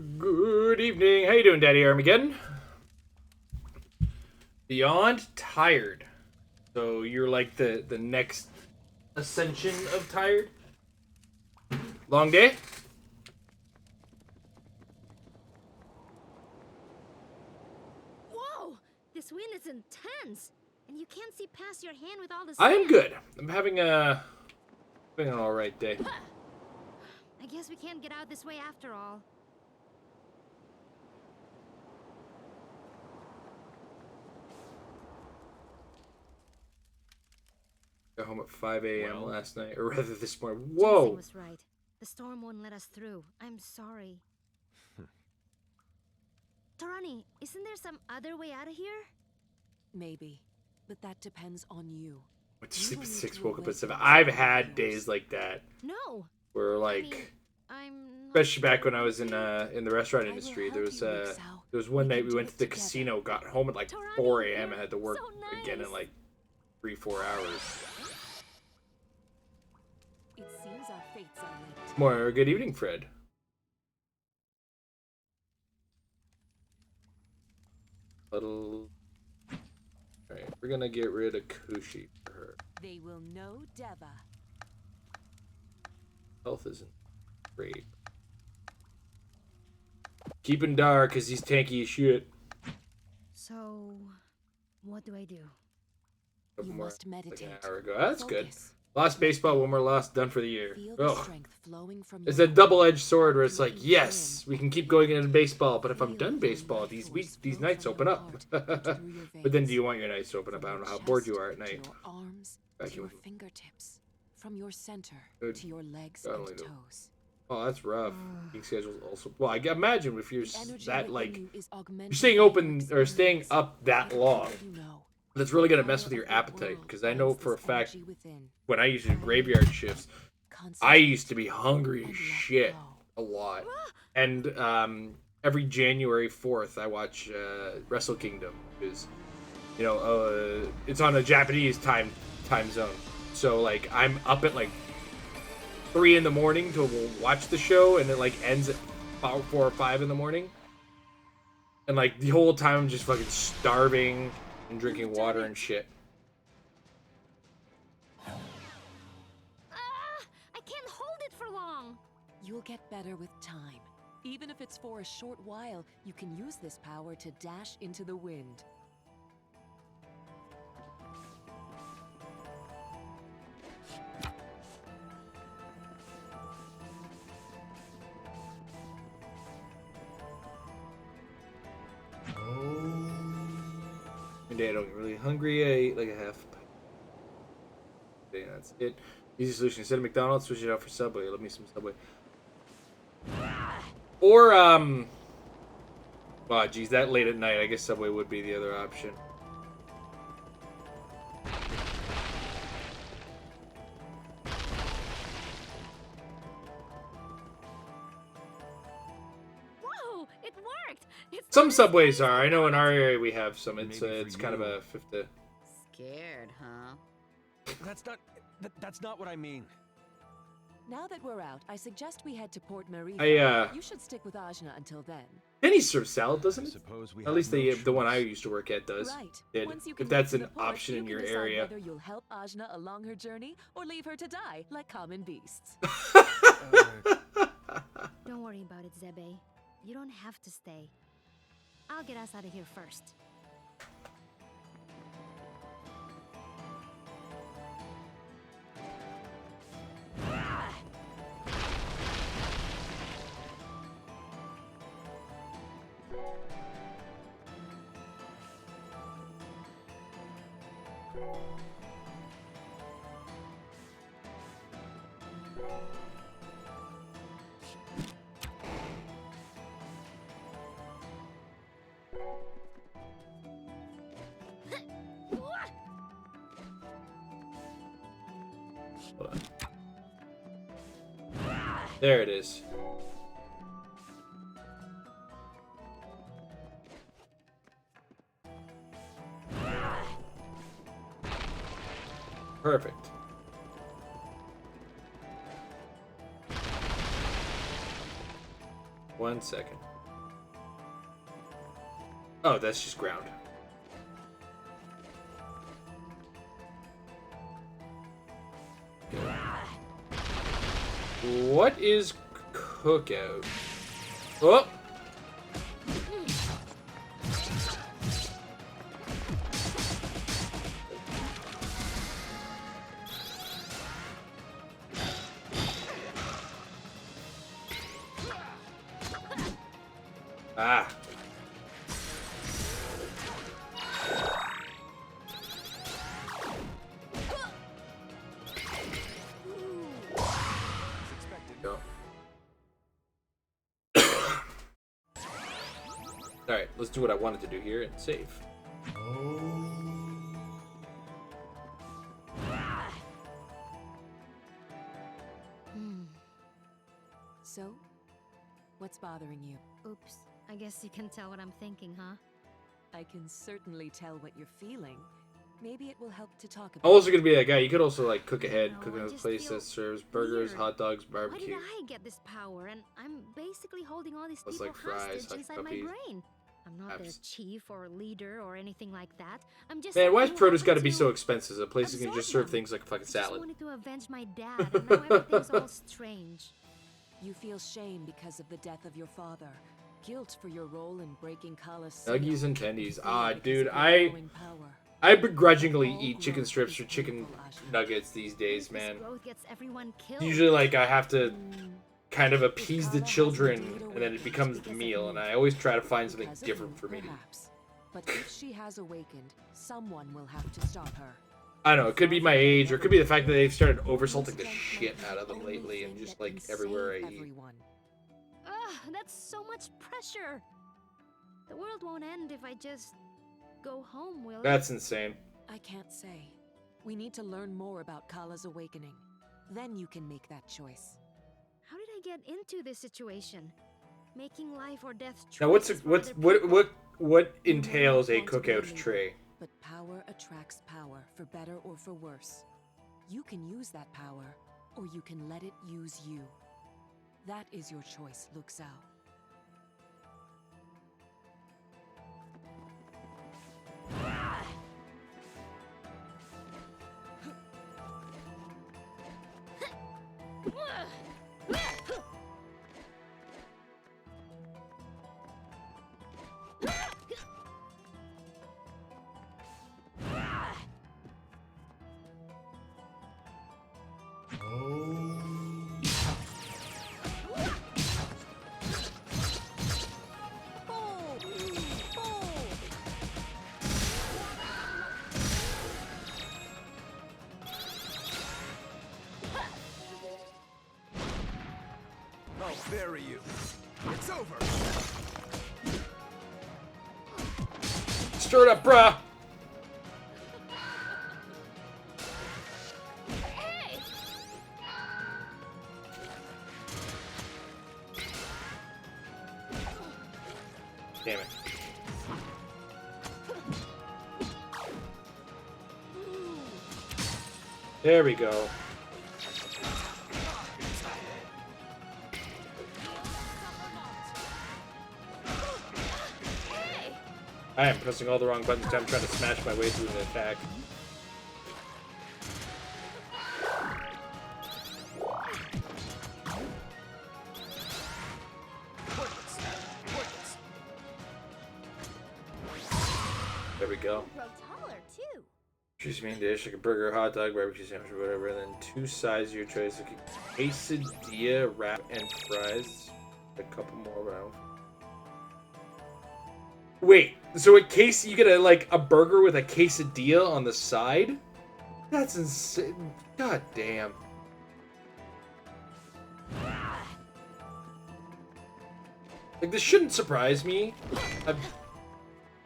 Good evening. How you doing, Daddy Armageddon? Beyond tired. So you're like the next ascension of tired? Long day? Whoa! This wind is intense, and you can't see past your hand with all the I sand. am good. I'm having an alright day. I guess we can't get out this way after all. Got home at 5 a.m. last night, or rather this morning. Jensen Whoa! was right. The storm won't let us through. I'm sorry. Tarani, isn't there some other way out of here? Maybe, but that depends on you. Went to sleep at 6, woke up at 7. I've had days like that. No. Where I mean, like, I'm especially back when I was in the restaurant industry, there was one night we went to the casino, got home at like 4 a.m. and had to work again in like 3-4 hours. It seems our fates are linked. More good evening, Fred. Alright, we're gonna get rid of Kushi for her. They will know Deva. Health isn't great. Keeping dark because he's tanky as shit. So, what do I do? Couple You more, must meditate. like an hour ago. That's good. Focus. Lost baseball, one more loss, done for the year. Feel the Ugh. strength flowing from It's your a double-edged sword where heart. it's like, Looking yes, in. we can keep going into baseball, but if I'm Feel done the baseball, life these force nights flow open from up. your heart through your But then do veins. you want your nights to open up? I don't know how From bored your you are at chest night. to your arms, Back to your in- fingertips, from your center Good. to your legs God and only knows. toes. Oh, that's rough. Eating schedule's also... Well, I can imagine if you're The energy that, within like... you is You're augmented staying by your open or staying experience. up that long. You know, That's really going to the mess power with your of the appetite. world Because I know finds for a this fact, energy within. when I used to do graveyard shifts, I Concentrate used to be hungry as and let shit go. a lot. And every January 4th, I watch Wrestle Kingdom. Because, you know, it's on a Japanese time zone. So, like, I'm up at, like, 3 in the morning to watch the show, and it, like, ends at about 4 or 5 in the morning. And, like, the whole time I'm just fucking starving and drinking water and shit. I can't hold it for long. You'll get better with time. Even if it's for a short while, you can use this power to dash into the wind. One day I don't get really hungry. I ate like a half. Okay, that's it. Easy solution. Instead of McDonald's, switch it out for Subway. Let me some Subway. Or oh, geez, that late at night, I guess Subway would be the other option. Whoa! It worked! It's Some Subways are. I know in our area we have some. It's kind of a fifth. Scared, huh? That's not what I mean. Now that we're out, I suggest we head to Port Marie. I You should stick with Ajna until then. Penny serves salad, I doesn't it? suppose we At have least no the one I choice. used to work at does. Right. Did. Once you If can that's get to an the port, option you in can your decide area. whether you'll help Ajna along her journey or leave her to die like common beasts. Don't worry about it, Zebe. You don't have to stay. I'll get us out of here first. Hold on. There it is. Perfect. 1 second. Oh, that's just ground. What is cookout? Oh! Ah. Go. Alright, let's do what I wanted to do here and save. So, what's bothering you? Oops. I guess you can tell what I'm thinking, huh? I can certainly tell what you're feeling. Maybe it will help to talk I'm about also gonna be that guy. You could also like cook ahead, No, cook I in a just place feel that serves burgers, weird. hot dogs, Why did barbecue. I get this power? And I'm basically holding all these Plus, people like, fries, hostage like inside my puppies. brain. I'm not their chief or leader or anything like that. I'm just Man, why is someone who produce got to happened be to so expensive? A place that can absorb just serve them. things like a fucking I just salad. wanted to avenge my dad, and now everything's all strange. You feel shame because of the death of your father. Guilt for your role in breaking Kala's Nuggies seal. and tendies. Fear Ah, because dude, of your I growing power. begrudgingly All eat chicken growth strips is or chicken painful, Ashley. nuggets these days, This man. growth gets everyone killed. Usually, like, I have to Mm, kind of appease the Kala has children, indeed and then it awakened becomes the because of meal, and me. I always try to find something Because of different me, for me to eat. perhaps. But if she has awakened, someone will have to stop her. I don't know, it could be my age, or it could be the fact that they've started oversalting the shit out of them lately, and just, like, everywhere I eat. Ugh, that's so much pressure. The world won't end if I just go home, will it? That's insane. I can't say. We need to learn more about Kala's awakening. Then you can make that choice. How did I get into this situation? Making life or death choices Now, what's for other people. what You may entails not a want to be cookout leader, tray? But power attracts power, for better or for worse. You can use that power, or you can let it use you. That is your choice, Luke Zhao. I'll bury you. It's over. Stir it up, bruh! Hey! Damn it. There we go. I am pressing all the wrong buttons. I'm trying to smash my way through the attack. There we go. Grow taller too. Choose your main dish, like a burger, hot dog, barbecue sandwich, or whatever. And then 2 sides of your choice, like a quesadilla, wrap, and fries. A couple more, but I don't. Wait, so you get a burger with a quesadilla on the side? That's insane. God damn. Like, this shouldn't surprise me. I've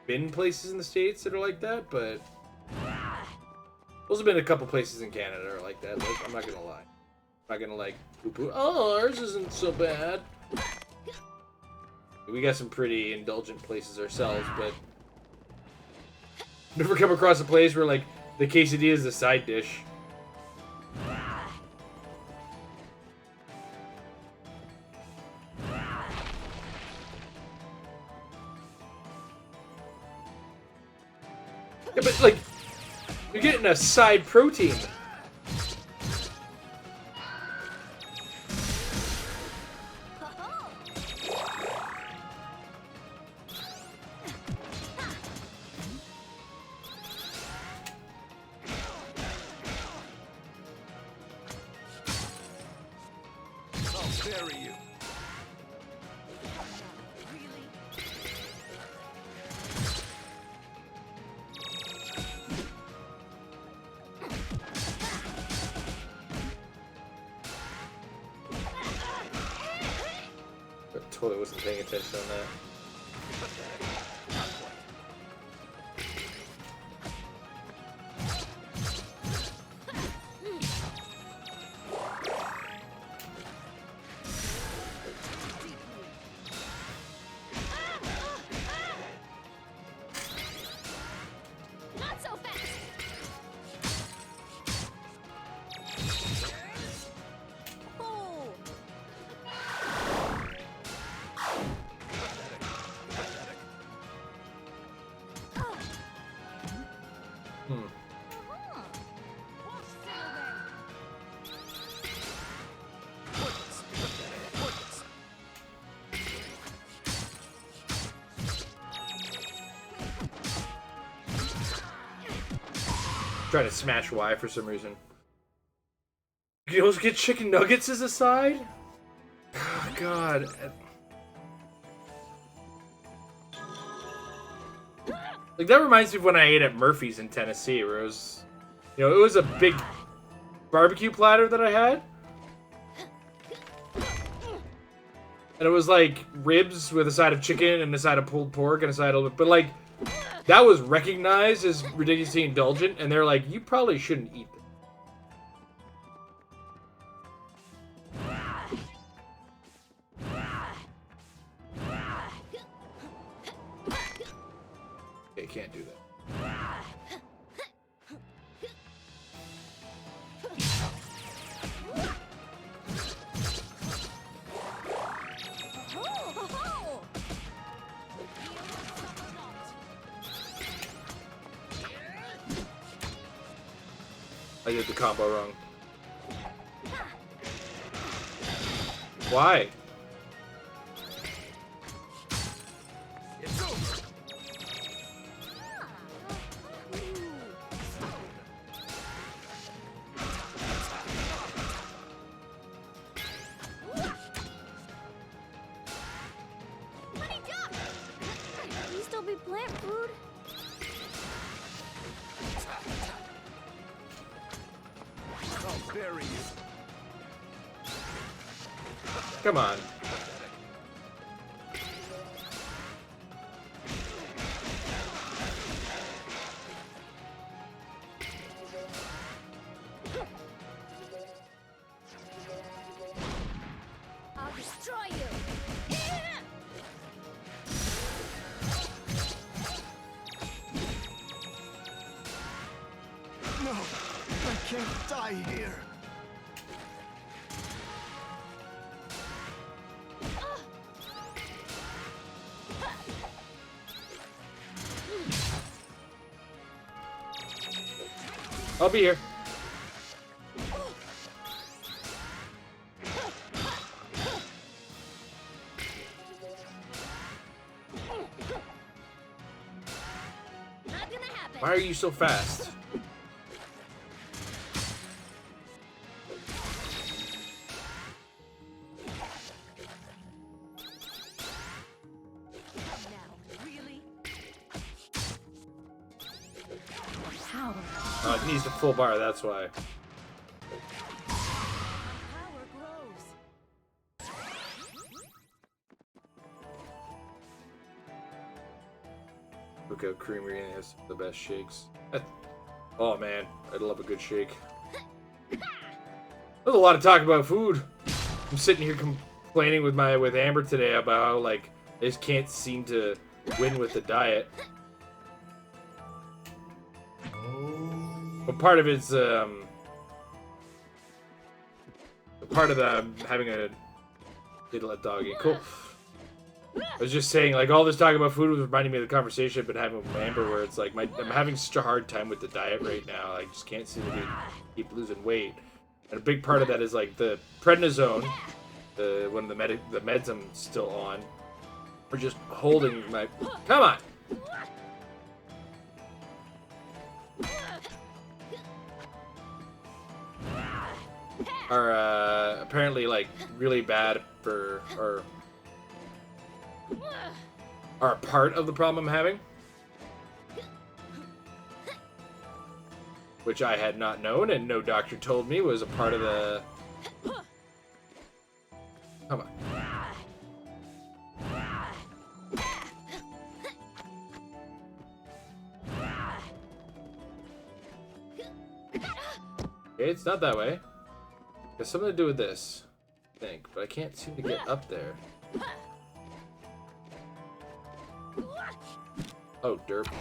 been places in the States that are like that, but there's been a couple places in Canada that are like that. I'm not gonna lie. I'm not gonna like poo-poo. Oh, ours isn't so bad. We got some pretty indulgent places ourselves, but never come across a place where like the quesadilla is the side dish. Yeah, but like, you're getting a side protein. I'll bury you. I totally wasn't paying attention on that. Not so fast. Oh. Hmm. Trying to smash Y for some reason. You also get chicken nuggets as a side? Oh, God. Like, that reminds me of when I ate at Murphy's in Tennessee, where it was, you know, it was a big barbecue platter that I had. And it was like ribs with a side of chicken and a side of pulled pork and a side of, but like, that was recognized as ridiculously indulgent, and they're like, you probably shouldn't eat this. Okay, can't do that. I did the combo wrong. Why? It's over. Honey duck! Can you still be plant food? I'll bury you. Come on. I'll destroy you! No, I can't die here. I'll be here. Not gonna happen. Why are you so fast? Oh, it needs the full bar, that's why. Power grows. Look how Creamery has the best shakes. Oh man, I'd love a good shake. There's a lot of talk about food. I'm sitting here complaining with Amber today about how like I just can't seem to win with the diet. But part of it's part of the having a diddle doggy. Cool. I was just saying, like, all this talk about food was reminding me of the conversation I've been having with Amber, where it's like, I'm having such a hard time with the diet right now. I just can't seem to keep losing weight. And a big part of that is, like, the prednisone, one of the meds I'm still on, are just holding my... Come on! Are, apparently, like, really bad for... or are part of the problem I'm having, which I had not known and no doctor told me was a part of the... Come on. Okay, it's not that way. There's something to do with this, I think, but I can't seem to get up there. Oh, derp.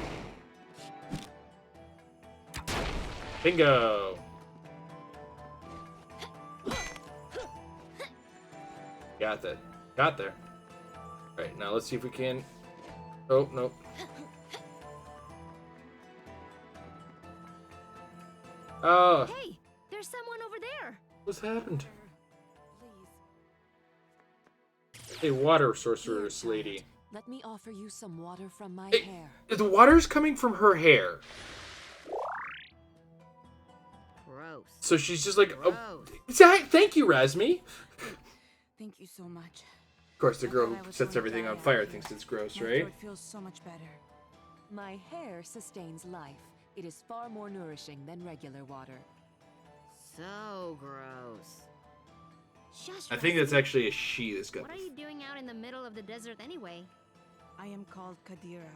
Bingo! Got that. Got there. Alright, now let's see if we can... Oh, nope. Oh! Hey, there's someone over there. What's happened? Please. Hey, water sorceress lady. Let me offer you some water from my Hey, hair. the water's coming from her hair. Gross. So she's just like, oh, Gross. thank you, Razmi. Thank you so much. Of course, the girl I thought I who was sets gonna everything die on out fire here. thinks it's gross, My right? throat feels so much better. My hair sustains life. It is far more nourishing than regular water. So gross. Shush, I think that's Razzie. actually a she that's got What are you doing out in the middle of the desert anyway? I am called Kadira.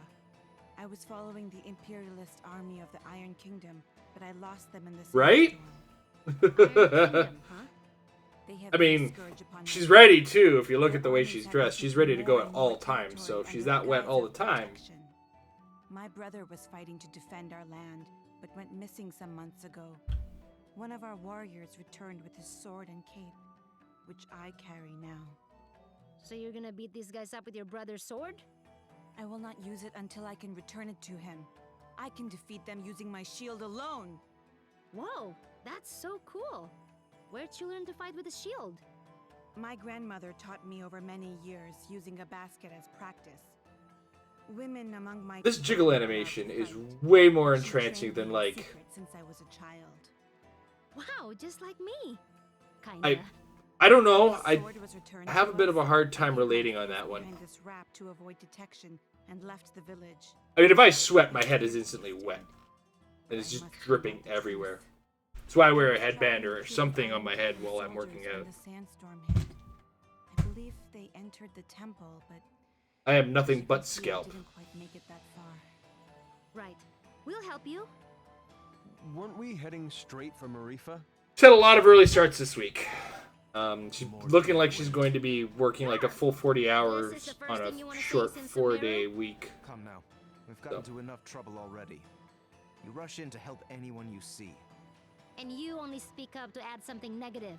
I was following the imperialist army of the Iron Kingdom, but I lost them in the Right? sandstorm. Iron Kingdom, huh? They have I laid mean, scourge upon my she's people. ready too. If you look Their at the way armies she's have dressed, she's taken ready to go more at and all more times. So if territory she's under that the wet guise all the of time, protection. My brother was fighting to defend our land, but went missing some months ago. One of our warriors returned with his sword and cape, which I carry now. So you're gonna beat these guys up with your brother's sword? I will not use it until I can return it to him. I can defeat them using my shield alone. Whoa, that's so cool. Where'd you learn to fight with a shield? My grandmother taught me over many years using a basket as practice. Women among my this people jiggle are allowed animation to is fight. way more She entrancing trained me than in like secret since I was a child. Wow, just like me. Kinda. I don't know. The I sword was returned have to a bit of a us. hard I time hid my relating on face that one. behind this wrap to avoid detection and left the village. I mean, if I sweat, my head is instantly wet. And it's just dripping everywhere. That's why I wear a headband or something on my head while I'm working out. The sandstorm hit. I believe they entered the temple, but I have nothing as but you can see, I scalp. didn't quite make it that far. Right. We'll help you. Weren't we heading straight for Marifa? She's had a lot of early starts this week. She's looking like she's going to be working like a full 40 This is hours the first on thing you a wanna say short since the 4-day mirror? week. Come now. We've gotten into enough trouble already. You rush in to help anyone you see. And you only speak up to add something negative.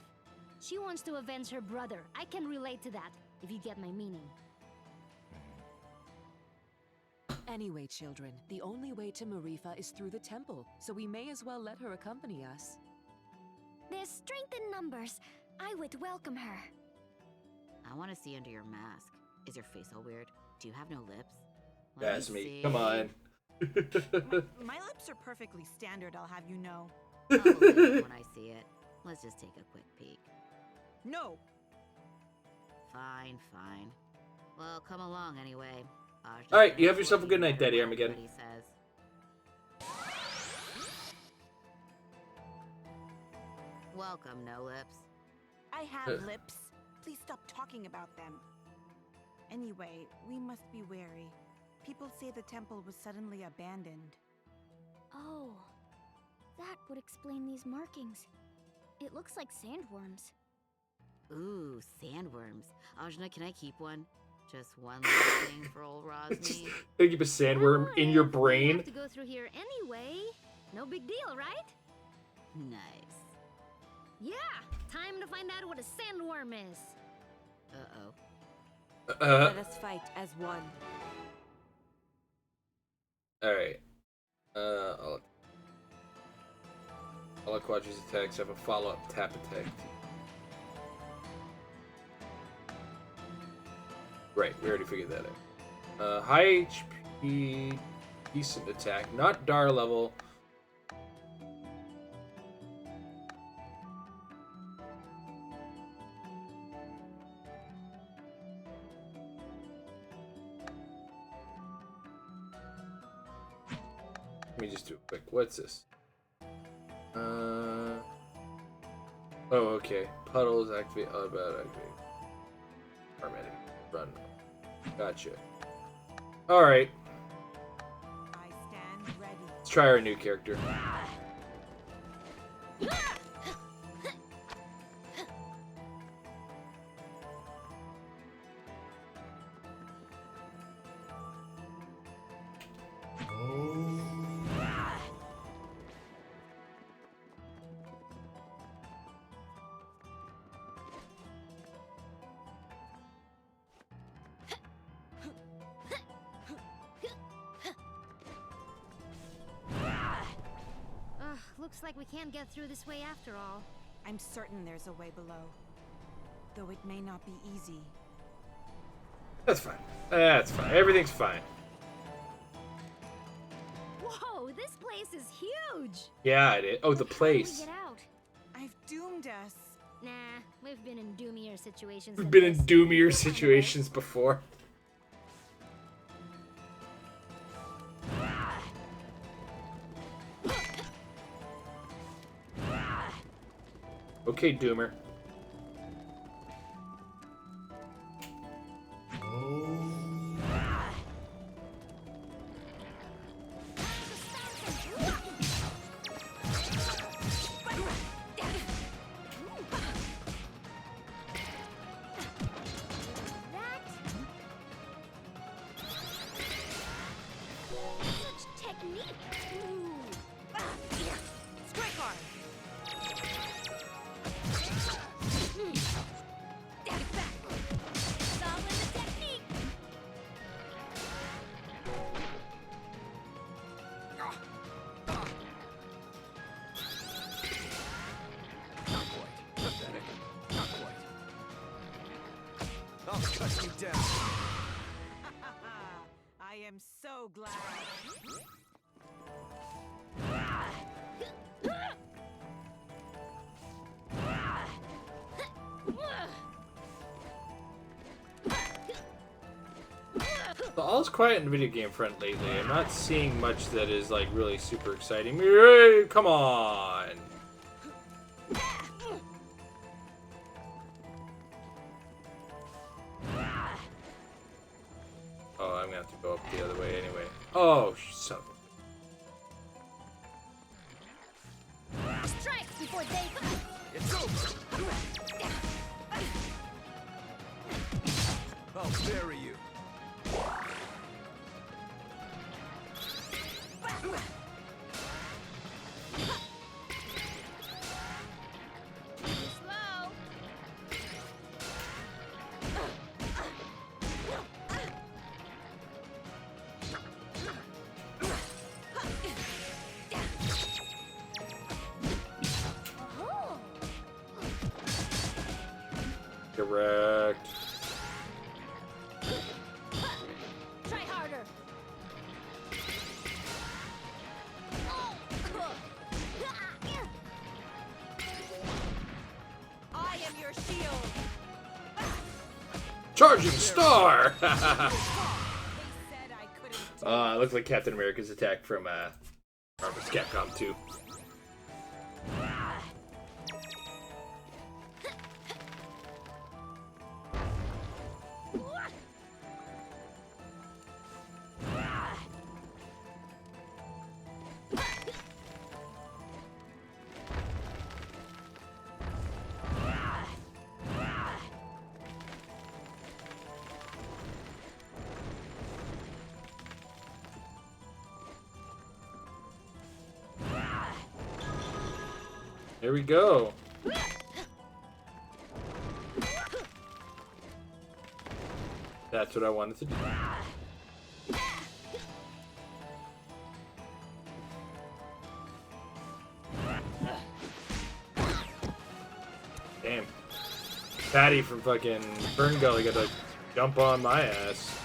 She wants to avenge her brother. I can relate to that, if you get my meaning. Anyway, children, the only way to Marifa is through the temple, so we may as well let her accompany us. There's strength in numbers. I would welcome her. I want to see under your mask. Is your face all weird? Do you have no lips? That's me. see. Come on. My lips are perfectly standard, I'll have you know. I'll believe it when I see it. Let's just take a quick peek. No! Fine, fine. Well, come along anyway. All right, you have yourself a good night, Daddy Armageddon. He says. Welcome, No Lips. I have lips. Please stop talking about them. Anyway, we must be wary. People say the temple was suddenly abandoned. Oh, that would explain these markings. It looks like sandworms. Ooh, sandworms. Ajna, can I keep one? Just one little thing for old Rosny. They keep a sandworm in your We brain. have to go through here anyway. No big deal, right? Nice. Yeah, time to find out what a sandworm is. Uh-oh. Let us fight as one. Alright. All of Quadra's attacks have a follow-up tap attack. Right, we already figured that out. High HP, decent attack, not Dar level. Let me just do a quick. What's this? Oh, okay. Puddles activate. Oh, about activate. Paramedic. Run. Gotcha. Alright. I stand ready. Let's try our new character. Looks like we can't get through this way after all. I'm certain there's a way below, though it may not be easy. That's fine. That's fine. Everything's fine. Whoa, this place is huge! Yeah, it is. Oh, the How do we place. get out? I've doomed us. Nah, we've been in doomier situations. We've than been in this. doomier We'll find a way. situations before. Okay, Doomer. Such technique! Strike hard. Get back! It's all in the technique! Not quite. Pathetic. Not quite. I'll cut you down. I am so glad. So all's quiet in the video game front lately. I'm not seeing much that is like really super exciting. Hey, come on. Oh, I'm gonna have to go up the other way anyway. Oh, son of a... Strike before they... It's over. I'll bury you. Slow! Oh! Correct. Try harder! I am your shield. Charging star! They said I couldn't. It looks like Captain America's attack from Marvel's Capcom 2. Here we go. That's what I wanted to do. Damn. Patty from fucking Fern Gully got to jump on my ass.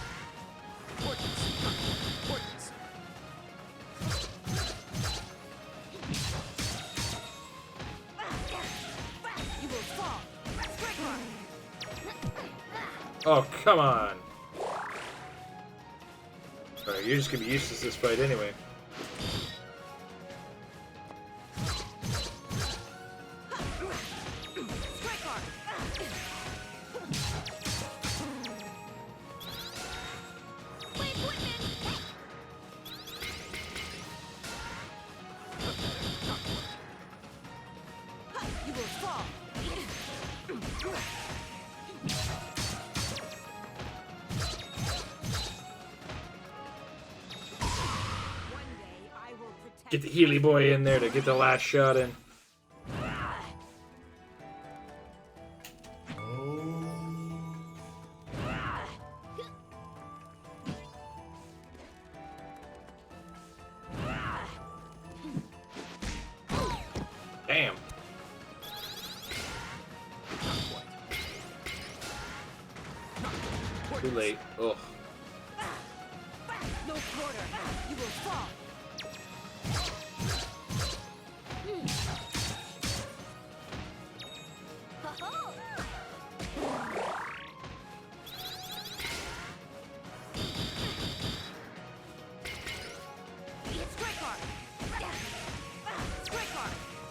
Oh, come on. Alright, you're just gonna be useless this fight anyway. Get the Healy boy in there to get the last shot in. Damn. Too late. Ugh. No quarter. You will fall.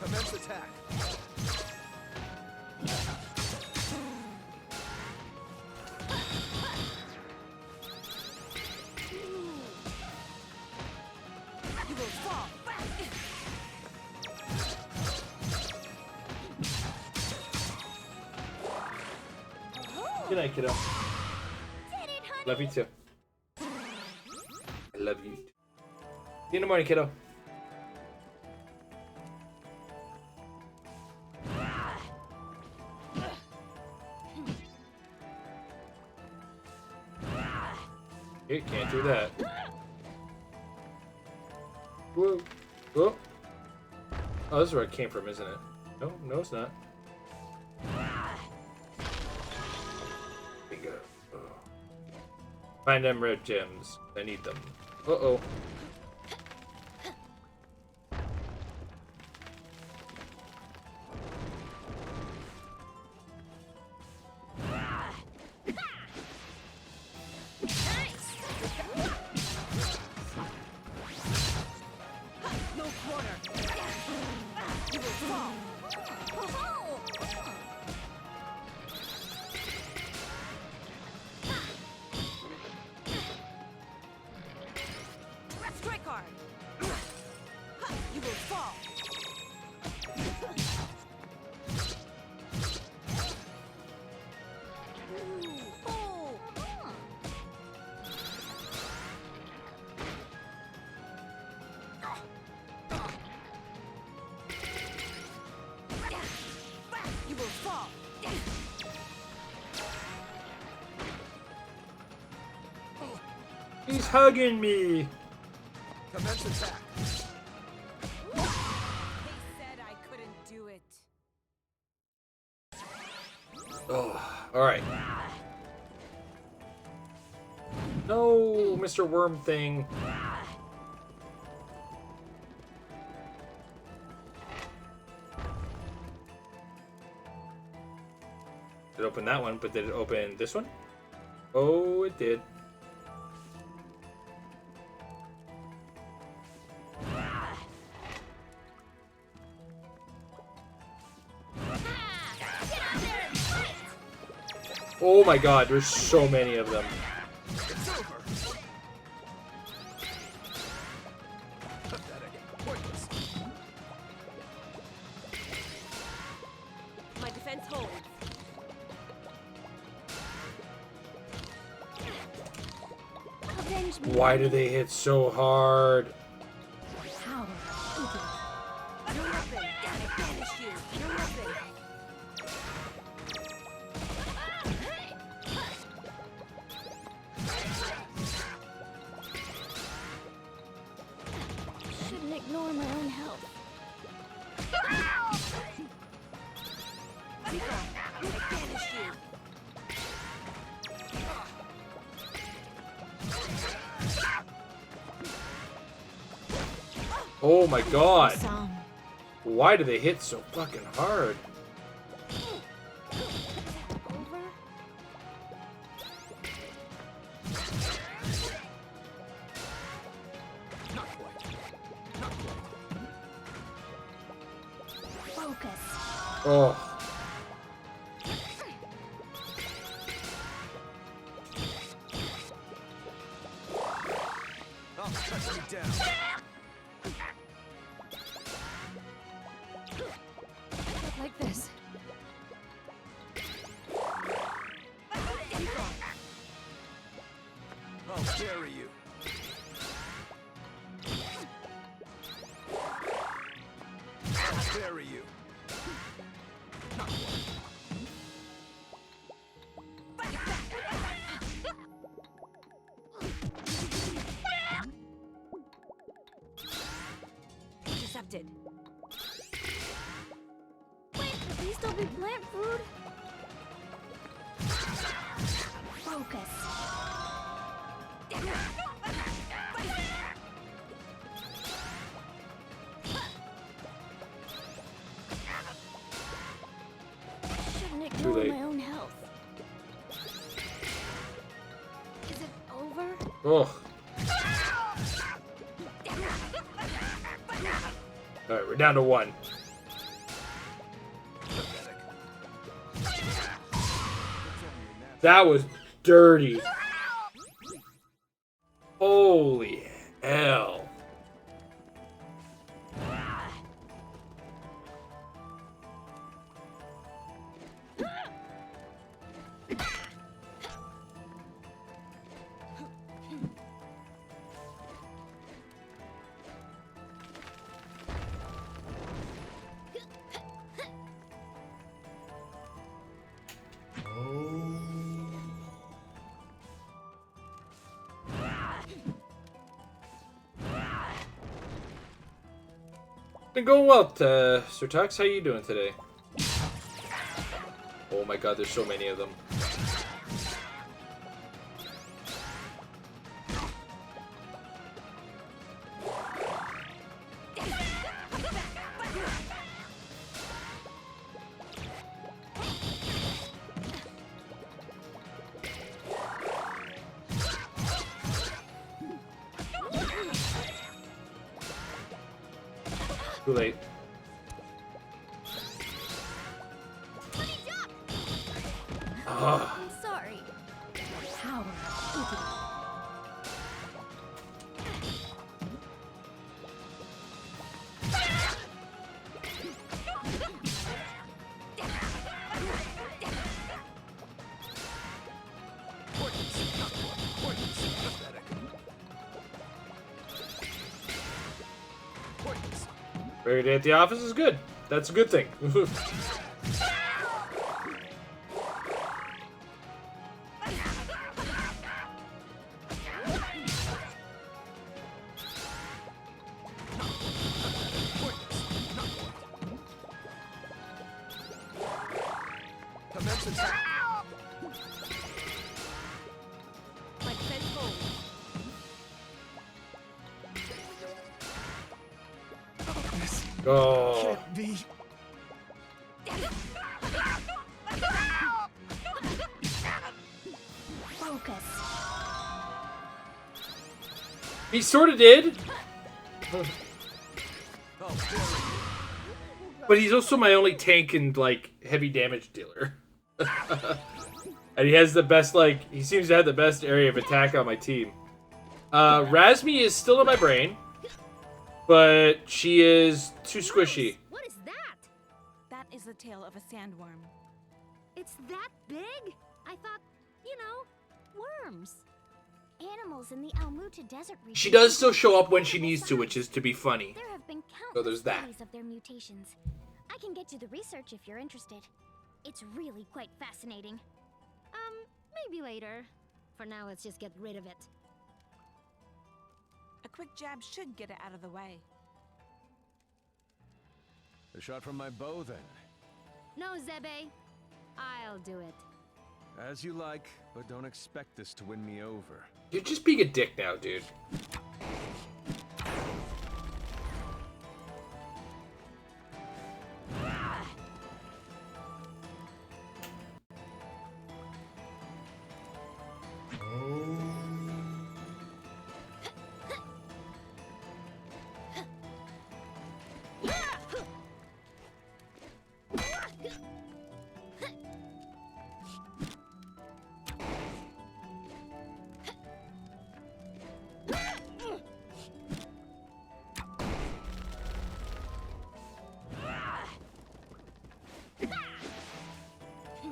Commence attack. You will fall. Good night, kiddo. Love you too. I love you. See you in the morning, kiddo. You can't do that. Whoa. Whoa. Oh, this is where it came from, isn't it? No, no, it's not. Bingo. Oh. Find them red gems. I need them. Uh-oh. No quarter. You will fall. Strike hard. You will fall. You will fall. He's hugging me. Commence attack. They said I couldn't do it. Oh, all right. No, Mr. Worm thing. It opened that one, but did it open this one? Oh, it did. Oh my god, there's so many of them. It's over. Pathetic. Pointless. My defense holds. Avenge me. Why do they hit so hard? Power. You're nothing. I banish you. You're nothing. ignore my own health. Oh my god. Some. Why do they hit so fucking hard? Over. Not quite. Not quite. Focus. Oh. Oh, touch me down. Not like this. I'll bury you. I'll bury you. Intercepted. Wait, these still be plant food? Focus. Shouldn't ignore late. my own health. Is it over? Oh. Alright, we're down to 1. That was dirty. Holy hell. Been going well, Sir Tux. How you doing today? Oh my god, there's so many of them. Too late. Ah. I'm sorry. Power of Every day at the office is good. That's a good thing. Commence attack. Like fence gold. Oh. Can't be. focus. He sort of did. But he's also my only tank and, like, heavy damage dealer. And he has the best, like, he seems to have the best area of attack on my team. Razmi is still in my brain. But she is too squishy. What is that? That is the tail of a sandworm. It's that big? I thought, you know, worms. Animals in the Almuta Desert region. She does still show up when she needs to, which is to be funny. There have been So there's countless that. studies of their mutations. I can get you the research if you're interested. It's really quite fascinating. Maybe later. For now, let's just get rid of it. A quick jab should get it out of the way. A shot from my bow, then. No, Zebe. I'll do it. As you like, but don't expect this to win me over. You're just being a dick now, dude.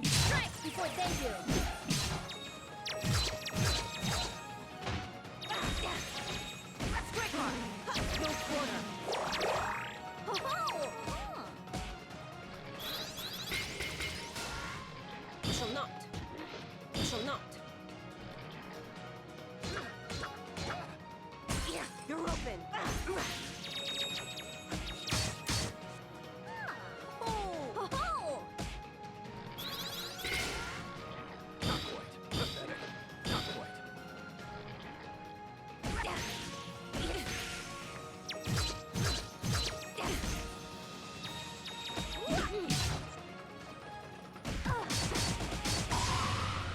Strike before they do. Strike hard. No quarter. Ho-ho! You shall not. You shall not. You're open. Ho-ho! Not quite. Pathetic. Not quite.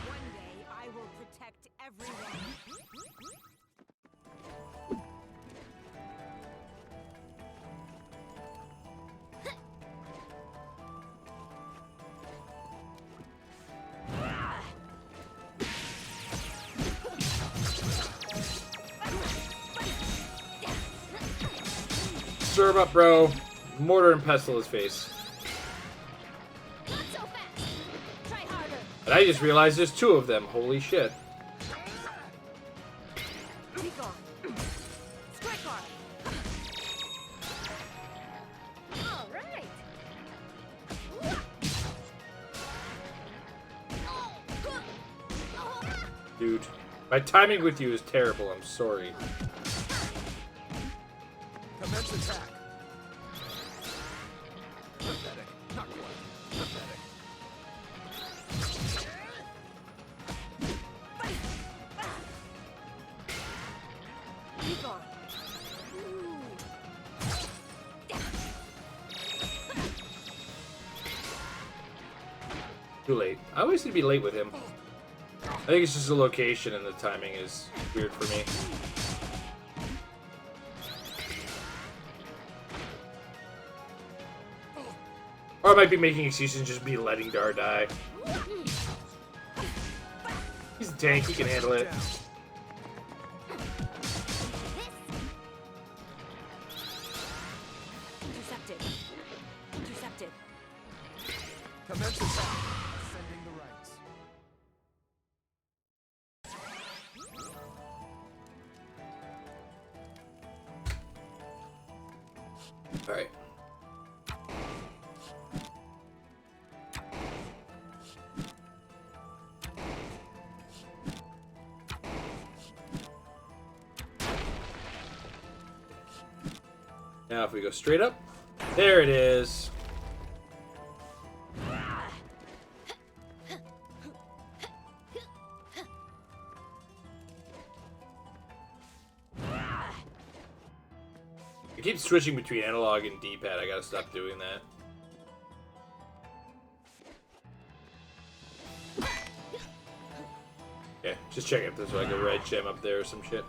One day I will protect everyone. Stir him up, bro. Mortar and pestle his face. Not so fast. Try harder. And I just realized there's two of them. Holy shit. Be gone. Strike hard. All right. Dude, my timing with you is terrible. I'm sorry. Commence attack. Pathetic. Not quite. Pathetic. Be gone. Too late. I always seem to be late with him. I think it's just the location and the timing is weird for me. Or I might be making excuses and just be letting Dar die. He's a tank, he can handle it. Down. Intercepted. Intercepted. Commence attack. Sending the rights. Alright. Now if we go straight up, there it is. I keep switching between analog and D-pad. I gotta stop doing that. Yeah, just check if there's like a red gem up there or some shit.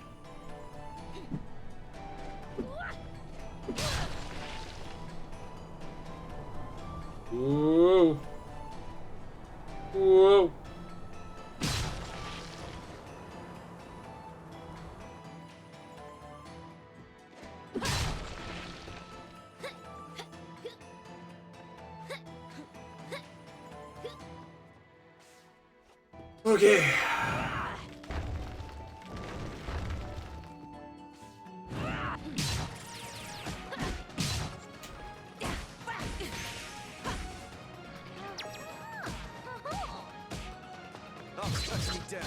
Whoa. Whoa. Okay. Oh, cut me down.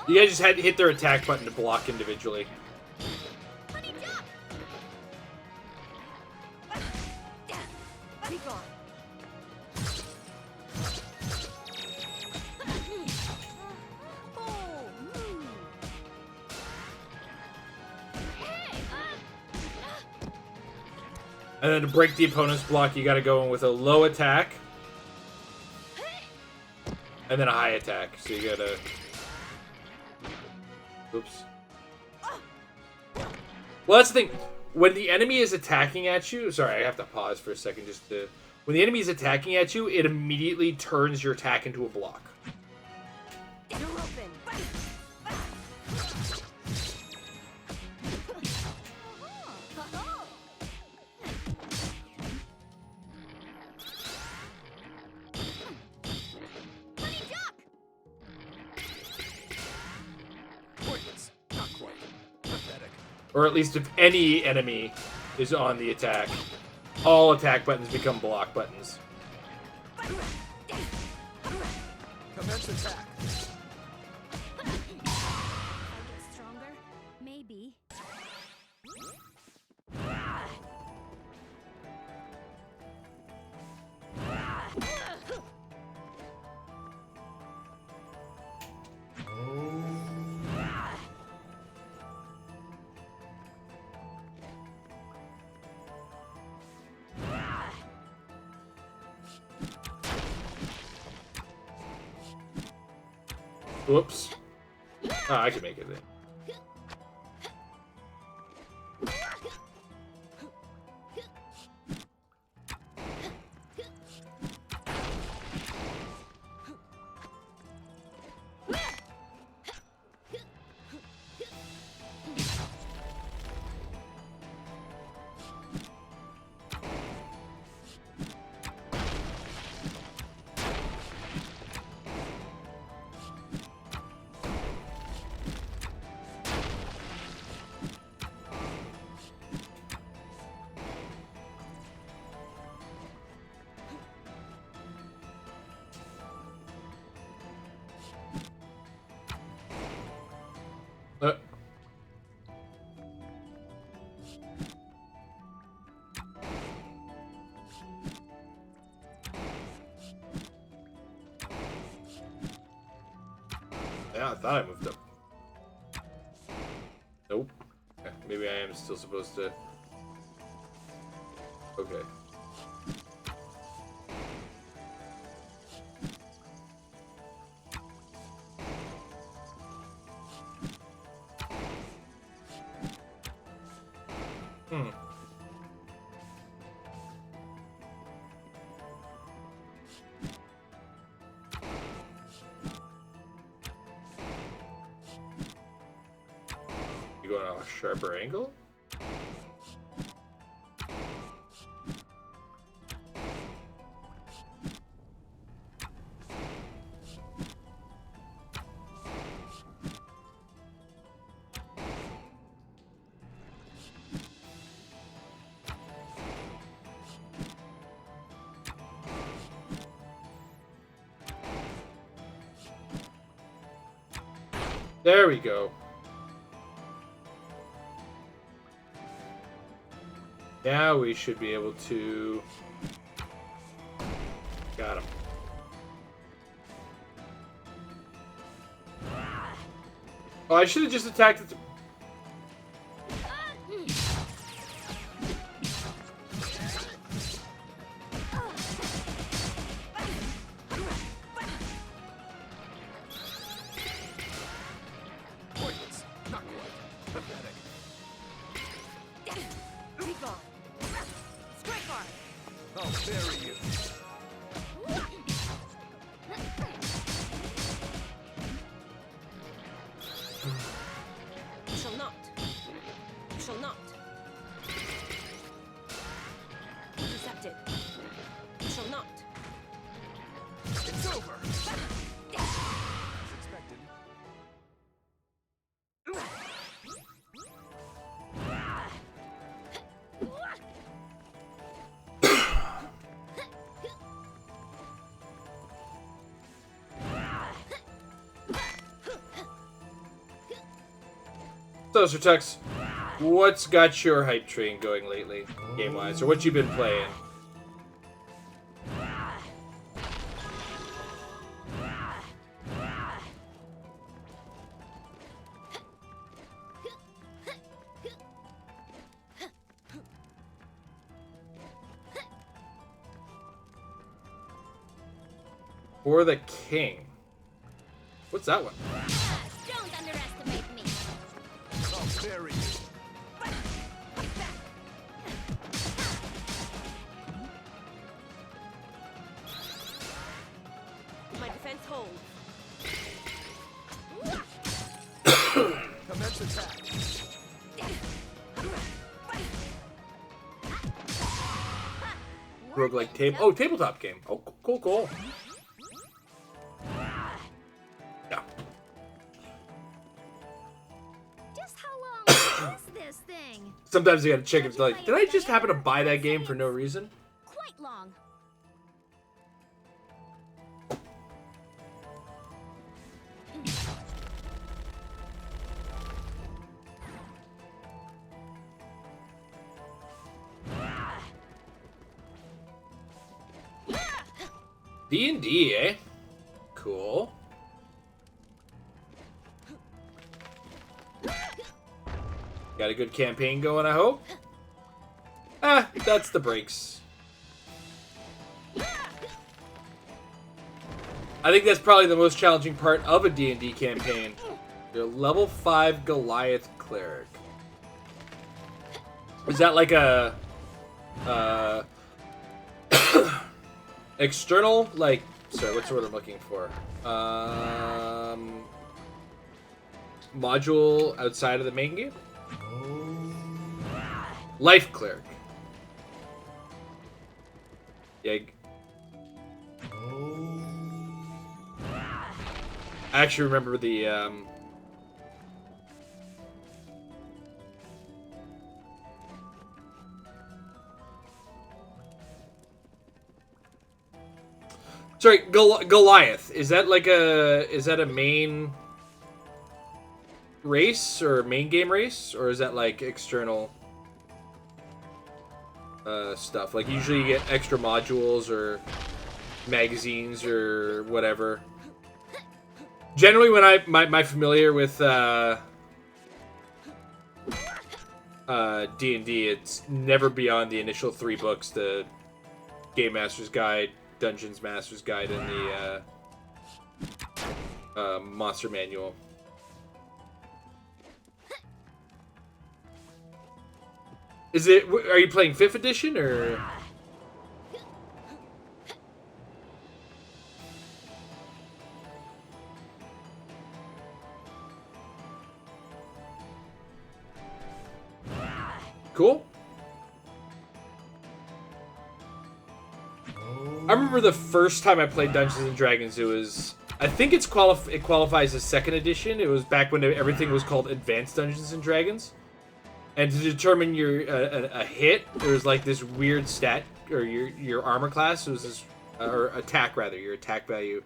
You guys just had to hit their attack button to block individually. Honey, jump! Be gone. And then to break the opponent's block, you gotta go in with a low attack. And then a high attack. So you gotta... Oops. Well, that's the thing. When the enemy is attacking at you... Sorry, I have to pause for a second just to... When the enemy is attacking at you, it immediately turns your attack into a block. You're open. Honey, duck! Pointless. Not quite. Pathetic. Or at least if any enemy is on the attack, all attack buttons become block buttons. Commence attack. I get stronger? Maybe. Whoops. Oh, I can make it then. Uh. Yeah, I thought I moved up. Nope. Okay, maybe I am still supposed to... Okay. Hmm. You going on a sharper angle? There we go. Now we should be able to... Got him. Oh, I should have just attacked it. Pointless. Not quite. Pathetic. Be gone. Strike hard. I'll bury you. You shall not. You shall not. Intercepted. You shall not. It's over. As expected. So, Sir Tux, what's got your hype train going lately, game-wise, or what you been playing? For the King. What's that one? Don't underestimate me. Oh, very. My defense holds. Commence attack. Roguelike table. Oh, tabletop game. Oh, cool, cool. Yeah. Just how long is this thing? Sometimes you gotta check if it's like, did I just happen to buy that game for no reason? Quite long. D&D, eh? Cool. Got a good campaign going, I hope? Ah, that's the breaks. I think that's probably the most challenging part of a D&D campaign. You're level 5 Goliath Cleric. Is that like a... external, like... Sorry, what's the word I'm looking for? Module outside of the main game? Life Cleric. Yeah. I actually remember the, Sorry, Goliath. Is that like a... Is that a main race or main game race? Or is that like external stuff? Like usually you get extra modules or magazines or whatever. Generally when my familiar with D&D, it's never beyond the initial 3 books, the Game Master's Guide, Dungeons Master's Guide, and the Monster Manual. Is it? Are you playing 5th edition or? Cool. I remember the first time I played Dungeons and Dragons. It was, I think it qualifies as 2nd edition. It was back when everything was called Advanced Dungeons and Dragons. And to determine your a hit, there was like this weird stat, or your armor class. It was this, or attack rather, your attack value.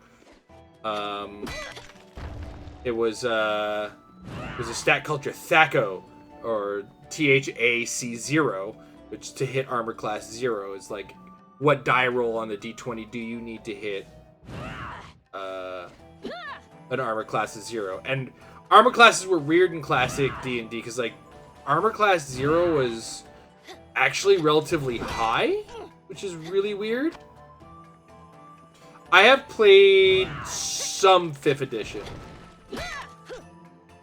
It was a stat called your THAC0, or THAC0, which to hit armor class 0 is like, what die roll on the d20 do you need to hit an armor class of 0? And armor classes were weird in classic D&D because like armor class 0 was actually relatively high, which is really weird. I have played some 5th edition.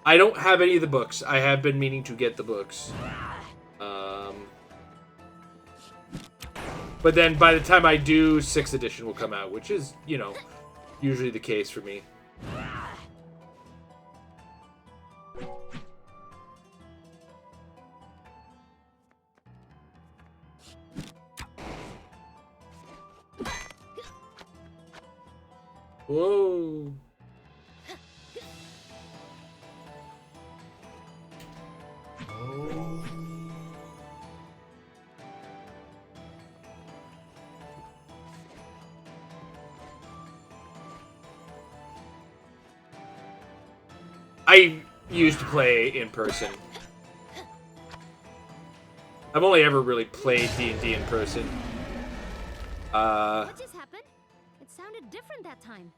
I don't have any of the books. I have been meaning to get the books. But then by the time I do, 6th edition will come out, which is, you know, usually the case for me. Whoa. I used to play in person I've only ever really played D&D in person. What just happened? It sounded different that time.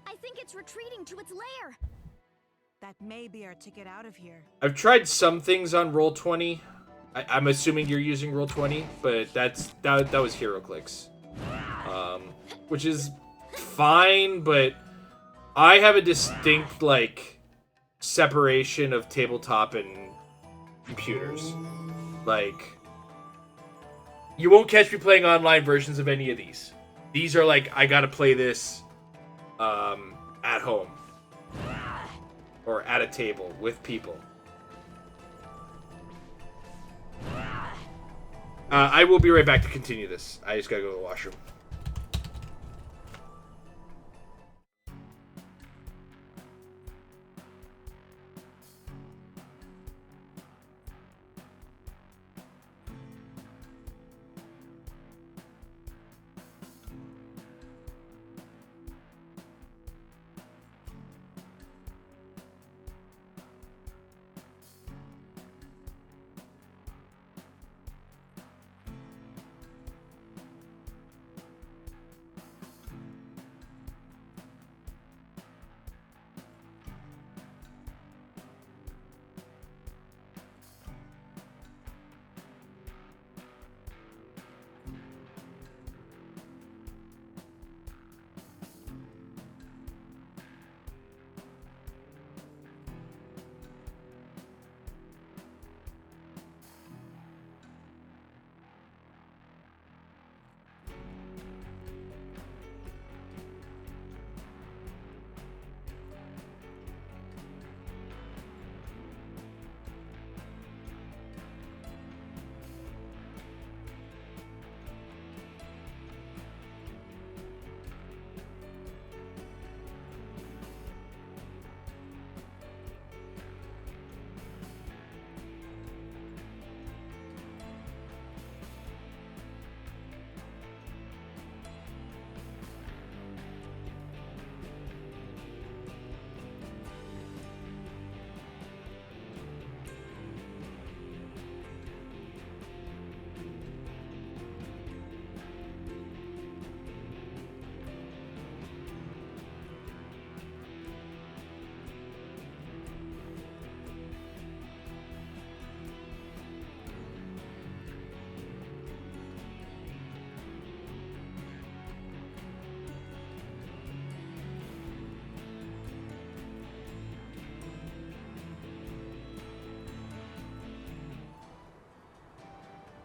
I think it's retreating to its lair. That may be our ticket out of here. I've tried some things on Roll20. I'm assuming you're using Roll20, but that was HeroClix, which is fine. But I have a distinct like separation of tabletop and computers. Like, you won't catch me playing online versions of any of these. These are like, I gotta play this at home or at a table with people. I will be right back to continue this. I just gotta go to the washroom.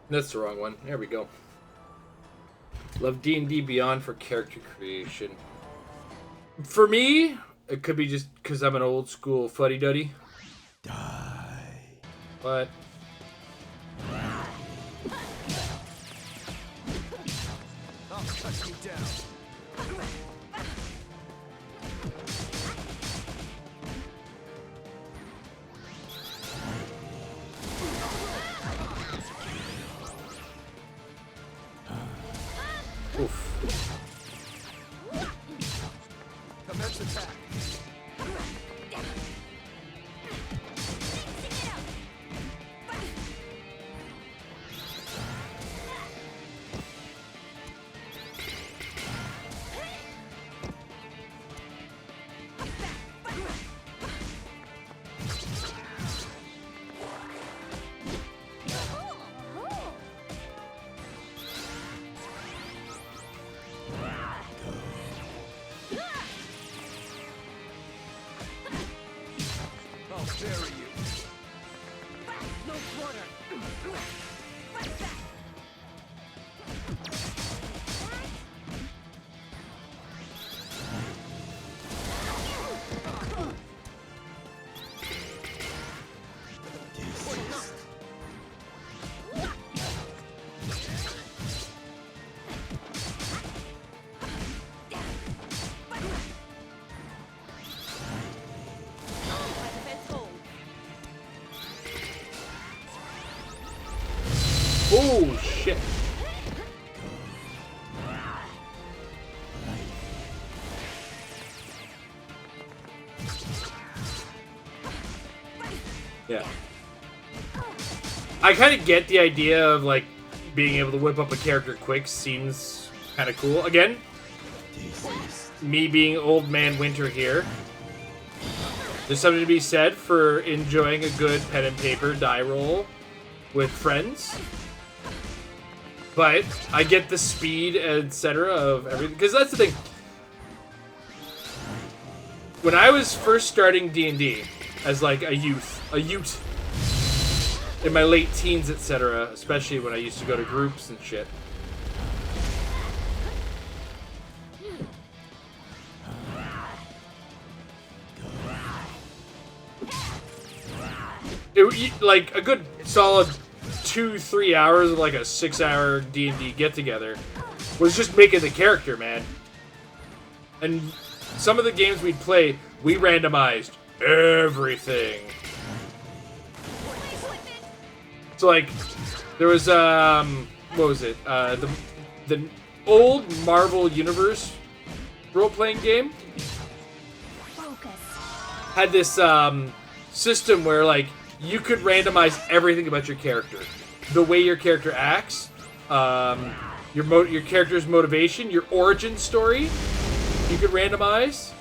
That's the wrong one. There we go. Love D&D Beyond for character creation. For me, it could be just because I'm an old school fuddy-duddy. Die. But I'll cut you down. oof. Commence attack. How dare you? No quarter. My defense holds. Oh, shit. Yeah. I kind of get the idea of like being able to whip up a character quick. Seems kind of cool. Again, me being old man Winter here. There's something to be said for enjoying a good pen and paper die roll with friends. But I get the speed, etc. of everything. Because that's the thing. When I was first starting D&D as like a youth in my late teens, etc., especially when I used to go to groups and shit. Like a good solid 2-3 hours of like a 6-hour D&D get together was just making the character, man. And some of the games we'd play, we randomized everything. So like there was what was it? The old Marvel Universe role-playing game had this system where like you could randomize everything about your character. The way your character acts, your character's motivation, your origin story, you could randomize.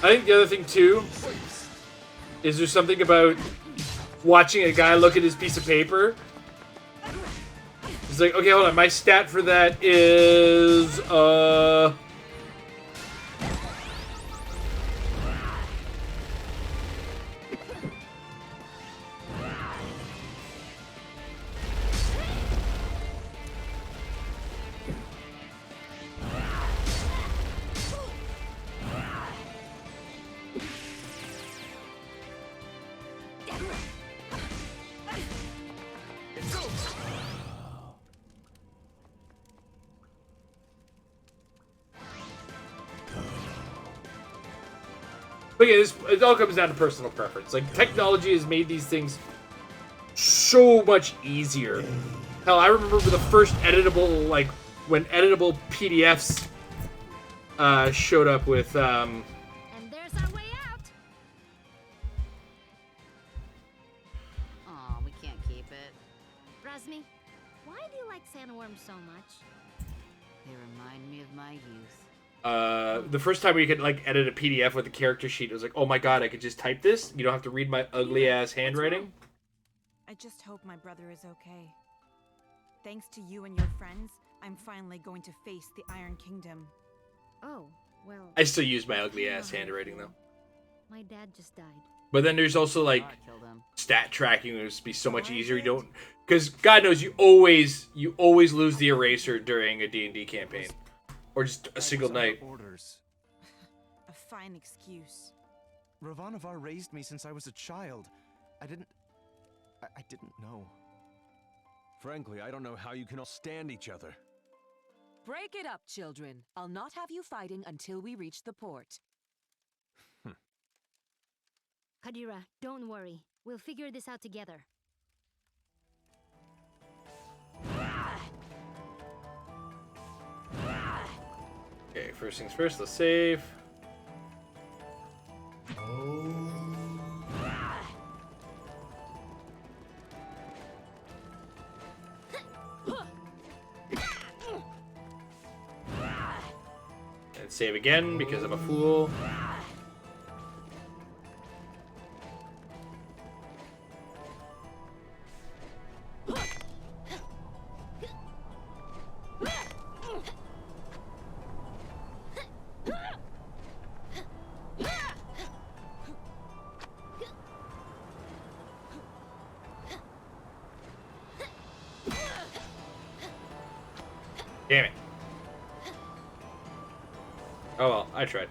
I think the other thing too is there's something about watching a guy look at his piece of paper. He's like, okay, hold on, my stat for that is But yeah, it all comes down to personal preference. Like, technology has made these things so much easier. Hell, I remember the first editable, like, when editable PDFs showed up with, And there's our way out. Aw, we can't keep it. Razmi, why do you like sandworms so much? They remind me of my youth. the first time we could, like, edit a PDF with a character sheet, it was like, oh my god, I could just type this? You don't have to read my ugly-ass handwriting? I just hope my brother is okay. Thanks to you and your friends, I'm finally going to face the Iron Kingdom. Oh, well, I still use my ugly-ass handwriting, though. my dad just died. But then there's also, like, God killed him. stat tracking would be so much easier. You don't... Because God knows you always lose the eraser during a D&D campaign. Or just a single night. Orders. A fine excuse. Ravanavar raised me since I was a child. I didn't know. Frankly, I don't know how you can all stand each other. Break it up, children. I'll not have you fighting until we reach the port. Kadira, don't worry. We'll figure this out together. Okay, first things first, let's save. And save again because I'm a fool. Damn it. Oh well, I tried.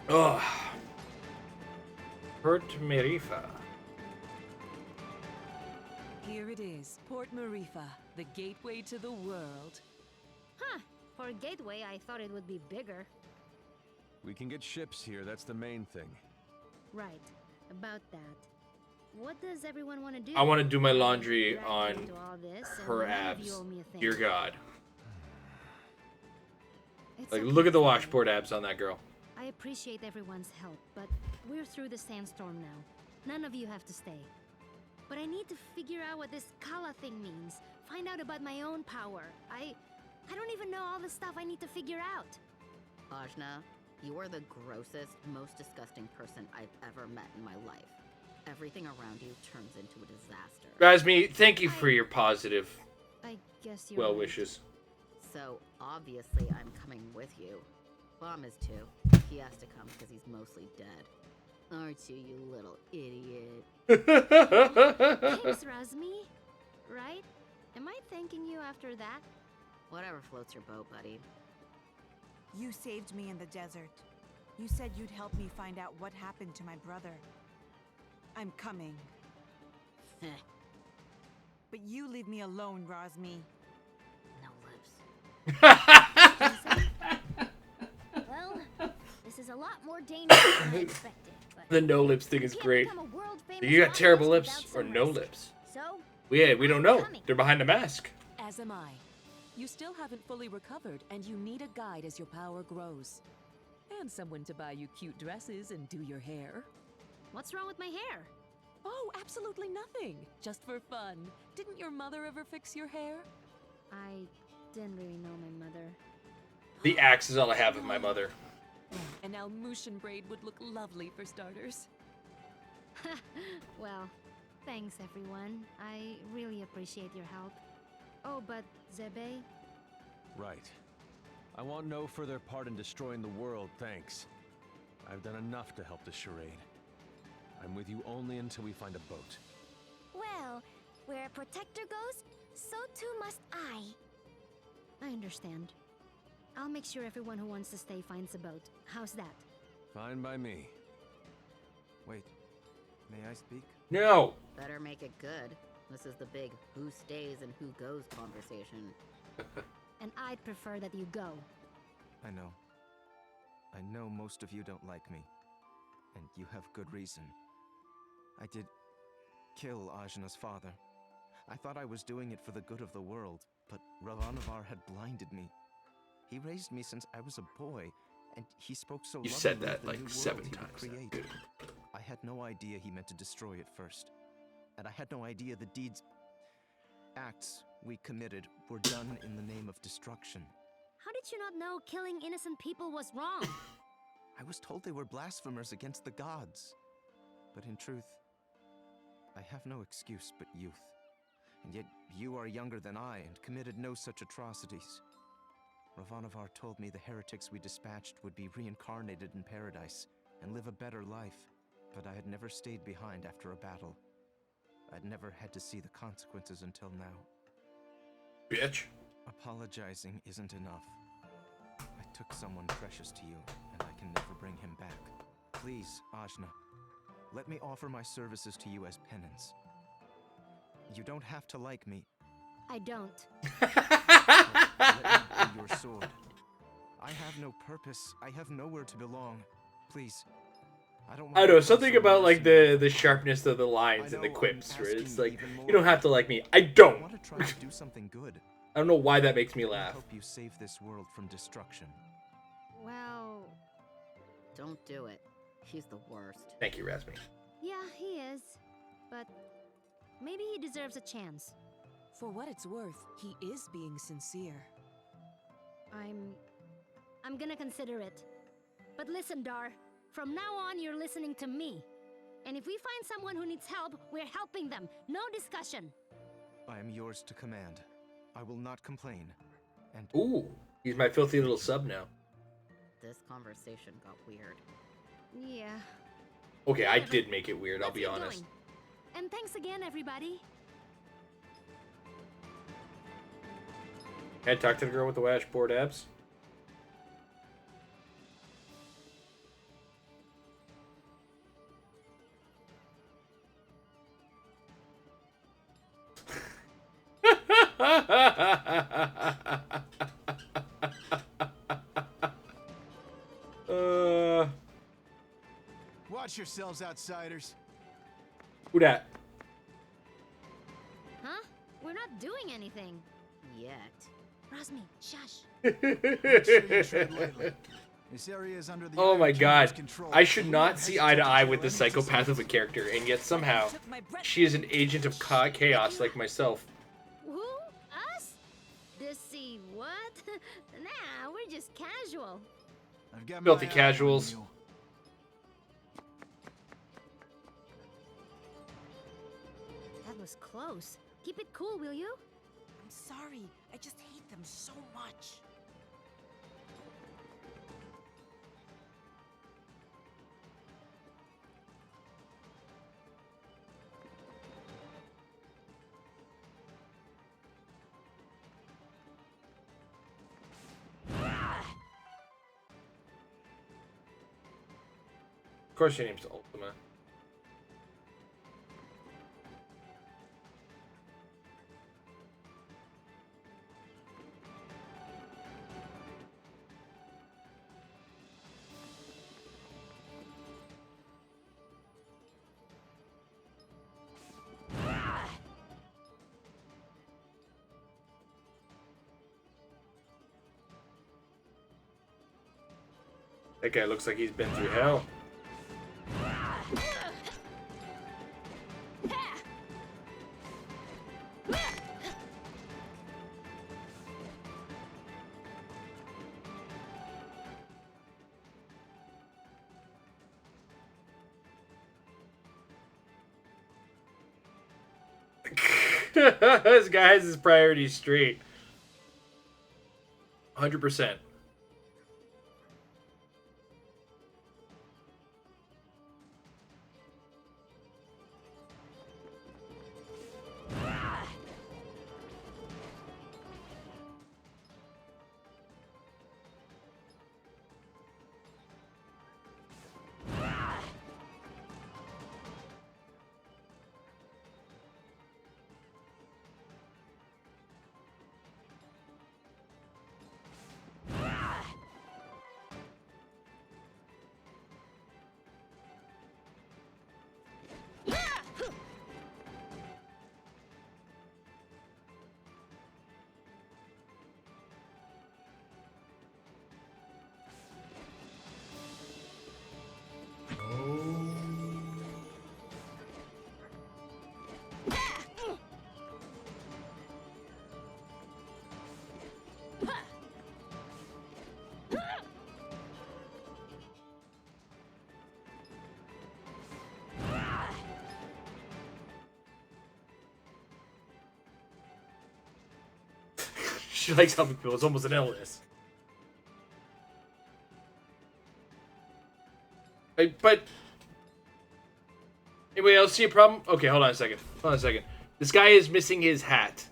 Oh, Port Marifa. Here it is, Port Marifa, the gateway to the world. Huh. For a gateway, I thought it would be bigger. We can get ships here, that's the main thing. Right. About that. What does everyone want to do? I want to do my laundry Dragged you on into all this, and her none of you abs. owe me a thing. Dear God. It's Like, okay, look at the Sam. washboard abs on that girl. I appreciate everyone's help, but we're through the sandstorm now. None of you have to stay. But I need to figure out what this Kala thing means. Find out about my own power. I don't even know all the stuff I need to figure out. Ajna, you are the grossest, most disgusting person I've ever met in my life. Everything around you turns into a disaster. Razmi, thank you for your positive I guess you're well right. wishes. So, obviously, I'm coming with you. Bomb is too. He has to come because he's mostly dead. Aren't you, you little idiot? Thanks, Razmi. Right? Am I thanking you after that? Whatever floats your boat, buddy. You saved me in the desert. You said you'd help me find out what happened to my brother. I'm coming. But you leave me alone, Razmi. No lips. Well, this is a lot more dangerous than I expected. But The no lips thing is you can't great. become a world-famous You got terrible novelist lips without or some no risk. lips. So, We don't know. coming. They're behind a mask. As am I. You still haven't fully recovered, and you need a guide as your power grows. And someone to buy you cute dresses and do your hair. what's wrong with my hair? Oh, absolutely nothing. Just for fun. Didn't your mother ever fix your hair? I didn't really know my mother. The axe is all I have of my mother. An Almushan braid would look lovely for starters. Well, thanks everyone. I really appreciate your help. Oh, but Zebe, Right. I want no further part in destroying the world, thanks. I've done enough to help the charade. I'm with you only until we find a boat. well, where a protector goes, so too must I. I understand. I'll make sure everyone who wants to stay finds a boat. How's that? Fine by me. Wait, may I speak? No. Better make it good. This is the big who stays and who goes conversation. And I'd prefer that you go. I know. I know most of you don't like me. And you have good reason. I did kill Ajna's father. I thought I was doing it for the good of the world, but Ravanavar had blinded me. He raised me since I was a boy, and he spoke so You lovingly said of that the like new world 7 he would times. create. Dude. I had no idea he meant to destroy it first. And I had no idea the acts we committed were done in the name of destruction. How did you not know killing innocent people was wrong? I was told they were blasphemers against the gods. But in truth, I have no excuse but youth. And yet you are younger than I and committed no such atrocities. Ravanavar told me the heretics we dispatched would be reincarnated in paradise and live a better life. But I had never stayed behind after a battle. I'd never had to see the consequences until now. Bitch. Apologizing isn't enough. I took someone precious to you, and I can never bring him back. Please, Ajna, let me offer my services to you as penance. You don't have to like me. I don't. But let me be your sword. I have no purpose. I have nowhere to belong. Please. I don't want I to know become something so about like mercenary. the sharpness of the lines I and the know quips, I'm where it's asking like even more you don't have to of like me. I I don't. want to try to do something good. I don't know why that makes me I laugh. hope you save this world from destruction. Well, Don't do it. He's the worst. Thank you, Razmi. yeah, he is. But maybe he deserves a chance. For what it's worth, he is being sincere. I'm gonna consider it. But listen, Dar. From now on, you're listening to me. And if we find someone who needs help, we're helping them. No discussion. I am yours to command. I will not complain. And Ooh, he's my filthy little sub now. This conversation got weird. Yeah. Okay, I Whatever. did make it weird, I'll Let's be get honest. going. And thanks again, everybody. Can I talk to the girl with the washboard abs? Watch yourselves, outsiders. Who that? Huh? We're not doing anything. Yet. Rosmi, shush. Make sure you tread lightly. This area is under the Oh Iron my Kingdom's god. control. I should We not don't see eye to hesitate eye kill with this any psychopath of a dissidents. character, and yet somehow Took my breath. she is an agent of chaos like myself. Who? Us? Dissy what? Nah, we're just casual. I've got Filthy my eye on casuals. you. That was close. Keep it cool, will you? I'm sorry. I just hate them so much. Of course your name's Ultima. That guy looks like he's been through hell. This guy has his priorities straight. 100%. She likes helping people. It's almost an illness. But anybody else see a problem? Okay, hold on a second. Hold on a second. This guy is missing his hat.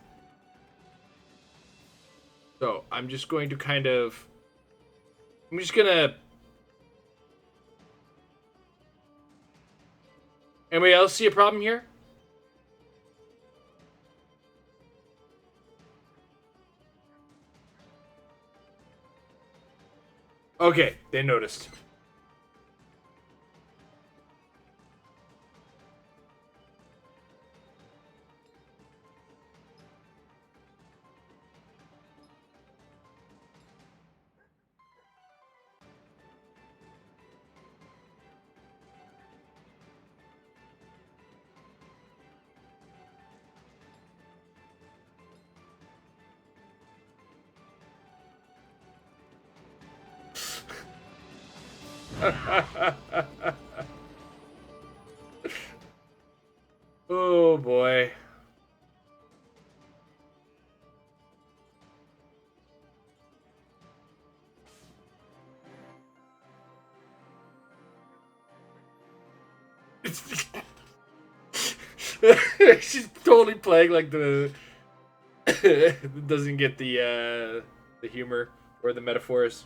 So I'm just going to kind of. I'm just gonna. Anybody else see a problem here? Okay, they noticed. Oh boy. She's totally playing like the doesn't get the humor or the metaphors.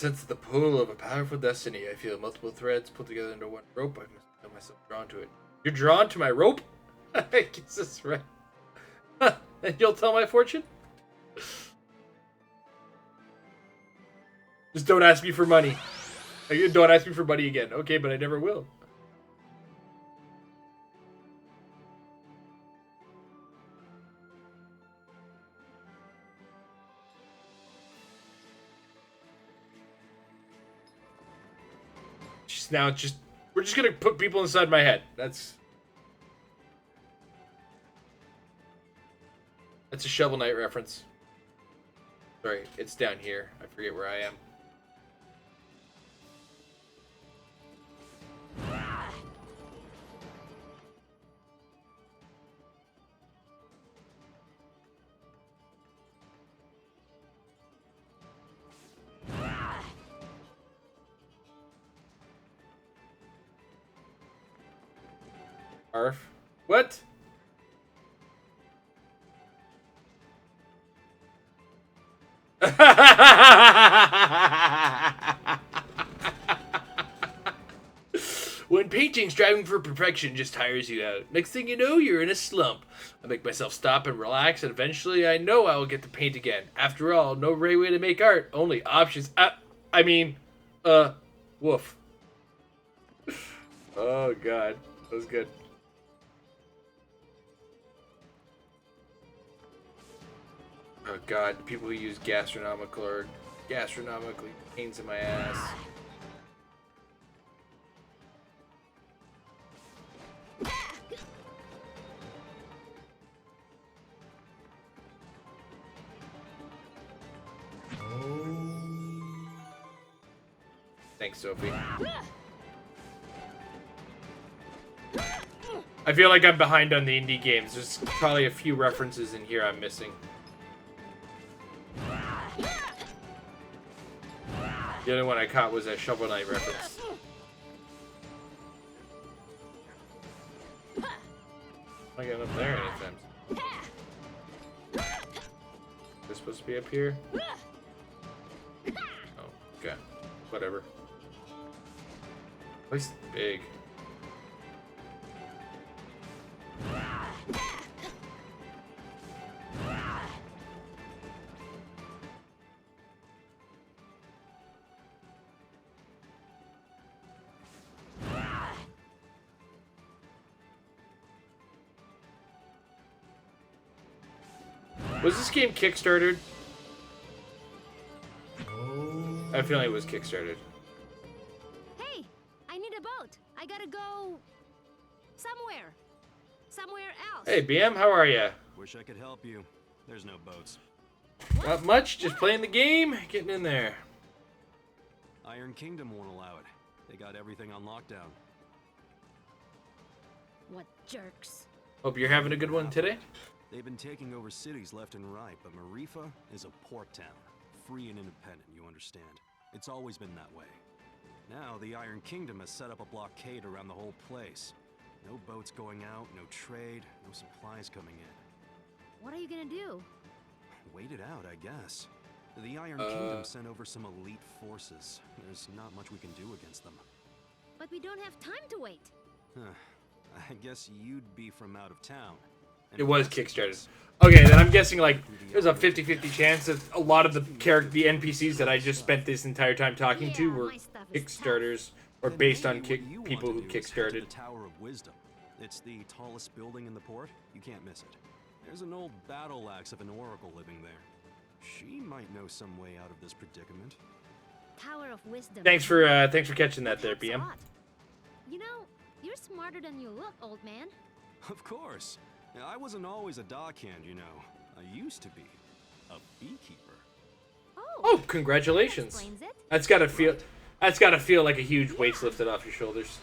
Sense of the pull of a powerful destiny. I feel multiple threads pulled together into one rope. I must feel myself drawn to it. You're drawn to my rope? I guess that's right. And you'll tell my fortune? Just don't ask me for money. Don't ask me for money again. Okay, but I never will. Now it's just we're just gonna put people inside my head. That's a Shovel Knight reference. Sorry, it's down here. I forget where I am. Arf. What? When painting, striving for perfection just tires you out. Next thing you know, you're in a slump. I make myself stop and relax, and eventually I know I will get to paint again. After all, no right way to make art. Only options. Woof. Oh, God. That was good. Oh God, people who use gastronomical or gastronomically pains in my ass. Thanks, Sophie. I feel like I'm behind on the indie games. There's probably a few references in here I'm missing. The only one I caught was a Shovel Knight reference. I'm not getting up there anytime. They're supposed to be up here? Oh, okay. Whatever. Place is big. Was this game Kickstarted? I feel like it was Kickstarted. Hey, I need a boat. I gotta go somewhere. Somewhere else. Hey, BM, how are ya? Wish I could help you. There's no boats. Not much, just playing the game, getting in there. Iron Kingdom won't allow it. They got everything on lockdown. What jerks. Hope you're having a good one today. They've been taking over cities left and right, but Marifa is a port town. Free and independent, you understand. It's always been that way. Now, the Iron Kingdom has set up a blockade around the whole place. No boats going out, no trade, no supplies coming in. What are you gonna do? Wait it out, I guess. The Iron Kingdom sent over some elite forces. There's not much we can do against them. But we don't have time to wait. I guess you'd be from out of town. It was Kickstarted. Okay, then I'm guessing like there's a 50-50 chance that a lot of the NPCs that I just spent this entire time talking to were Kickstarters or based on people who kickstarted. The Tower of Wisdom. It's the tallest building in the port. You can't miss it. There's an old battle axe of an oracle living there. She might know some way out of this predicament. Tower of Wisdom. Thanks for catching that there, BM. You know, you're smarter than you look, old man. Of course. I wasn't always a dockhand, you know. I used to be a beekeeper. Oh, congratulations! That's gotta feel like a huge weight's lifted off your shoulders.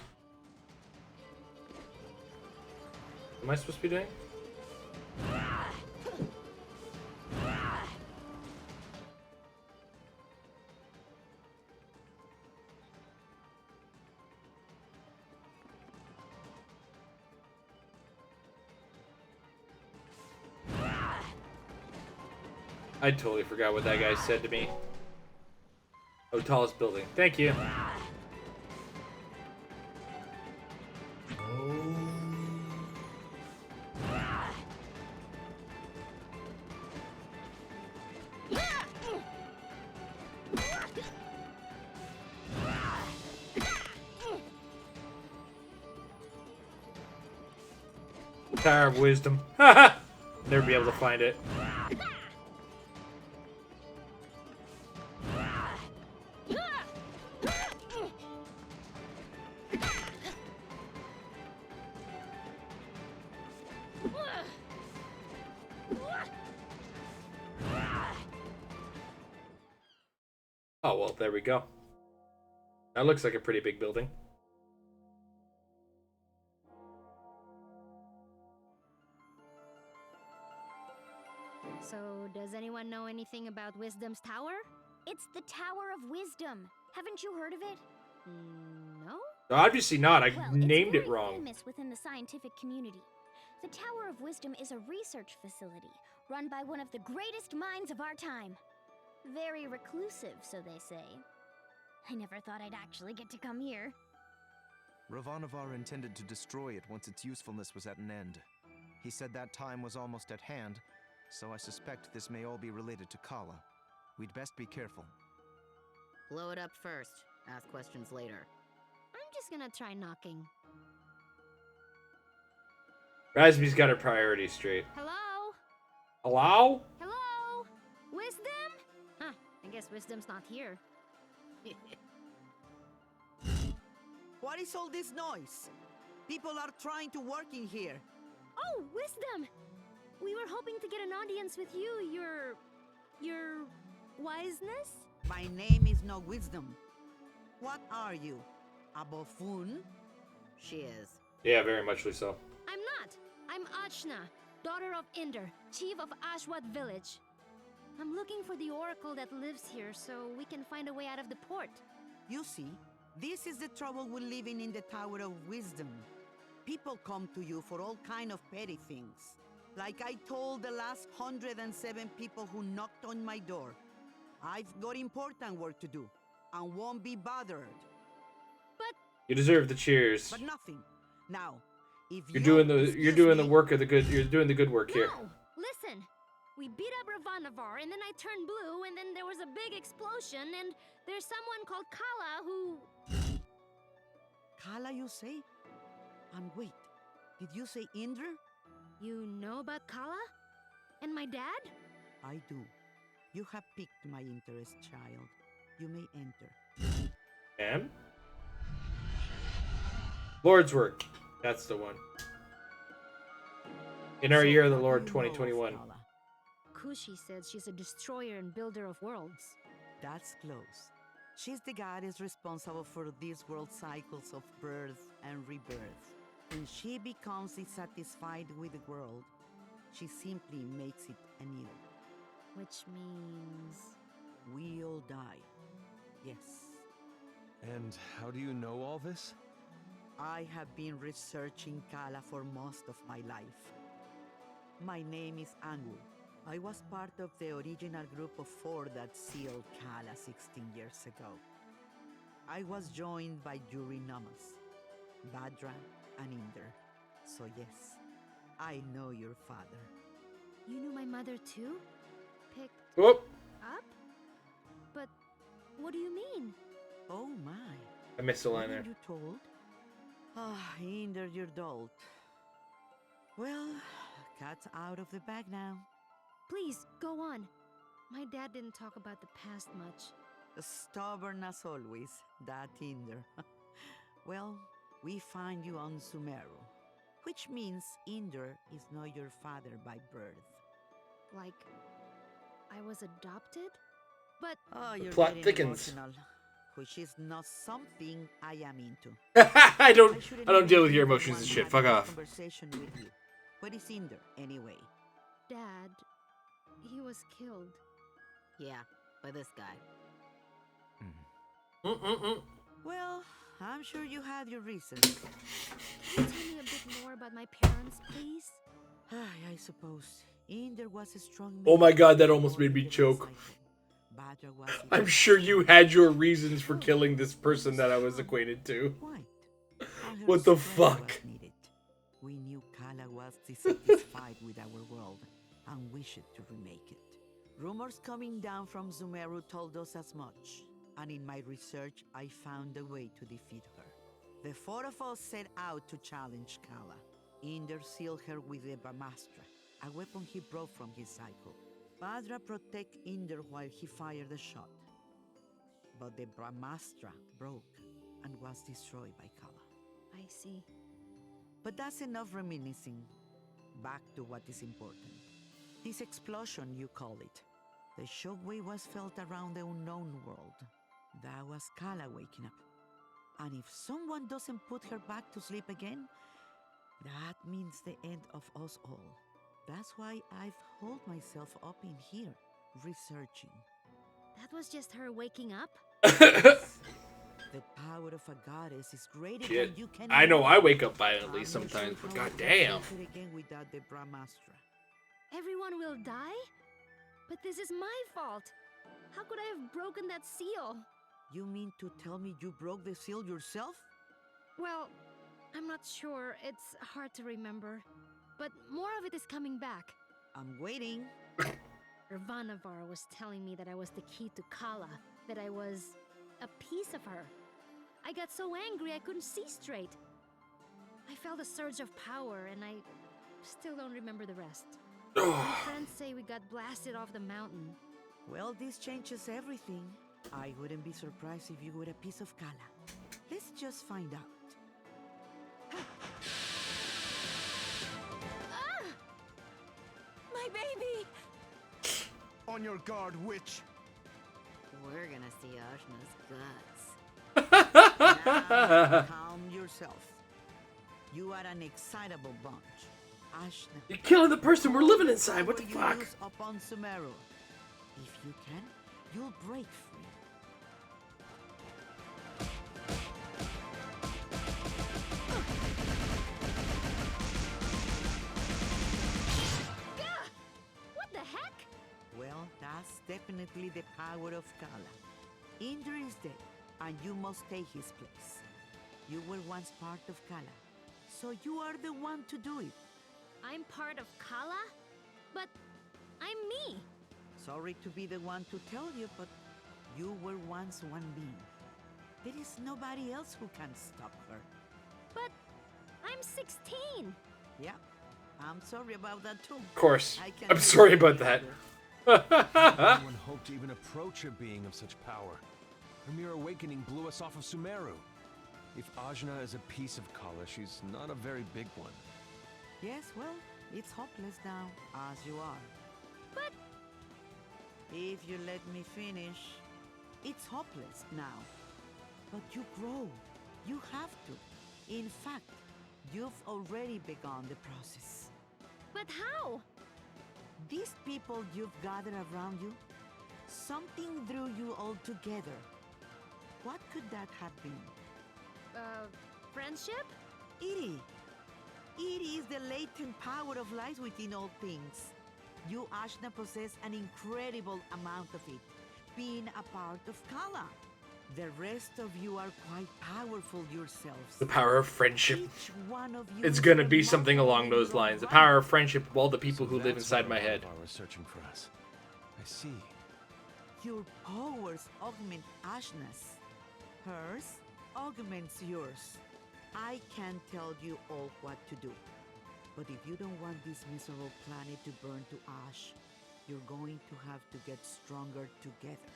What am I supposed to be doing? I totally forgot what that guy said to me. Oh, tallest building. Thank you. Tower of Wisdom. Never be able to find it. Oh, well, there we go. That looks like a pretty big building. So, does anyone know anything about Wisdom's Tower? It's the Tower of Wisdom. Haven't you heard of it? No? Obviously not. I Well, named it's it wrong. famous within the scientific community. The Tower of Wisdom is a research facility run by one of the greatest minds of our time. Very reclusive, so they say. I never thought I'd actually get to come here. Ravanavar intended to destroy it once its usefulness was at an end. He said that time was almost at hand, so I suspect this may all be related to Kala. We'd best be careful. Blow it up first. Ask questions later. I'm just gonna try knocking. Razmi's got her priorities straight. Hello? Hello? Hello? Wisdom? Huh, I guess Wisdom's not here. What is all this noise? People are trying to work in here. Oh, Wisdom! We were hoping to get an audience with you, your wiseness? My name is no Wisdom. What are you? A buffoon? She is. Yeah, very muchly so. I'm not. I'm Achna, daughter of Inder, chief of Ashwat village. I'm looking for the oracle that lives here so we can find a way out of the port. You see, this is the trouble with living in the Tower of Wisdom. People come to you for all kind of petty things. Like I told the last 107 people who knocked on my door. I've got important work to do, and won't be bothered. But You deserve the cheers. But nothing. Now, if You're doing the excuse me, work of the good. You're doing the good work here. no! Listen! We beat up Ravanavar, and then I turned blue, and then there was a big explosion, and there's someone called Kala who... Kala, you say? And wait, did you say Indra? You know about Kala? And my dad? I do. You have piqued my interest, child. You may enter. And? Lord's work. That's the one. In our So, year of the what Lord do you know of 2021. Kala? Kushi says she's a destroyer and builder of worlds. That's close. She's the goddess responsible for this world's cycles of birth and rebirth. When she becomes dissatisfied with the world, she simply makes it anew. Which means... We all die. Yes. And how do you know all this? I have been researching Kala for most of my life. My name is Angul. I was part of the original group of 4 that sealed Kala 16 years ago. I was joined by Yuri Namas, Badra, and Inder. So yes, I know your father. You knew my mother too? Picked Whoop! up? But what do you mean? Oh my. I missed a line there. Weren't you told? Ah, Inder, you're dolt. Well, cat's out of the bag now. Please, go on. My dad didn't talk about the past much. Stubborn as always, that Inder. Well, we find you on Sumeru, which means Inder is not your father by birth. Like, I was adopted? But Oh, you're plot getting thickens. emotional, which is not something I am into. I don't shouldn't I don't deal even with your be the emotions one and shit. having Fuck this off. Conversation with you. What is Inder anyway? Dad, he was killed. Yeah, by this guy. Well, I'm sure you had your reasons. Can you tell me a bit more about my parents, please? I suppose Inder was a strong. Oh my man, God, that almost made me born into the choke. cycle. Badra was. I'm sure you had your reasons for killing this person that I was acquainted to. Quite. And her What the strength fuck? was needed. We knew Kala was dissatisfied with our world and wished to remake it. Rumors coming down from Sumeru told us as much, and in my research I found a way to defeat her. The four of us set out to challenge Kala. Inder sealed her with the Brahmastra, a weapon he brought from his cycle. Badra protect Inder while he fired the shot. But the Brahmastra broke and was destroyed by Kala. I see. But that's enough reminiscing. Back to what is important. This explosion, you call it. The shockwave was felt around the unknown world. That was Kala waking up. And if someone doesn't put her back to sleep again, that means the end of us all. That's why I've holed myself up in here, researching. That was just her waking up? The power of a goddess is greater Shit. than you can I know know. I wake up violently I'm not sometimes, sure but how we goddamn. can face it again without the Brahmastra. Everyone will die? But this is my fault. How could I have broken that seal? You mean to tell me you broke the seal yourself? Well, I'm not sure. It's hard to remember. But more of it is coming back. I'm waiting. Ravanavar was telling me that I was the key to Kala, that I was a piece of her. I got so angry I couldn't see straight. I felt a surge of power and I still don't remember the rest. My friends say we got blasted off the mountain. Well, this changes everything. I wouldn't be surprised if you were a piece of Kala. Let's just find out. Ah! My baby! On your guard, witch! We're gonna see Ajna's guts. Now, calm yourself. You are an excitable bunch. Ashna. You're killing the person we're living inside. What the you fuck? use upon Sumeru. If you can, you'll break free. Gah! What the heck? Well, that's definitely the power of Kala. Indra is dead, and you must take his place. You were once part of Kala, so you are the one to do it. I'm part of Kala? But I'm me. Sorry to be the one to tell you, but you were once one being. There is nobody else who can stop her. But I'm 16. Yeah, I'm sorry about that too. Of course. I can I'm do sorry it about that. No one hoped to even approach a being of such power. Her mere awakening blew us off of Sumeru. If Ajna is a piece of Kala, she's not a very big one. Yes, well, it's hopeless now, as you are. But if you let me finish, it's hopeless now. But you grow. You have to. In fact, you've already begun the process. but how? These people you've gathered around you, something drew you all together. What could that have been? Friendship? It is the latent power of life within all things. You, Ashna, possess an incredible amount of it, being a part of Kala. The rest of you are quite powerful yourselves. The power of friendship. Each one of you It's is gonna be something along remarkably those lines. The right. power of friendship of all the people who So live that's inside why my head. Ravanavar was searching for us. I see. Your powers augment Ashna's. Hers augments yours. I can't tell you all what to do. But if you don't want this miserable planet to burn to ash, you're going to have to get stronger together.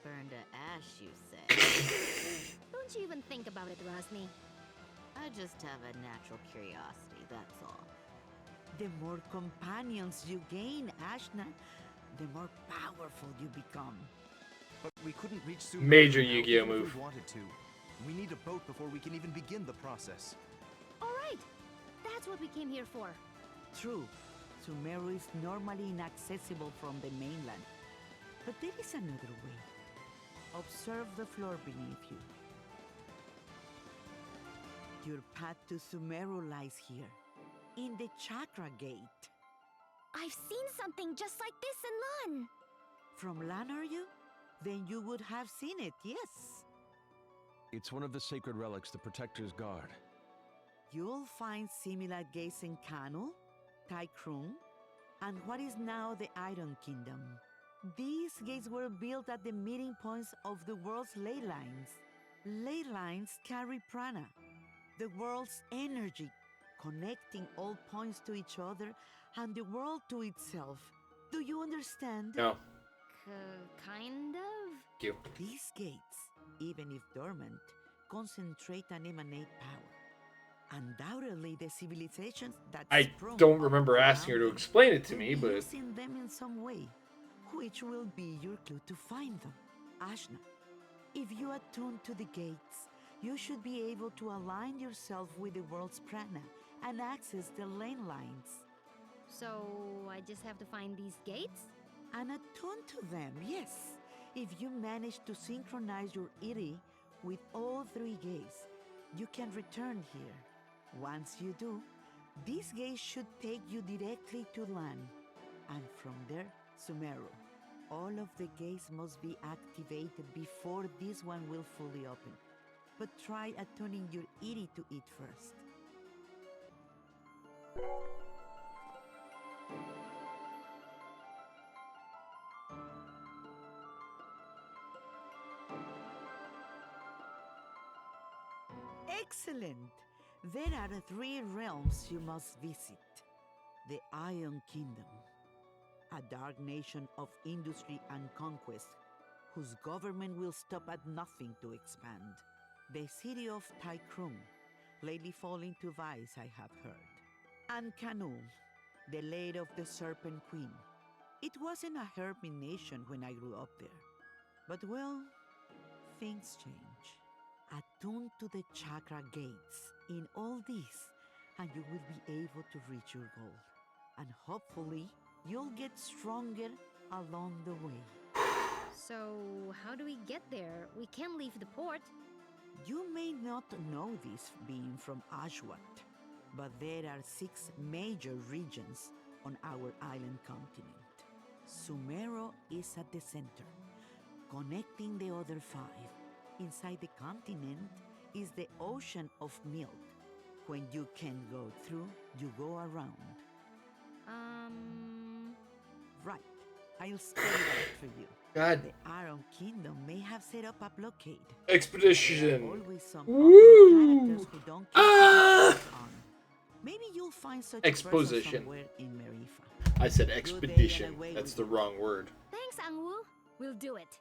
Burn to ash, you say? Don't you even think about it, Rosny. I just have a natural curiosity, that's all. The more companions you gain, Ashna, the more powerful you become. But we couldn't reach Sumeru Major now, Yu-Gi-Oh even if move. we wanted to. We need a boat before we can even begin the process. All right. That's what we came here for. True, Sumeru is normally inaccessible from the mainland. But there is another way. Observe the floor beneath you. Your path to Sumeru lies here, in the Chakra Gate. I've seen something just like this in Lun. From land, are you? Then you would have seen it, yes. It's one of the sacred relics the Protectors guard. You'll find similar gates in Kanu, Taikrum, and what is now the Iron Kingdom. These gates were built at the meeting points of the world's ley lines. Ley lines carry prana, the world's energy, connecting all points to each other and the world to itself. Do you understand? No. Kind of? Thank you. These gates, even if dormant, concentrate and emanate power. Undoubtedly, the civilizations that I sprung don't up remember asking her to around them explain it to will me, be but using them in some way, which will be your clue to find them. Ashna, if you attune to the gates, you should be able to align yourself with the world's prana and access the lane lines. So I just have to find these gates? And attune to them, yes. If you manage to synchronize your iri with all three gates, you can return here. Once you do, these gates should take you directly to land, and from there, Sumero. All of the gates must be activated before this one will fully open. But try attuning your iri to it first. Excellent! There are three realms you must visit. The Iron Kingdom, a dark nation of industry and conquest, whose government will stop at nothing to expand. The city of Taikrum, lately falling to vice, I have heard. And Kanu, the lair of the Serpent Queen. It wasn't a hermit nation when I grew up there. But well, things change. Attune to the chakra gates in all this, and you will be able to reach your goal. And hopefully, you'll get stronger along the way. So, how do we get there? We can't leave the port. You may not know this being from Ashwat, but there are 6 major regions on our island continent. Sumero is at the center, connecting the other 5. Inside the continent is the ocean of milk. When you can't go through, you go around. Right. I'll spell it out for you. God. The Iron Kingdom may have set up a blockade. Expedition. There are always some Woo! characters who don't keep their on. Maybe you'll find such a person Exposition. somewhere in Marifa. I said Good day expedition. and away That's with the you. wrong word. Thanks, Angwu. We'll do it.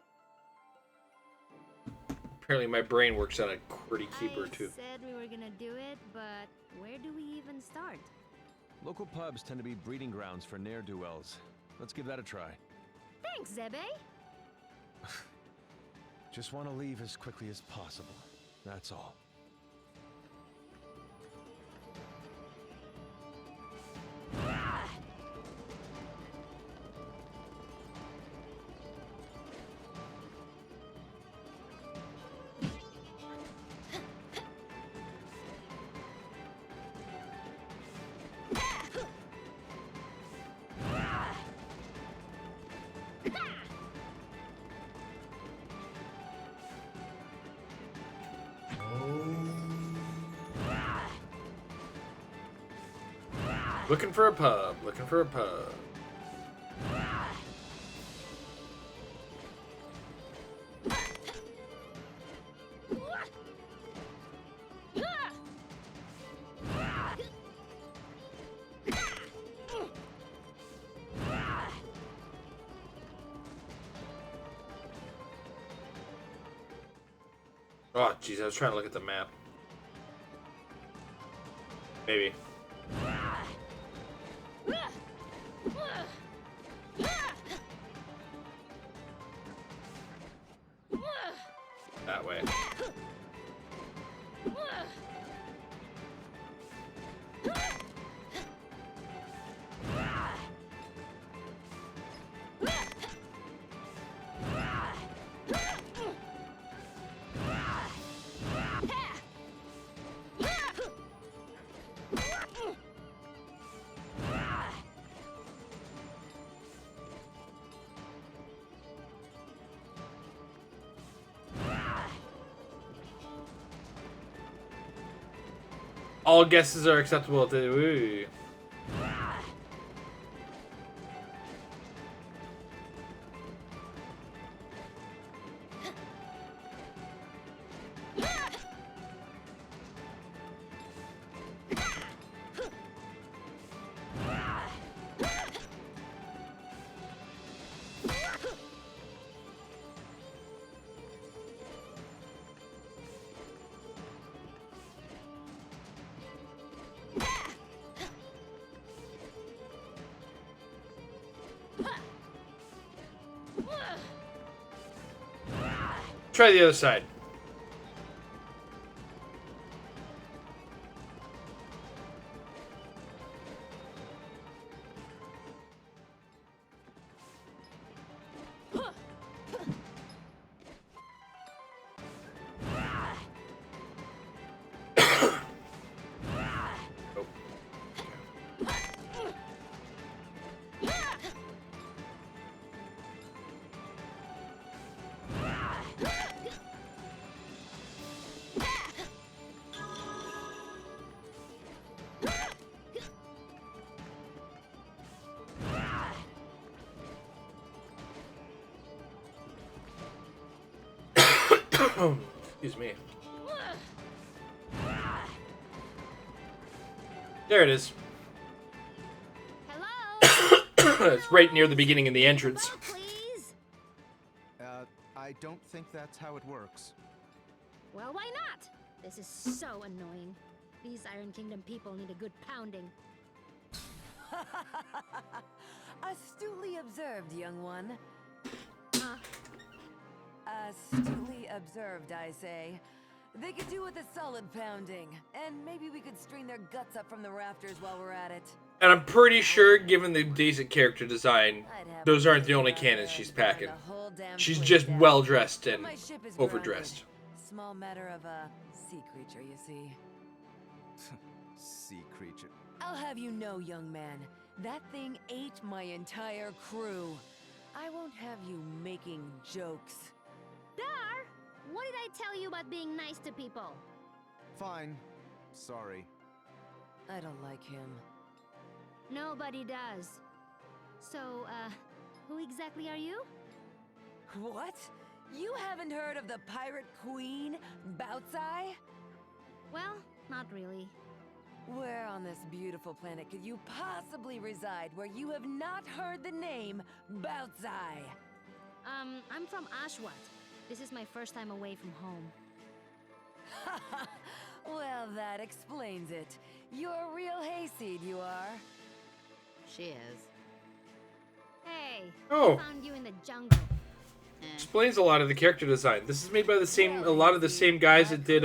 Apparently my brain works on a QWERTY keeper I too. said we were gonna do it, but where do we even start? Local pubs tend to be breeding grounds for ne'er-do-wells. Let's give that a try. Thanks, Zebe. Just want to leave as quickly as possible. That's all. Looking for a pub. Looking for a pub. Oh, jeez, I was trying to look at the map. Maybe. That way. All guesses are acceptable to. Ooh. Try the other side. Excuse me. There it is. Hello? It's right near the beginning of the entrance. Please? I don't think that's how it works. Well, why not? This is so annoying. These Iron Kingdom people need a good pounding. Astutely observed, young one. Huh? Astutely observed, I say. They could do with a solid pounding, and maybe we could string their guts up from the rafters while we're at it. And I'm pretty sure, given the decent character design, those aren't the only cannons she's packing. She's just well dressed and overdressed. Small matter of a sea creature, you see. Sea creature. I'll have you know, young man, that thing ate my entire crew. I won't have you making jokes. Dar, what did I tell you about being nice to people? Fine. Sorry. I don't like him. Nobody does. So, who exactly are you? What? You haven't heard of the pirate queen, Bautzai? Well, not really. Where on this beautiful planet could you possibly reside where you have not heard the name Bautzai? I'm from Ashwat. This is my first time away from home. Well, that explains it. You're a real hayseed, you are. She is. Hey, Oh. I found you in the jungle. Explains a lot of the character design. This is made by a lot of the same guys that did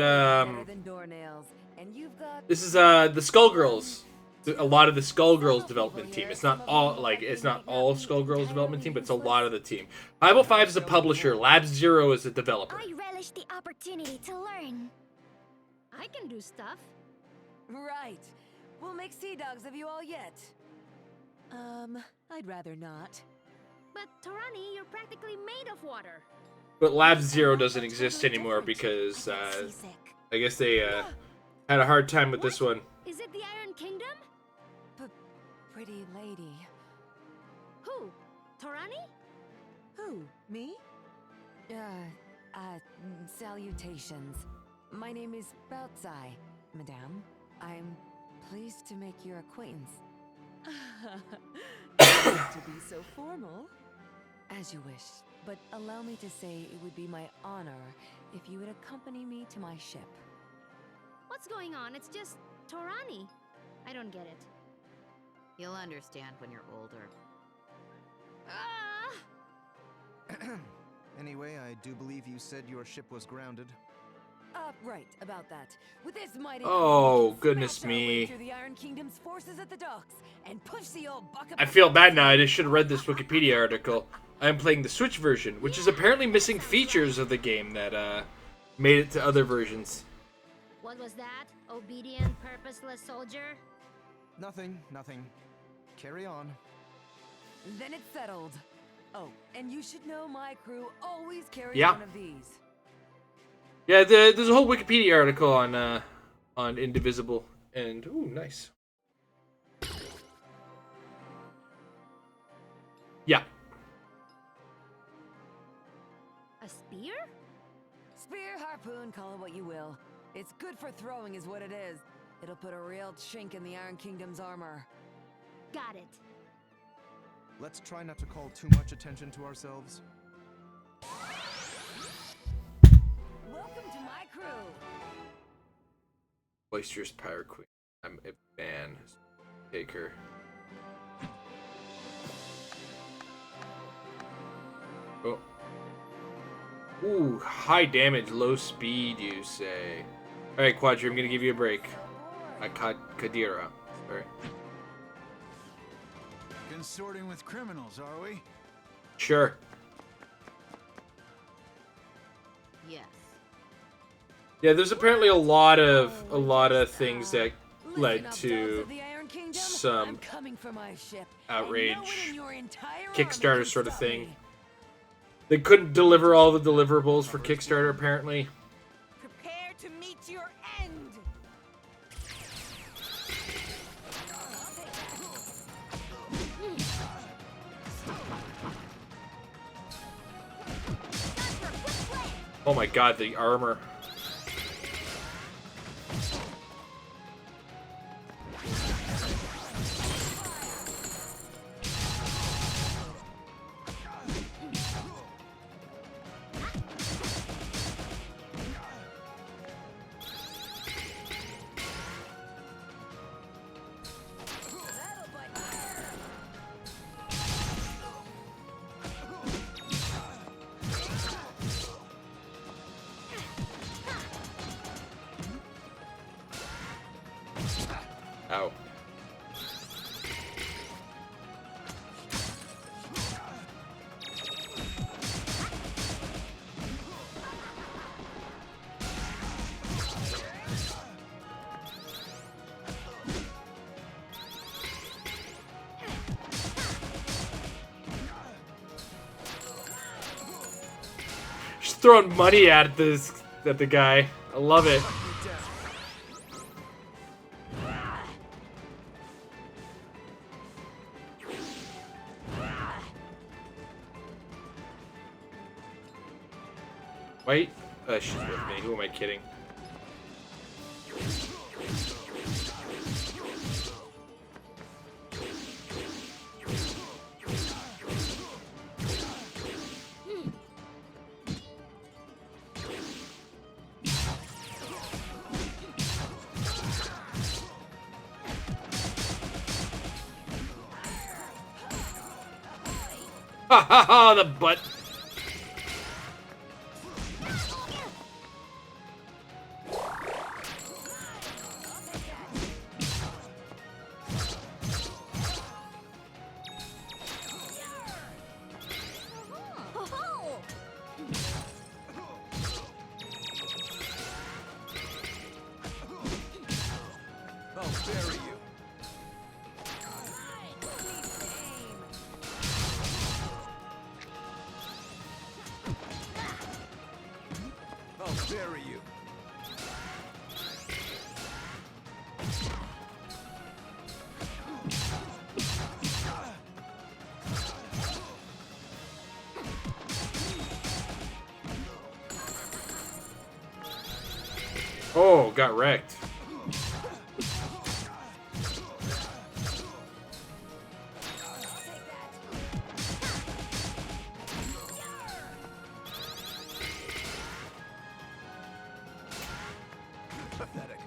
this is the Skullgirls. A lot of the Skullgirls development team. It's not all Skullgirls development team, but it's a lot of the team. 505 is a publisher. Lab Zero is a developer. I relish the opportunity to learn. I can do stuff. Right. We'll make sea dogs of you all yet. I'd rather not. But Torani, you're practically made of water. But Lab Zero doesn't exist anymore because I guess they had a hard time with this one. Is it the Iron Kingdom? Pretty lady. Who? Torani? Who? Me? Salutations. My name is Bautzai, madame. I'm pleased to make your acquaintance. To be so formal. As you wish, but allow me to say it would be my honor if you would accompany me to my ship. What's going on? It's just Torani. I don't get it. You'll understand when you're older. Anyway, I do believe you said your ship was grounded. Right, about that. With this mighty Oh, goodness me. through the Iron Kingdom's forces at the docks and push the old bucket. I feel bad now. I just should have read this Wikipedia article. I am playing the Switch version, which is apparently missing features of the game that made it to other versions. What was that? Obedient, purposeless soldier? Nothing. Carry on. Then it's settled. Oh, and you should know my crew always carries Yeah. one of these. Yeah, there's a whole Wikipedia article on Indivisible. And ooh, nice. Yeah. A spear? Spear, harpoon, call it what you will. It's good for throwing is what it is. It'll put a real chink in the Iron Kingdom's armor. Got it. Let's try not to call too much attention to ourselves. Welcome to my crew. Boisterous Pyre Queen. I'm a fan. Take her. Oh. Ooh, high damage, low speed, you say. Alright, Quadri, I'm gonna give you a break. I caught Kadira. Sorry. Consorting with criminals, are we? Sure. Yes. Yeah, there's apparently a lot of things that led to some outrage Kickstarter sort of thing. They couldn't deliver all the deliverables for Kickstarter, apparently. Prepare to meet your end. Oh my god, the armor. Ow. Just throwing money at the guy. I love it. Wait, she's with me. Who am I kidding? Ha ha ha! The butt. Bury you. Oh, got wrecked. Pathetic.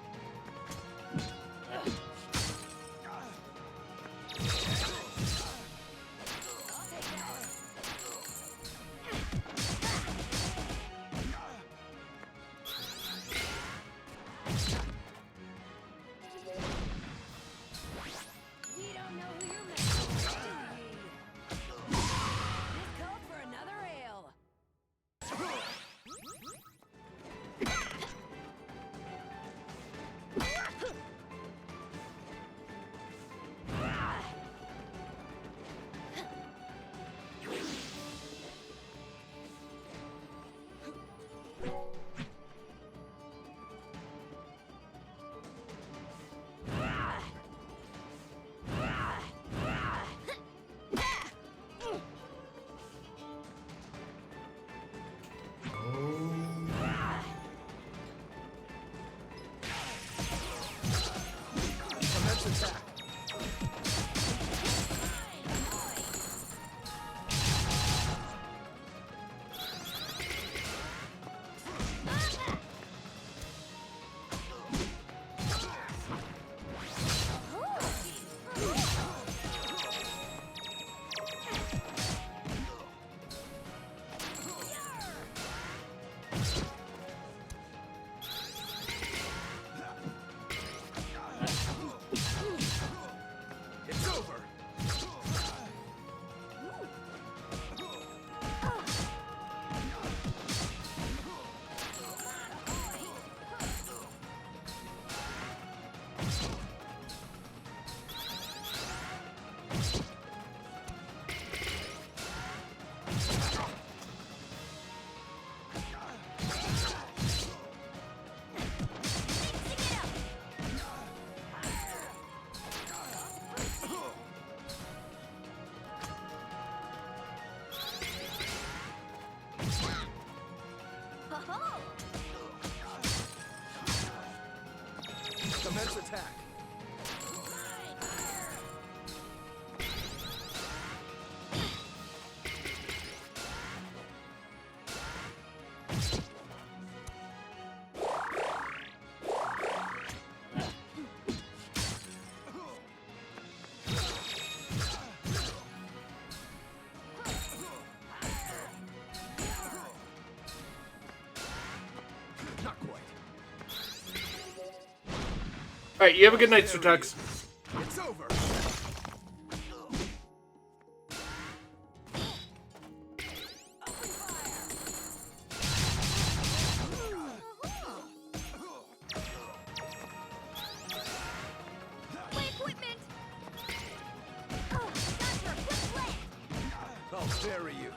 Commence attack. All right, you have a good night, Sir Tux. It's over. My equipment! Oh, Thunder, quick flip! I'll bury you.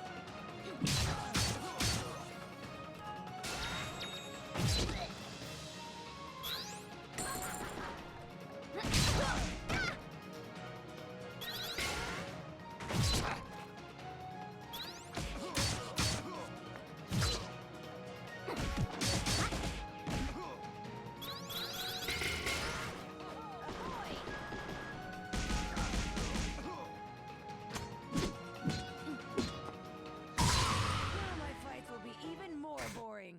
Now my fights will be even more boring.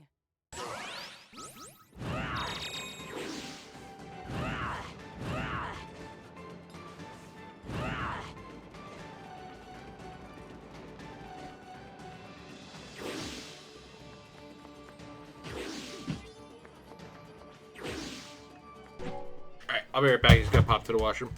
All right, I'll be right back. He's got to pop to the washroom.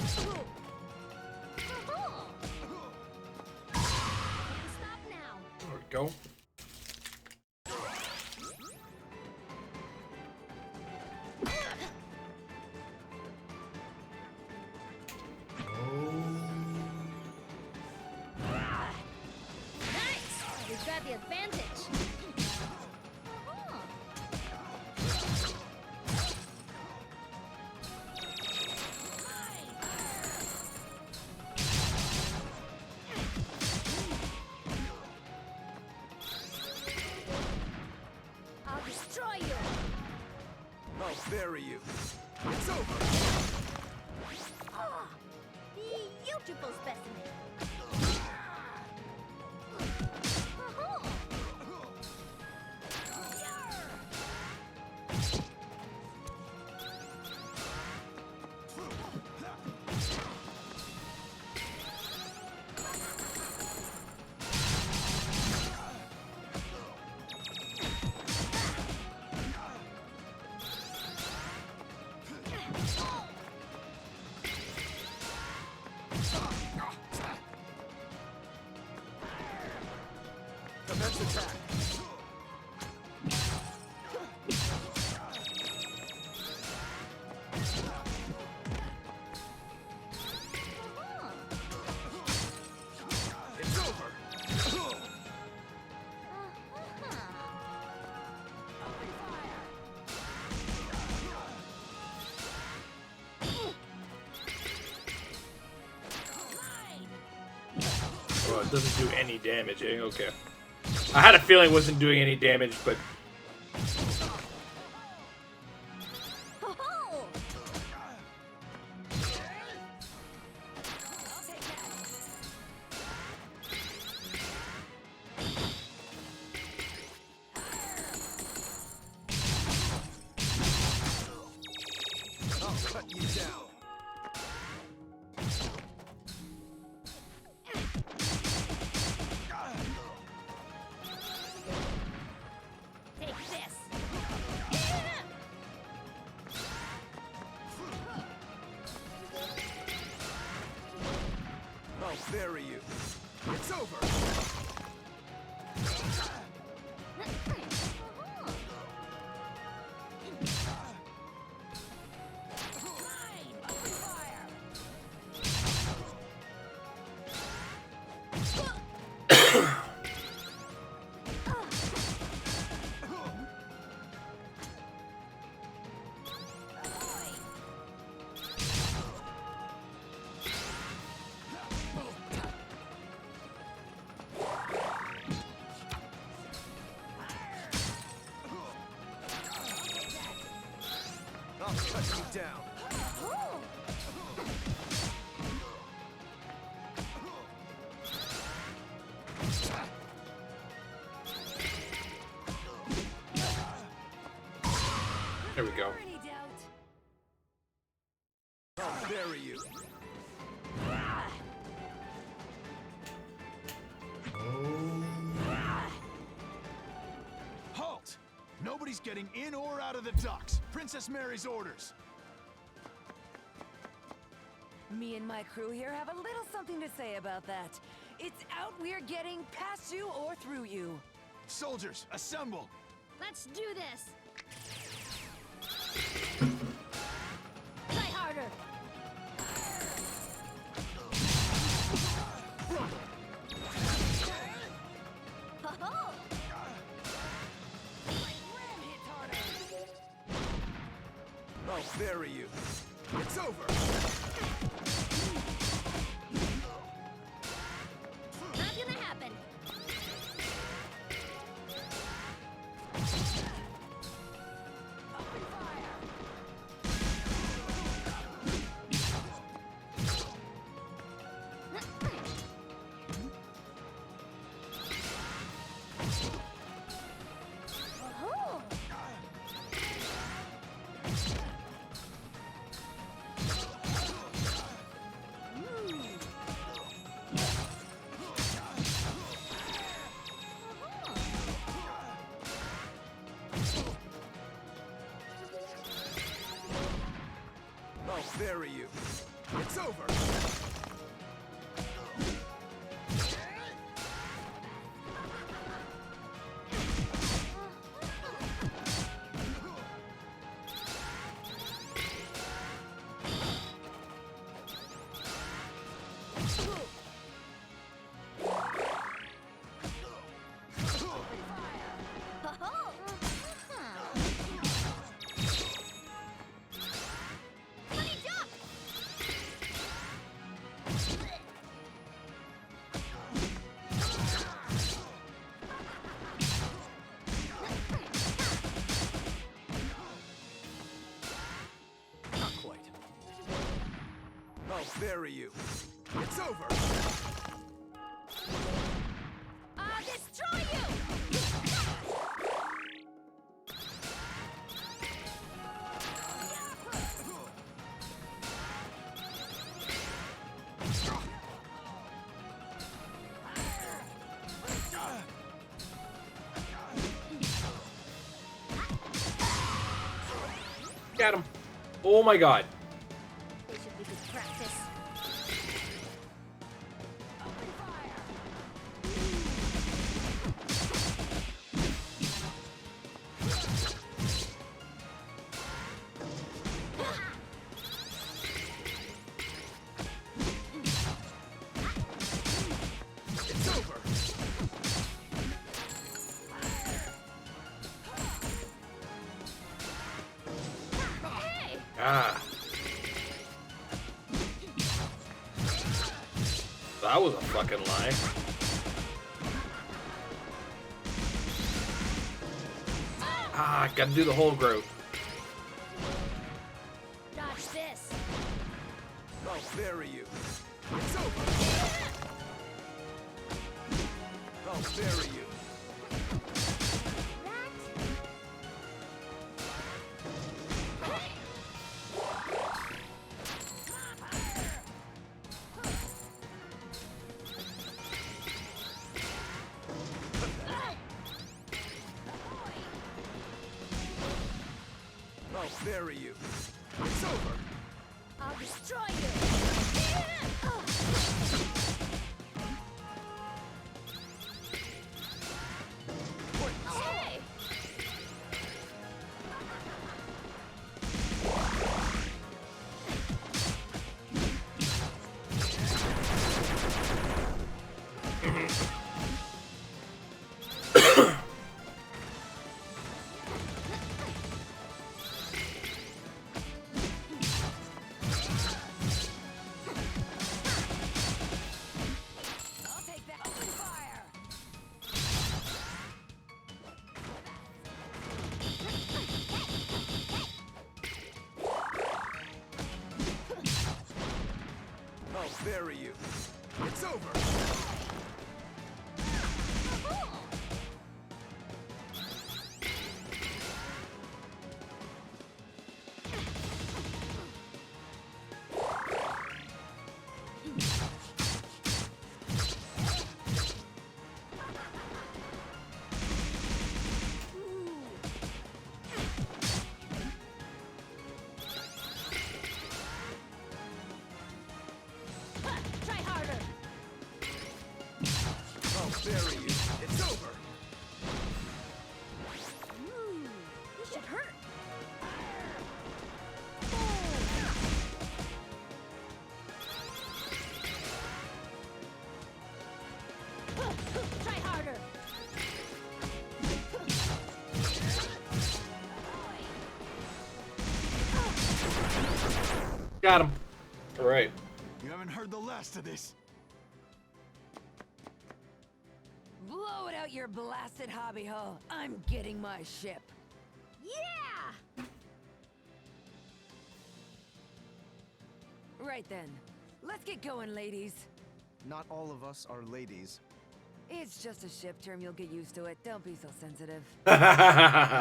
Can't stop now. There we go. Nice! We've got the advantage. I'll destroy you. I'll bury you. It's over. Ah, beautiful specimen. Commence attack. It's over. Oh, it doesn't do any damage, eh? Okay. I had a feeling it wasn't doing any damage, but I'll cut you down. Take this. I'll bury you. It's over. I'll cut you down. there we go. Any doubt? I'll bury you. Halt! Nobody's getting in or out of the docks. Princess Mary's orders. Me and my crew here have a little something to say about that. It's out we're getting past you or through you. Soldiers, assemble. Let's do this. Try harder. Ho-ho! I'll bury you. It's over. Not gonna happen. Oh, It's over. Bury you. It's over. I'll destroy you! Got him. Oh my god. This should be good practice. It's over. Ah. That was a fucking lie. Ah, gotta do the whole growth. Dodge this. I'll bury you. It's over. I'll bury you. I'll bury you. It's over. I'll destroy you. Hey! I'll take that. Open fire! I'll bury you. It's over. Try harder. I'll bury you. It's over. This should hurt. Try harder. Got him. All right. You haven't heard the last of this. Blow it out your blasted hobby hole. I'm getting my ship. Yeah! Right then. Let's get going, ladies. Not all of us are ladies. It's just a ship term, you'll get used to it. Don't be so sensitive.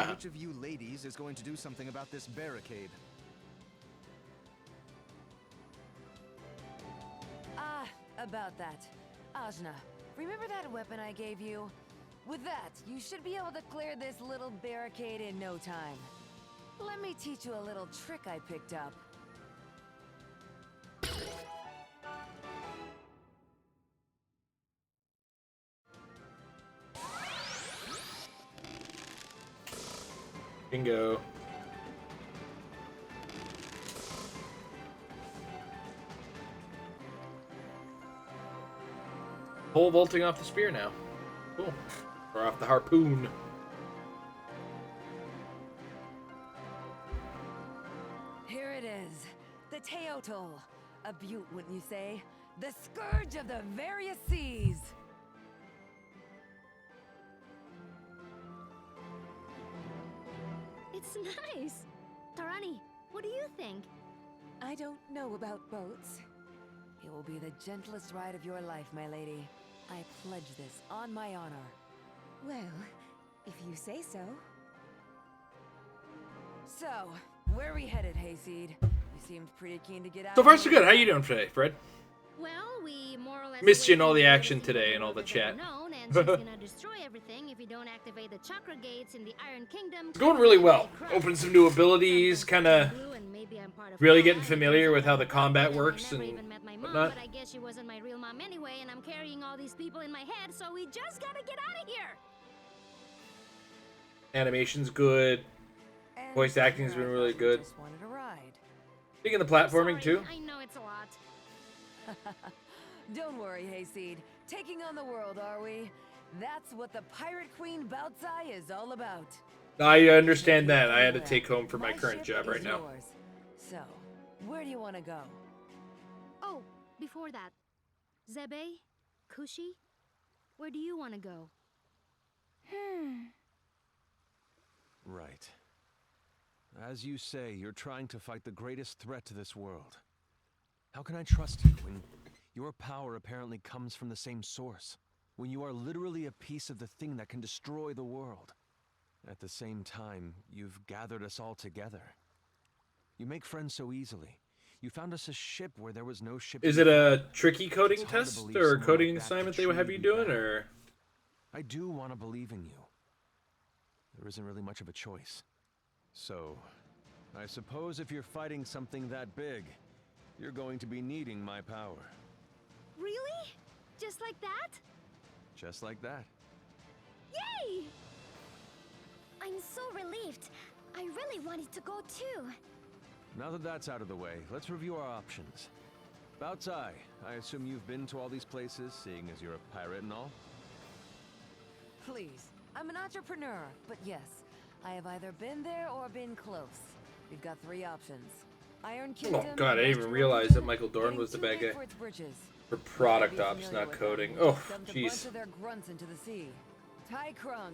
Which of you ladies is going to do something about this barricade? Ah, about that. Ajna, remember that weapon I gave you? With that, you should be able to clear this little barricade in no time. Let me teach you a little trick I picked up. Bingo. Pole vaulting off the spear now. Cool. Or off the harpoon. Here it is. The Teotl. A beaut, wouldn't you say? The scourge of the various seas. It's nice. Tarani, what do you think? I don't know about boats. It will be the gentlest ride of your life, my lady. I pledge this on my honor. Well, if you say so. So, where are we headed, Hayseed? You seemed pretty keen to get out. So far, so good. How you doing today, Fred? Well, we more or less Missed you in all the waited action until today the and all the world has ever chat. known, and she's gonna destroy everything if you don't activate the chakra gates in the Iron Kingdom. It's going really well. Open some new abilities, kind of really getting familiar with how the combat works and whatnot. But I guess she wasn't my real mom anyway, and I'm carrying all these people in my head, so we just gotta get out of here. Animation's good. And Voice acting's been really good. Just wanted a ride. Speaking of the platforming too. I know it's a lot. Don't worry, Hayseed. Taking on the world, are we? That's what the Pirate Queen Bautzai is all about. I understand that. I had to take home for my current ship job right is now. yours. So, where do you want to go? Oh, before that, Zebe, Kushi, where do you want to go? Right. As you say, you're trying to fight the greatest threat to this world. How can I trust you when your power apparently comes from the same source? When you are literally a piece of the thing that can destroy the world? At the same time, you've gathered us all together. You make friends so easily. You found us a ship where there was no ship. Is it a tricky coding test or a coding assignment they would have you doing, or? I do want to believe in you. There isn't really much of a choice. So, I suppose if you're fighting something that big, you're going to be needing my power. Really? Just like that? Just like that. Yay! I'm so relieved. I really wanted to go too. Now that that's out of the way, let's review our options. Bautzai, I assume you've been to all these places, seeing as you're a pirate and all? Please, I'm an entrepreneur, but yes, I have either been there or been close. We've got three options. Iron Kingdom. Oh god, I didn't even realize that Michael Dorn was the bad guy. For product ops, not coding. Oh, jeez. Their grunts into the sea. Tai Krung.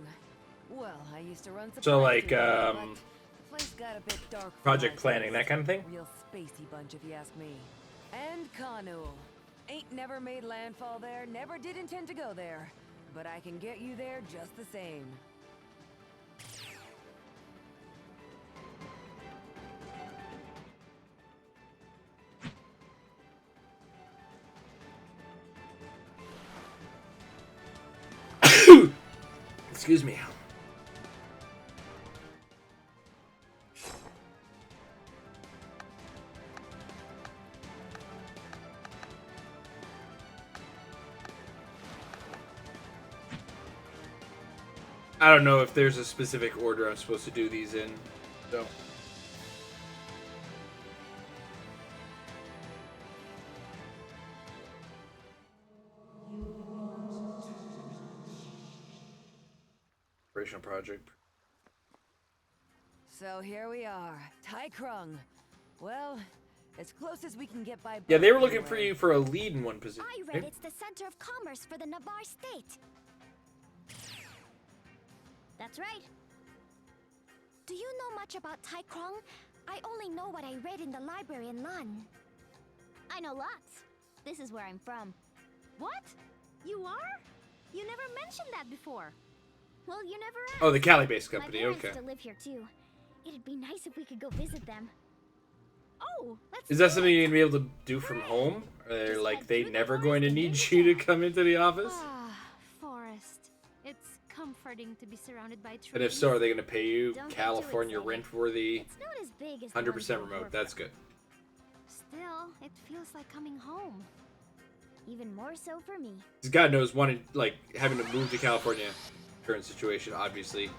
Well, I used to run. So like, the place got a bit dark. Project planning, that kind of thing. Real spacey bunch, if you ask me. And Kanu. Ain't never made landfall there. Never did intend to go there. But I can get you there just the same. Excuse me. I don't know if there's a specific order I'm supposed to do these in, so. Operational project. So here we are, Tai Krung. Well, as close as we can get by. Yeah, they were looking for you for a lead in one position. I read it's the center of commerce for the Navarre state. That's right. Do you know much about Tai Krung? I only know what I read in the library in Lon. I know lots. This is where I'm from. What? You are? You never mentioned that before. Well, you never asked. Oh, the Cali-based company, My parents okay. still live here too. It'd be nice if we could go visit them. Oh, let's Is that something you're gonna be able to do from home? Or like they never going to need you to come into the office? Ah, forest. It's comforting to be surrounded by trees. And if so, are they gonna pay you Don't get too California excited. rent for the It's not as big as 100% remote? That's good. Still, it feels like coming home. Even more so for me. 'Cause God knows, wanting like having to move to California, current situation, obviously.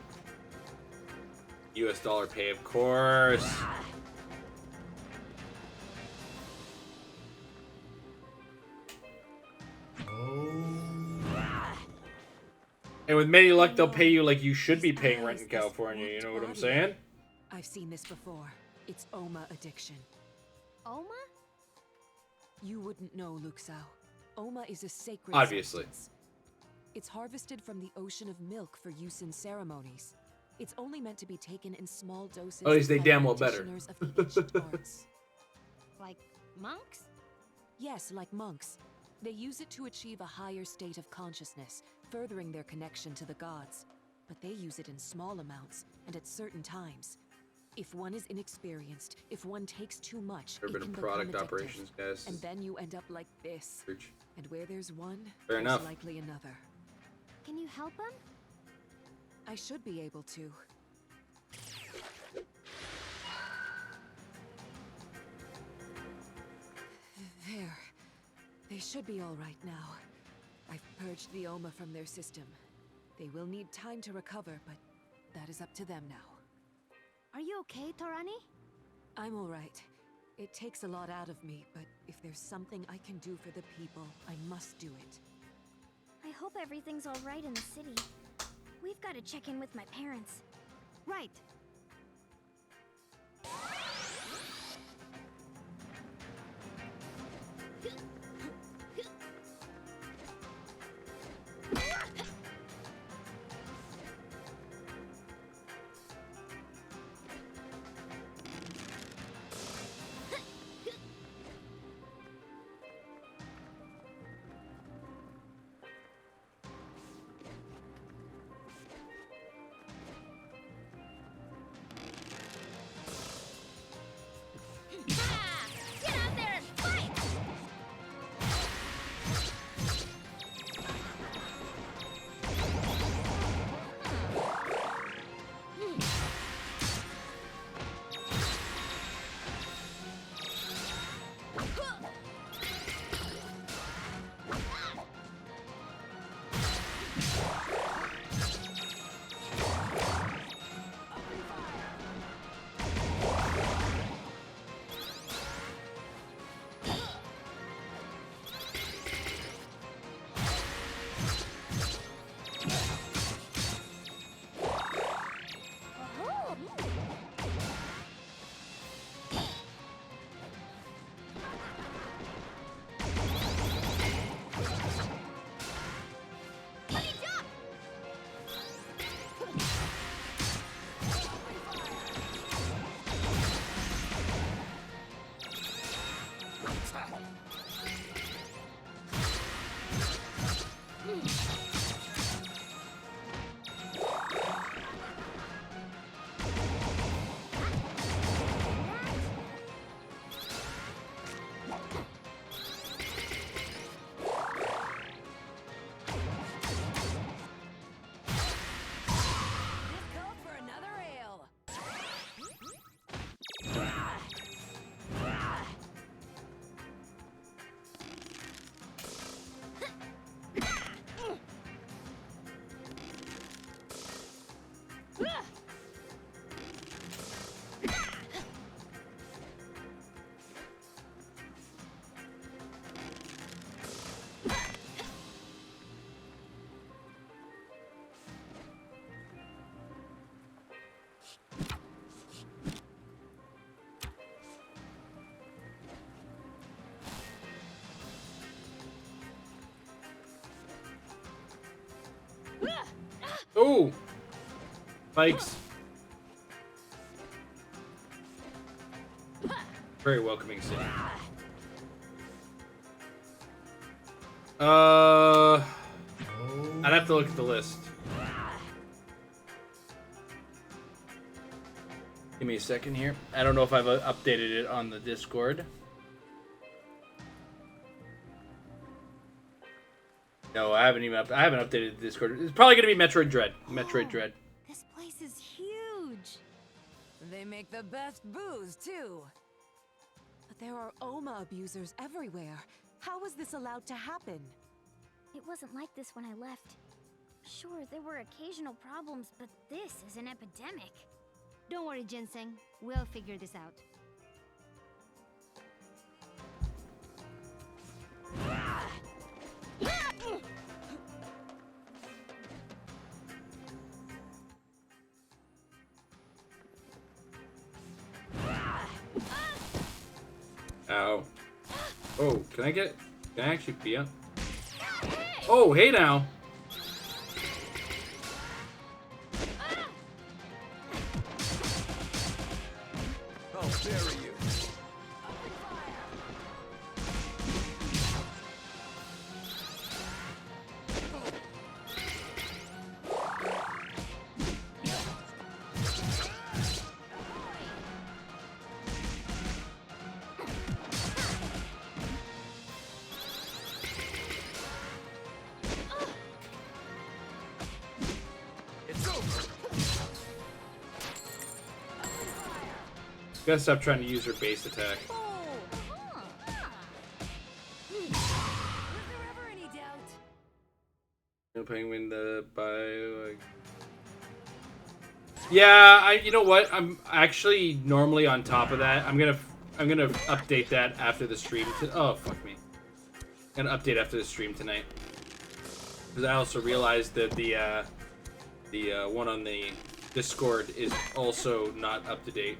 US dollar pay, of course. And with many luck, they'll pay you like you should be paying rent in California. You know what I'm saying? I've seen this before. It's Oma addiction. Oma? You wouldn't know, Luxao. Oma is a sacred Obviously. substance. It's harvested from the ocean of milk for use in ceremonies. It's only meant to be taken in small doses. At least they by damn well better. practitioners of the ancient arts. Like monks? Yes, like monks. They use it to achieve a higher state of consciousness, furthering their connection to the gods. But they use it in small amounts and at certain times. If one is inexperienced, if one takes too much, There it have can been become product addictive. operations, guys. And then you end up like this. Preach. And where there's one, Fair there's enough. likely another. Can you help him? I should be able to. There. They should be all right now. I've purged the Oma from their system. They will need time to recover, but that is up to them now. Are you okay, Torani? I'm all right. It takes a lot out of me, but if there's something I can do for the people, I must do it. I hope everything's all right in the city. We've got to check in with my parents. Right. Get out there and fight! Ooh! Spikes. Very welcoming city. I'd have to look at the list. Give me a second here. I don't know if I've updated it on the Discord. No, I haven't updated the Discord. It's probably gonna be Metroid Dread. Metroid Dread. This place is huge. They make the best booze, too. But there are Oma abusers everywhere. How was this allowed to happen? It wasn't like this when I left. Sure, there were occasional problems, but this is an epidemic. Don't worry, Ginseng. We'll figure this out. Ow. Oh, can I actually be up? Oh, hey now. I'll bury you. Gotta stop trying to use her base attack. No penguin the bio. Yeah, you know what? I'm actually normally on top of that. I'm gonna update that after the stream. Oh fuck me! I'm gonna update after the stream tonight because I also realized that the one on the Discord is also not up to date.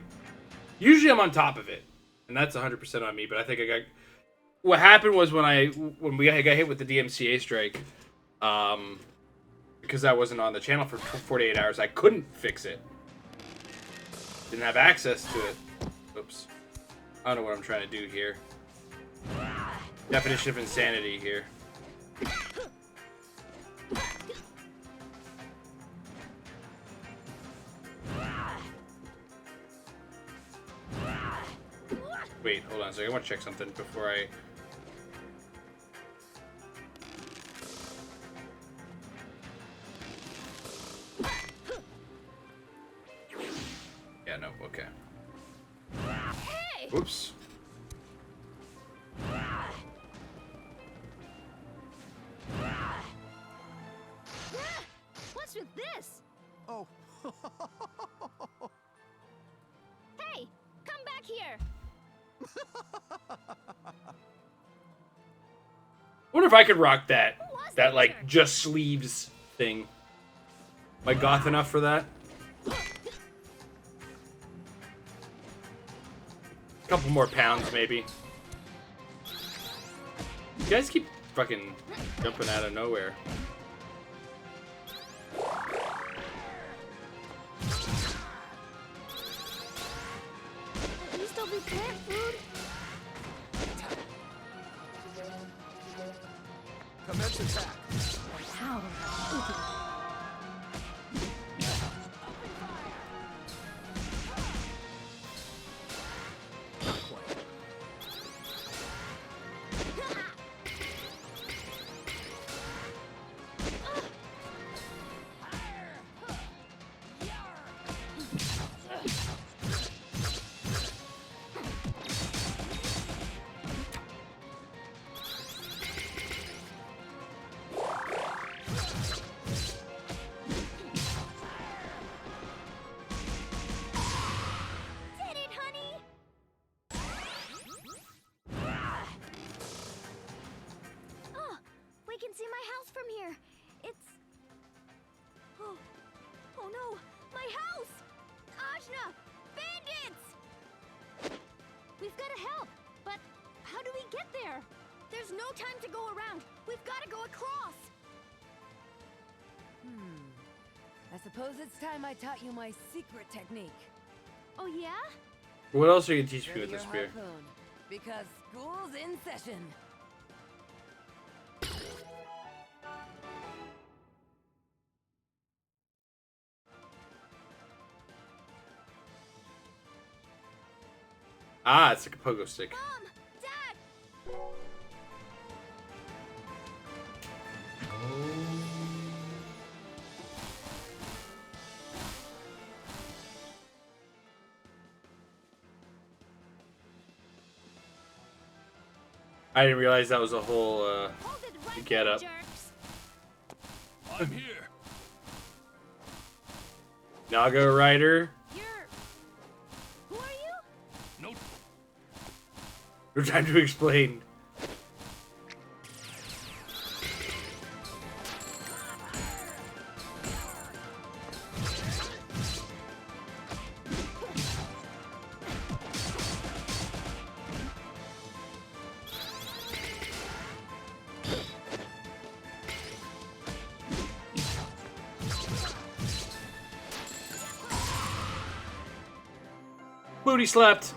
Usually I'm on top of it, and that's 100% on me. But I think I got. What happened was when we got hit with the DMCA strike, because I wasn't on the channel for 48 hours, I couldn't fix it. Didn't have access to it. Oops. I don't know what I'm trying to do here. Definition of insanity here. Wait, hold on a second. I want to check something before I... Yeah, no, okay. Oops. What's with this? Oh. Hey, come back here. I wonder if I could rock that like just sleeves thing. Am I goth enough for that? A couple more pounds maybe. You guys keep fucking jumping out of nowhere. Can you still be plant food? Commence attack. How? Suppose it's time I taught you my secret technique. Oh yeah? What else are you gonna teach me with Ready this your spear? harpoon, because school's in session. Ah, it's like a pogo stick. Mom! Dad! I didn't realize that was a whole Hold it right get there, up. jerks. I'm here. Naga Rider. You're No time to explain. Booty slapped.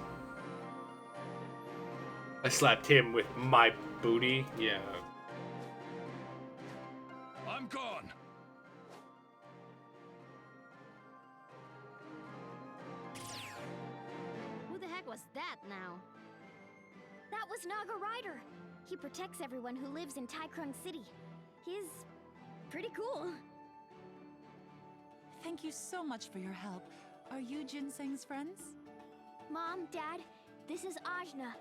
I slapped him with my booty. Yeah. I'm gone. Who the heck was that now? That was Naga Rider. He protects everyone who lives in Taikrung City. He's pretty cool. Thank you so much for your help. Are you Ginseng's friends? Mom, Dad, this is Ajna.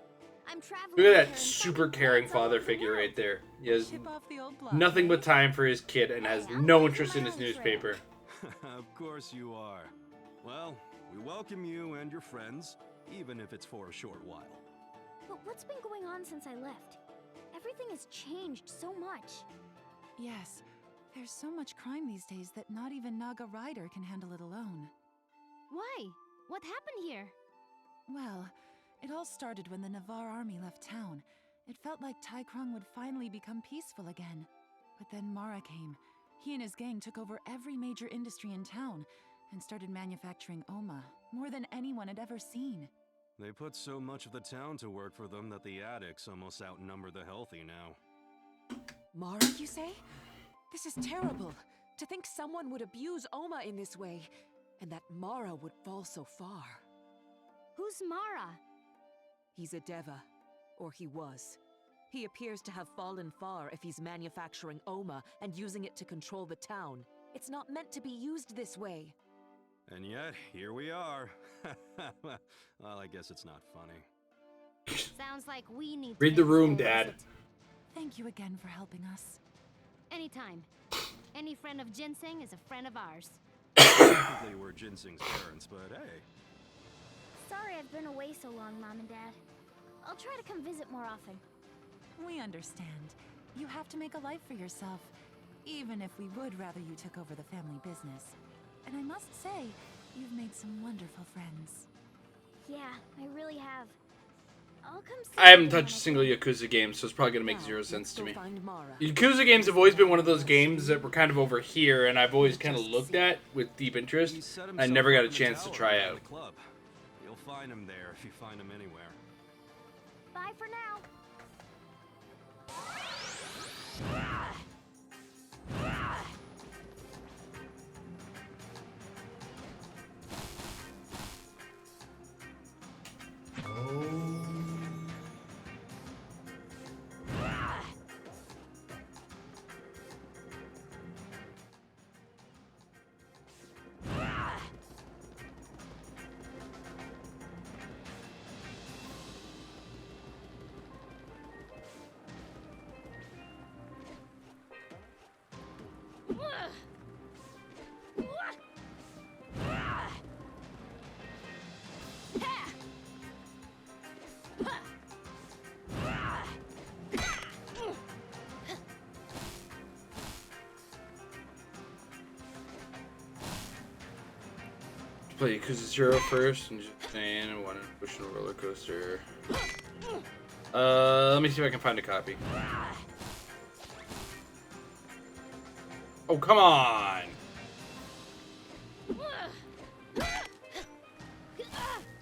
I'm traveling. Look at with her that and super fighting caring fights all father over the figure world. right there. He has Ship off the old block, nothing eh? but time for his kid and has Hey, I'm no taking interest my in his own trail. newspaper. Of course you are. Well, we welcome you and your friends, even if it's for a short while. But what's been going on since I left? Everything has changed so much. Yes, there's so much crime these days that not even Naga Rider can handle it alone. Why? What happened here? Well, it all started when the Navarre army left town. It felt like Taikrung would finally become peaceful again. But then Mara came. He and his gang took over every major industry in town and started manufacturing Oma, more than anyone had ever seen. They put so much of the town to work for them that the addicts almost outnumber the healthy now. Mara, you say? This is terrible. To think someone would abuse Oma in this way, and that Mara would fall so far. Who's Mara? He's a Deva, or he was. He appears to have fallen far if he's manufacturing Oma and using it to control the town. It's not meant to be used this way. And yet, here we are. Well, I guess it's not funny. Sounds like we need to Read the pay room, a full Dad. visit. Thank you again for helping us. Anytime. Any friend of Ginseng is a friend of ours. Technically, we're Ginseng's parents, but hey. Sorry I've been away so long, Mom and Dad. I'll try to come visit more often. We understand. You have to make a life for yourself, even if we would rather you took over the family business. And I must say, you've made some wonderful friends. Yeah, I really have. I'll come see I haven't you when touched a I single can. Yakuza game, so it's probably going to make Now, zero let's sense to go me. find Mara. Yakuza games have always been one of those games that were kind of over here, and I've always kind of looked at with deep interest. He set I himself never got up a in the chance to tower try behind out. the club. You'll find him there if you find him anywhere. Bye for now. Play Yakuza 0 first, and just saying, I want to push on a roller coaster. Let me see if I can find a copy. Oh, come on!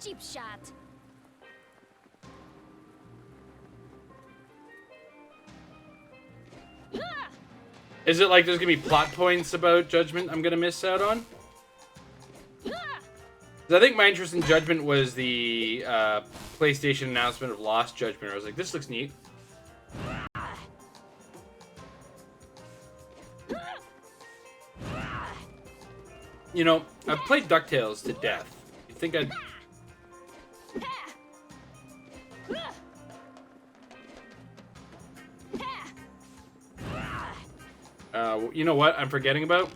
Cheap shot. Is it like there's gonna be plot points about Judgment I'm gonna miss out on? 'Cause I think my interest in Judgment was the PlayStation announcement of Lost Judgment. I was like, this looks neat. You know, I've played DuckTales to death. You think I'd... you know what I'm forgetting about?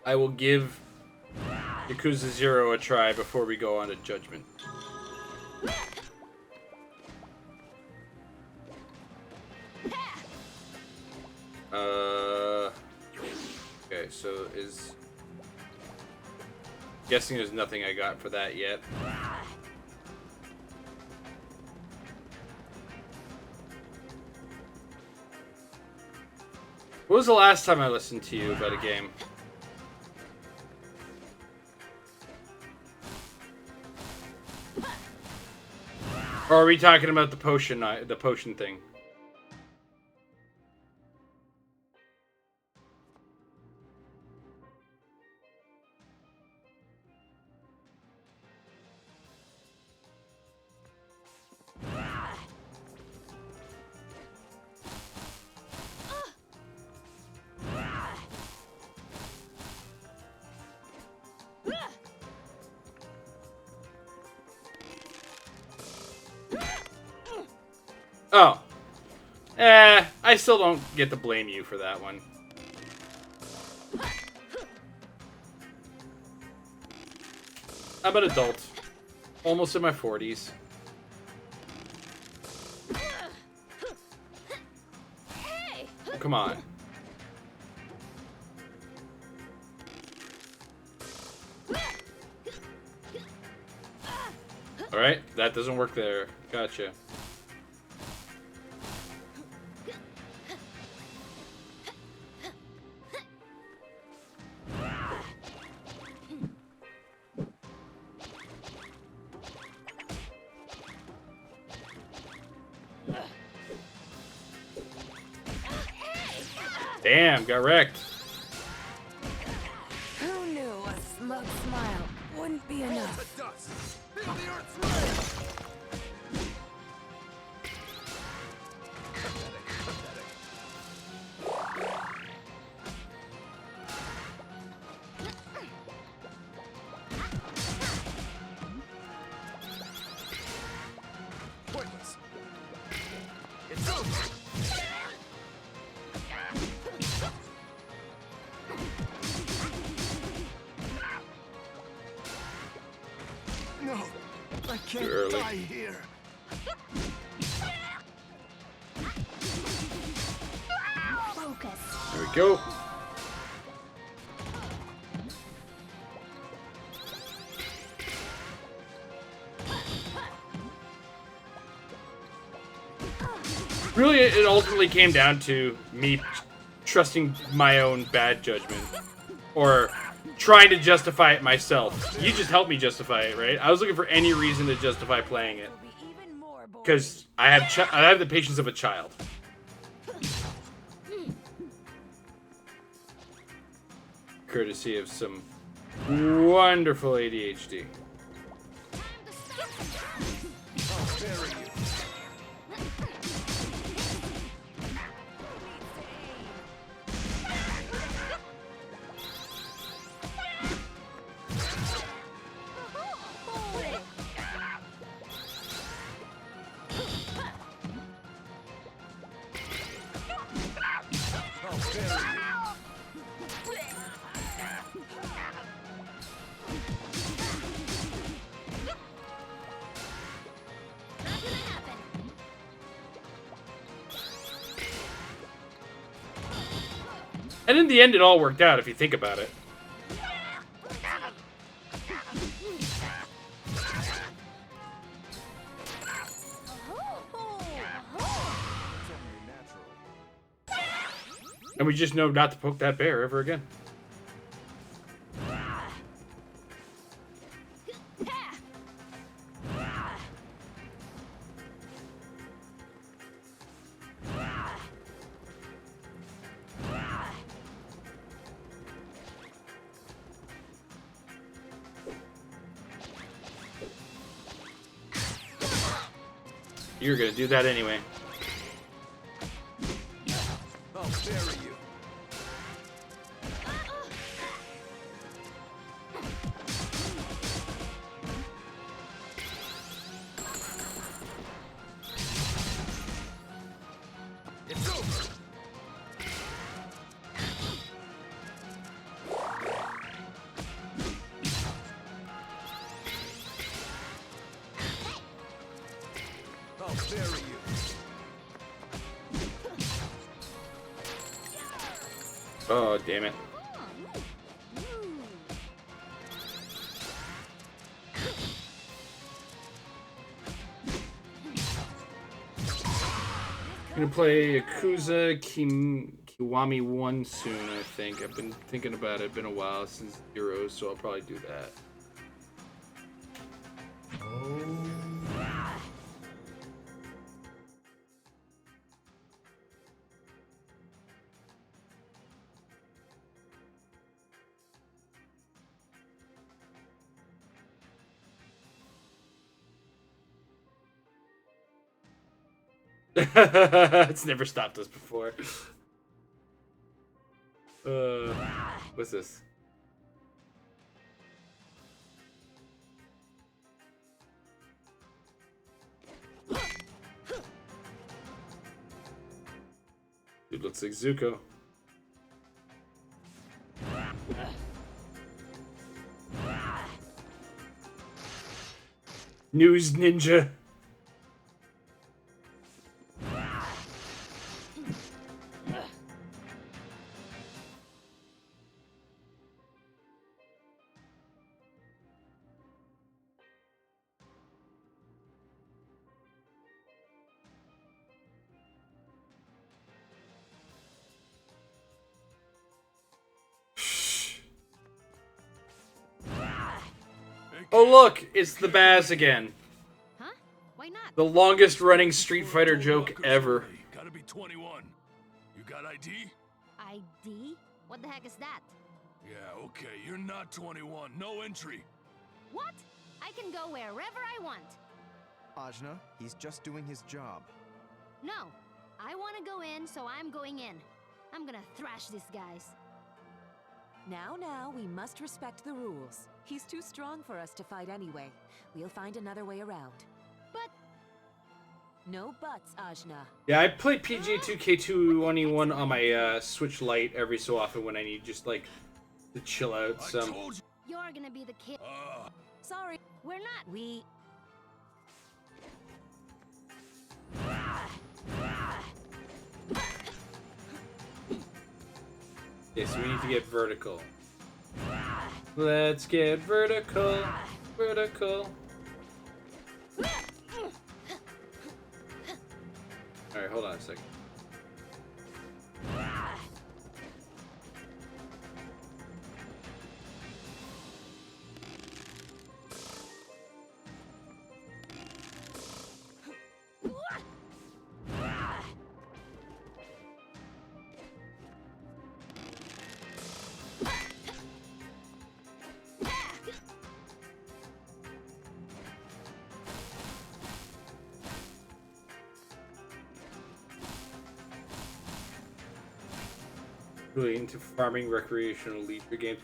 I will give Yakuza 0 a try before we go on to Judgment. Okay, so is... Guessing there's nothing I got for that yet. What was the last time I listened to you about a game? Or are we talking about the potion thing? Oh. I still don't get to blame you for that one. I'm an adult. Almost in my 40s. Come on. Alright, that doesn't work there. Gotcha. Damn, got wrecked. Who knew a smug smile wouldn't be enough? Too early. Focus. There we go. Really, it ultimately came down to me trusting my own bad judgment. Or trying to justify it myself. You just helped me justify it, right? I was looking for any reason to justify playing it. Because I have the patience of a child. Courtesy of some wonderful ADHD. And in the end, it all worked out, if you think about it. And we just know not to poke that bear ever again. You're gonna do that anyway. I'll bury you. It's over. bury you. Oh, damn it. I'm gonna play Yakuza Kiwami 1 soon, I think. I've been thinking about it. It's been a while since Heroes, so I'll probably do that. It's never stopped us before. What's this? Dude looks like Zuko. News Ninja. Oh look, it's the Baz again. Huh? Why not? The longest running Street Fighter joke ever. Gotta be 21. You got ID? ID? What the heck is that? Yeah, okay, you're not 21. No entry. What? I can go wherever I want. Ajna, he's just doing his job. No, I want to go in, so I'm going in. I'm gonna thrash these guys. Now, we must respect the rules. He's too strong for us to fight anyway. We'll find another way around. But... No buts, Ajna. Yeah, I play PGA 2K21 on my Switch Lite every so often when I need just like to chill out some. You're gonna be the kid. Sorry, we're not. We... Okay, so we need to get vertical. Let's get vertical. Vertical. Alright, hold on a second. Really into farming, recreational, leisure games.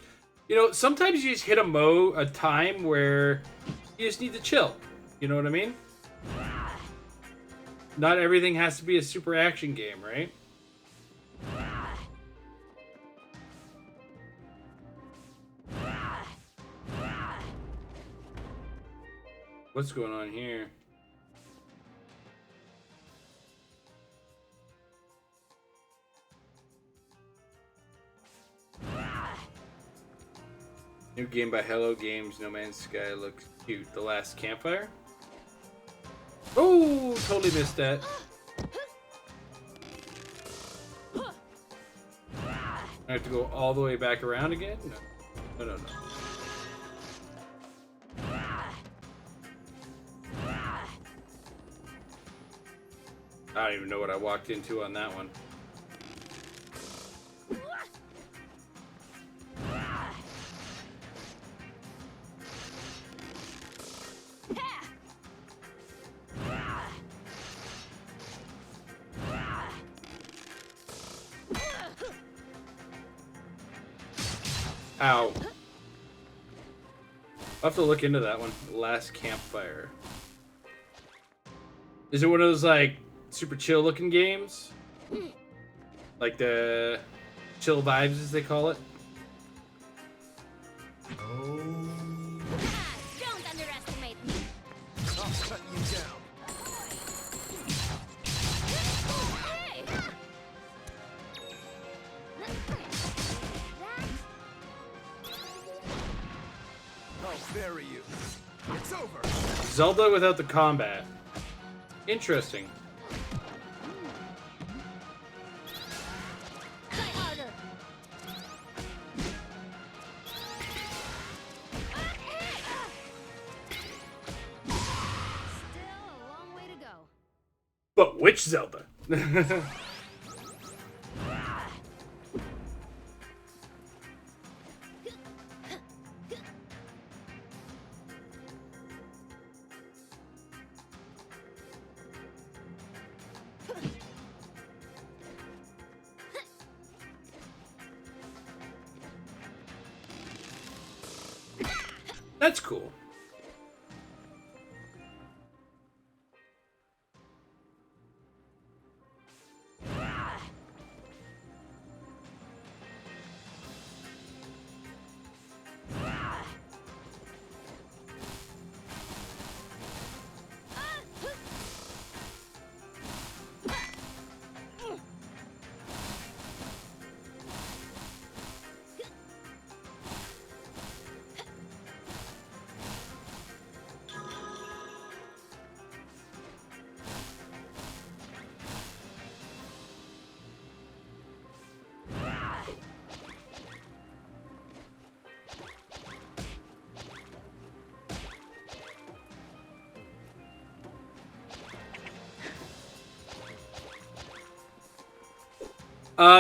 You know, sometimes you just hit a time where you just need to chill. You know what I mean? Not everything has to be a super action game, right? What's going on here? New game by Hello Games, No Man's Sky looks cute. The Last Campfire? Oh, totally missed that. I have to go all the way back around again? No. No. I don't even know what I walked into on that one. Ow. I'll have to look into that one. Last Campfire. Is it one of those, like, super chill looking games? Like the chill vibes, as they call it? Don't underestimate me. I'll cut you down. I'll bury you. It's over. Zelda without the combat. Interesting. Try harder. Still a long way to go. But which Zelda? That's cool.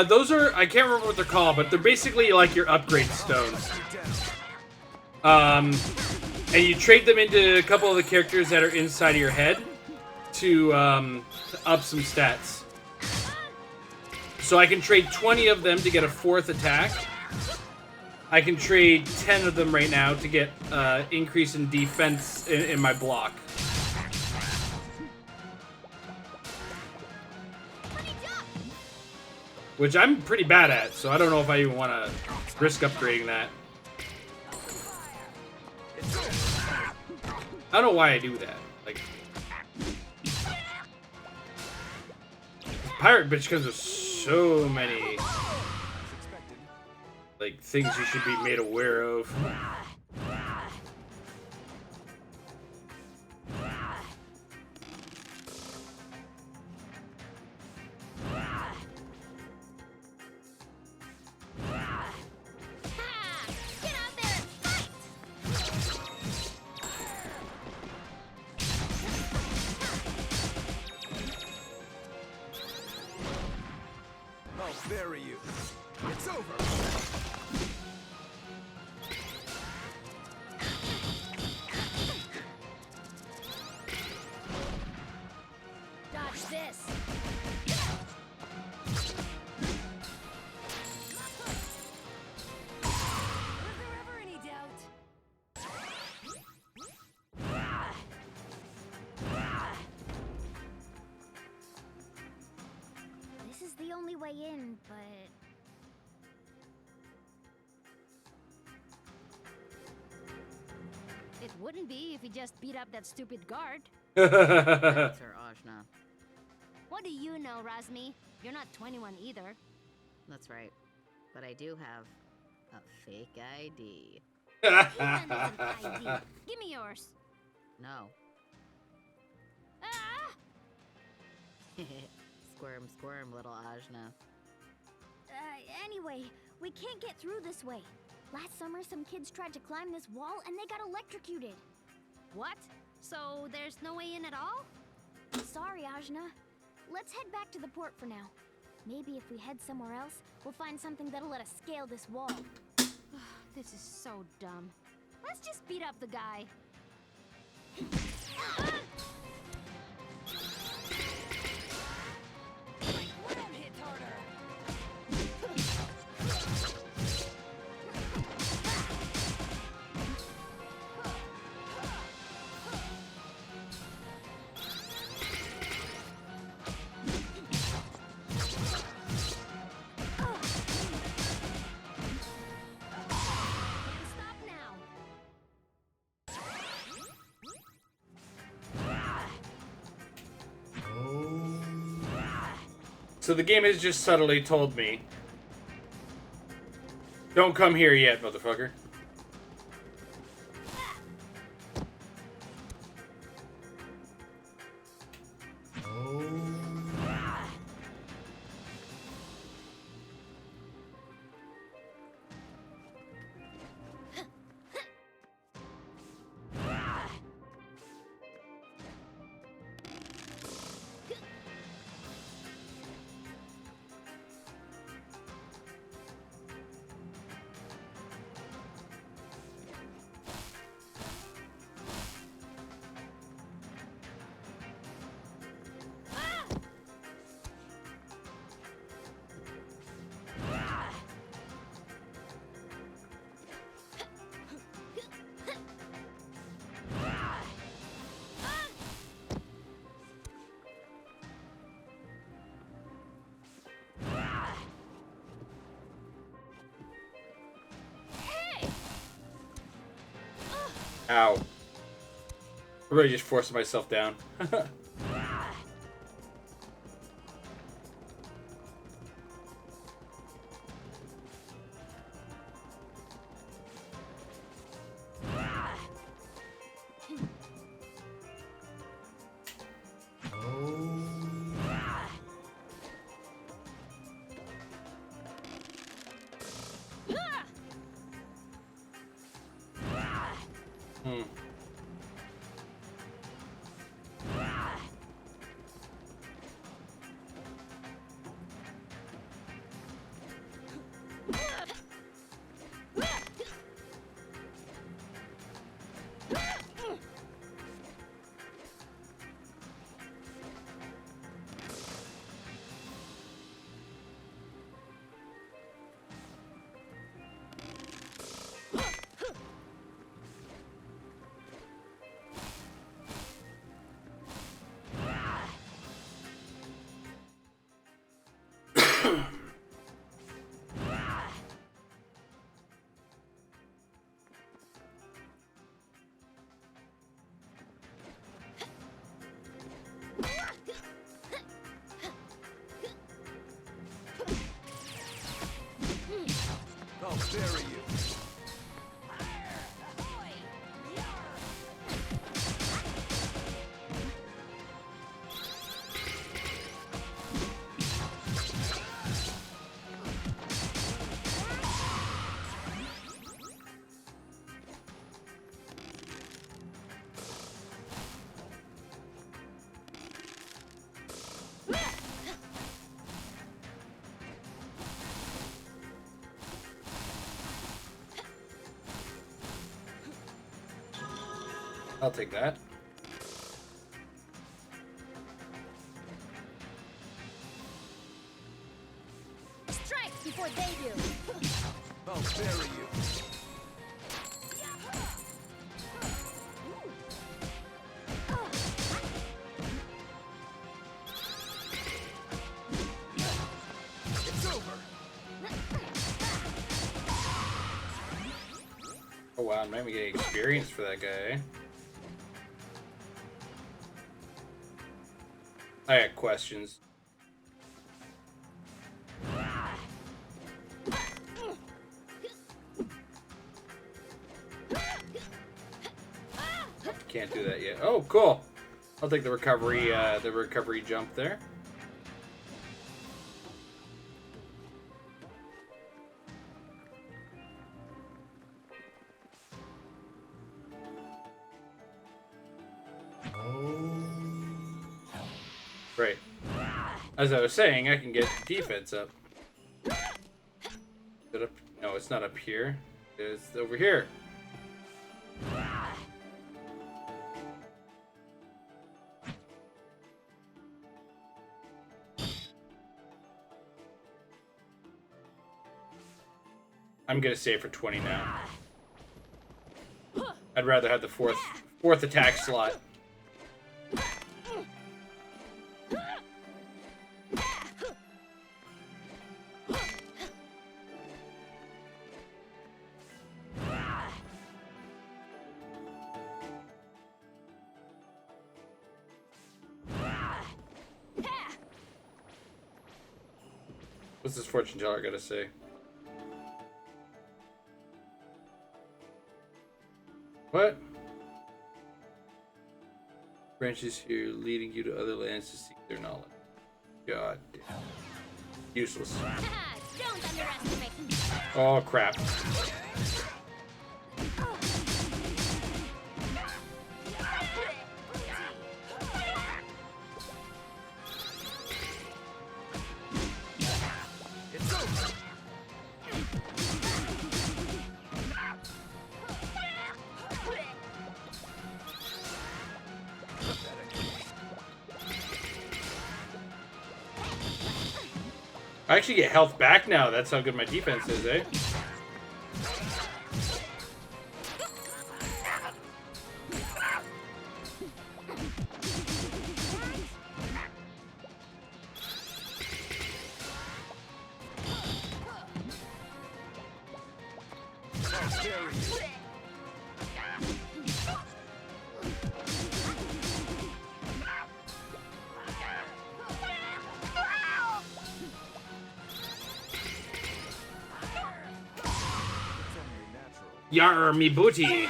Those are, I can't remember what they're called, but they're basically like your upgrade stones. And you trade them into a couple of the characters that are inside of your head to up some stats. So I can trade 20 of them to get a 4th attack. I can trade 10 of them right now to get increase in defense in my block. Which I'm pretty bad at, so I don't know if I even want to risk upgrading that. I don't know why I do that. Like, pirate bitch comes with so many like things you should be made aware of. I'll bury you. It's over. Dodge this. Was there ever any doubt? This is the only way in, but... It wouldn't be if he just beat up that stupid guard. That's her Ajna. What do you know, Razmi? You're not 21 either. That's right. But I do have a fake ID. Even as an ID. Give me yours. No. Ah! Squirm, squirm, little Ajna. Anyway, we can't get through this way. Last summer, some kids tried to climb this wall and they got electrocuted. What? So there's no way in at all? Sorry, Ajna. Let's head back to the port for now. Maybe if we head somewhere else, we'll find something that'll let us scale this wall. This is so dumb. Let's just beat up the guy. Ram hit harder. Can't stop now. So the game has just subtly told me, don't come here yet, motherfucker. Ow. I really just forced myself down. I'll bury you. I'll take that. Strike before they do. I'll bury you. It's over. Oh wow, I'm maybe getting experience for that guy. I got questions. Can't do that yet. Oh, cool. I'll take the recovery jump there. Right. As I was saying, I can get defense up. Is it up? No, it's not up here. It's over here. I'm gonna save for 20 now. I'd rather have the fourth attack slot. What's this fortune teller gotta say? What? Branches here leading you to other lands to seek their knowledge. God damn. Useless. Don't underestimate me. Oh crap. I actually get health back now. That's how good my defense is, eh? Yar me booty.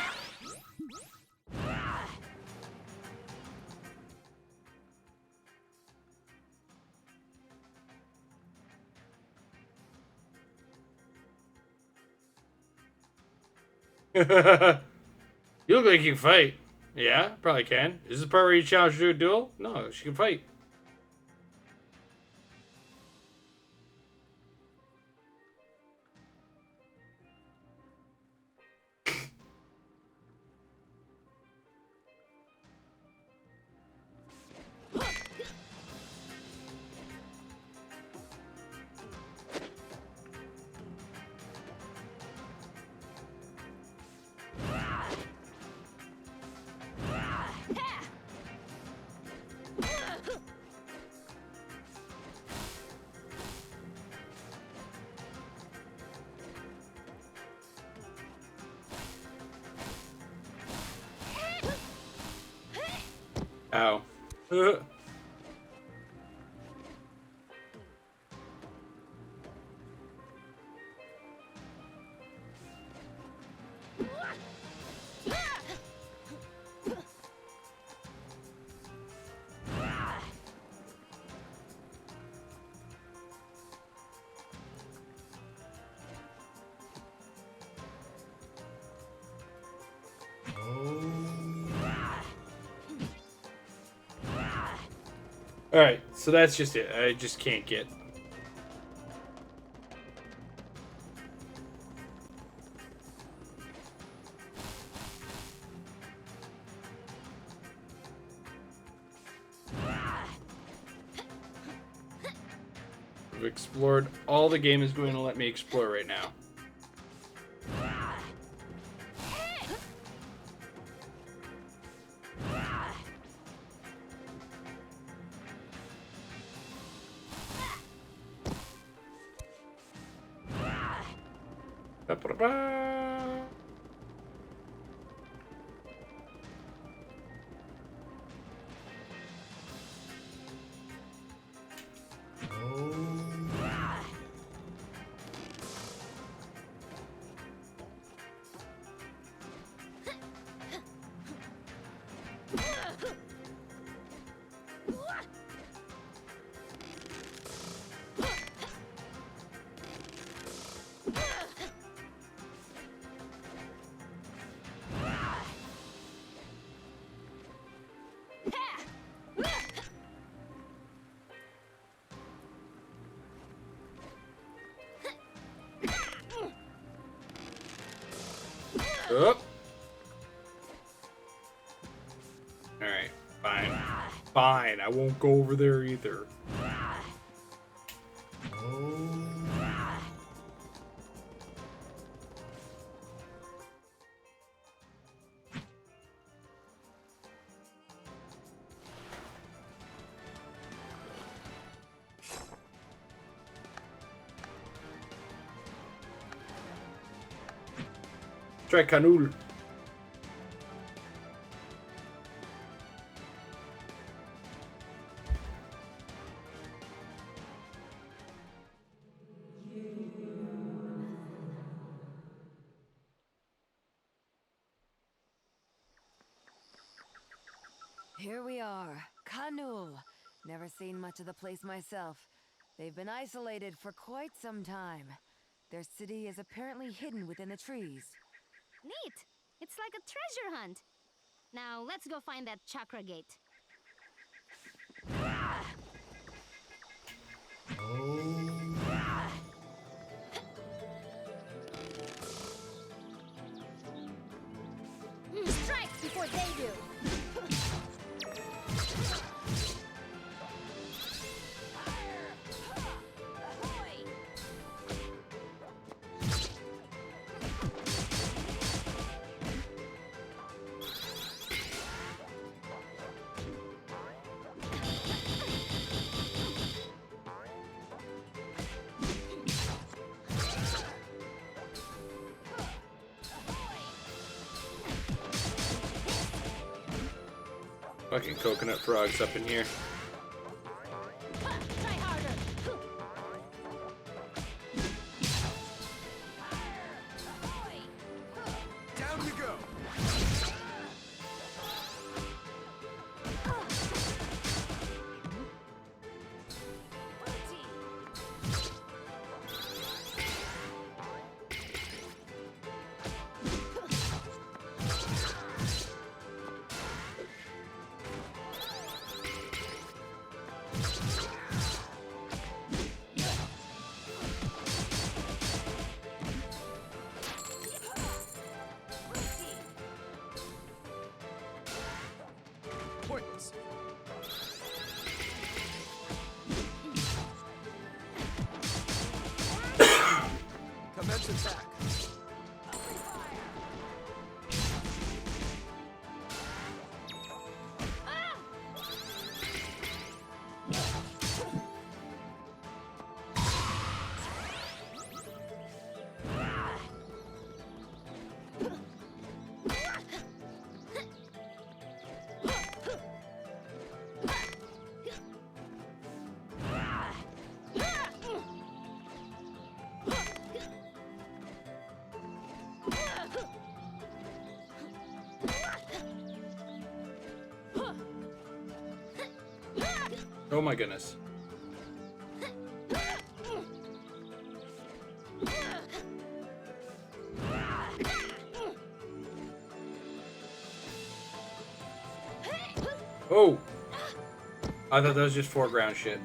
You look like you can fight. Yeah, probably can. Is this the part where you challenge her to a duel? No, she can fight. Ow. Alright, so that's just it. I just can't get. I've explored all the game is going to let me explore right now. Up. Alright, fine. Fine, I won't go over there either. Try Canul. Here we are, Canul. Never seen much of the place myself. They've been isolated for quite some time. Their city is apparently hidden within the trees. Neat! It's like a treasure hunt. Now, let's go find that chakra gate. Strike before they do! Fucking coconut frogs up in here. Try harder! Appointments. Commence attack. Oh my goodness. Oh! I thought that was just foreground shit.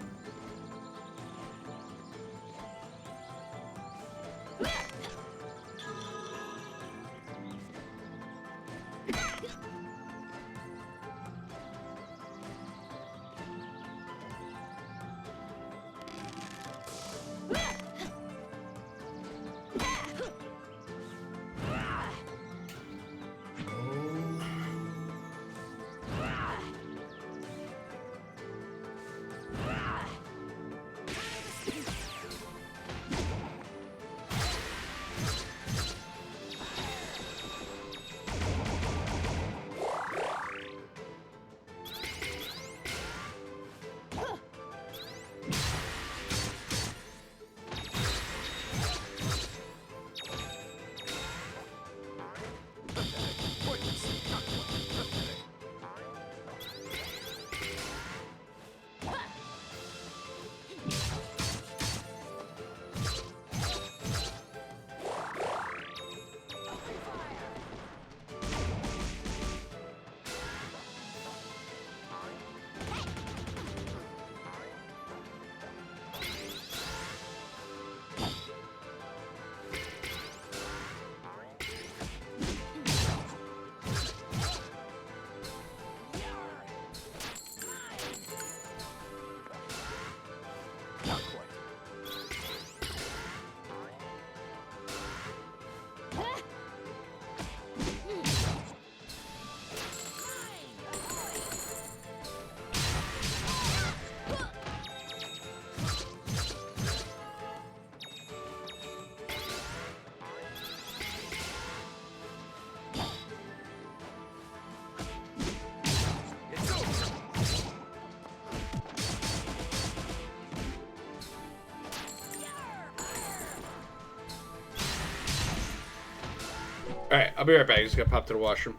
Alright, I'll be right back. I just gotta pop to the washroom.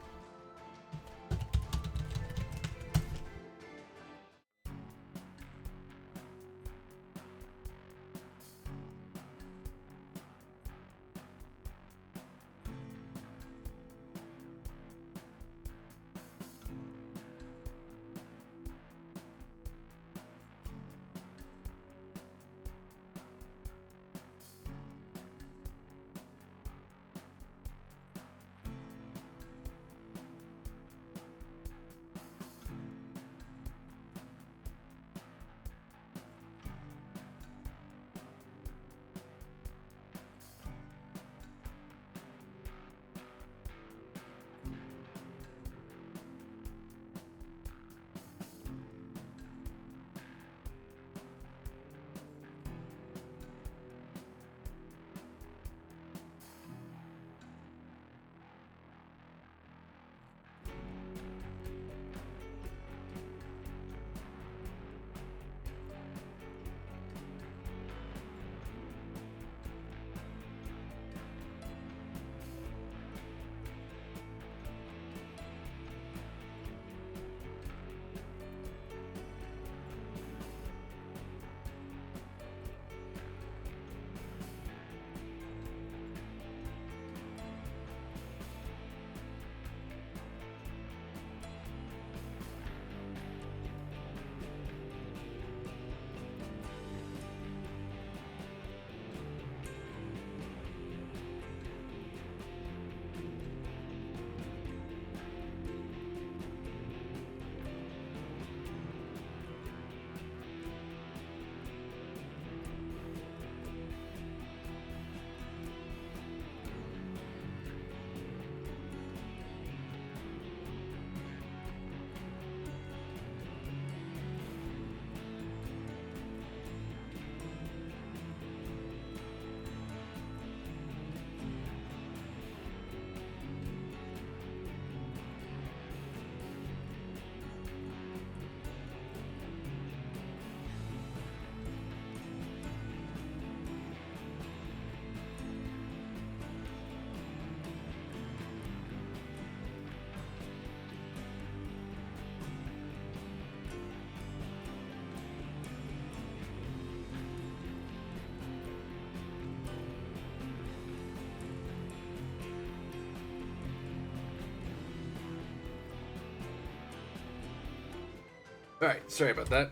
Alright, sorry about that.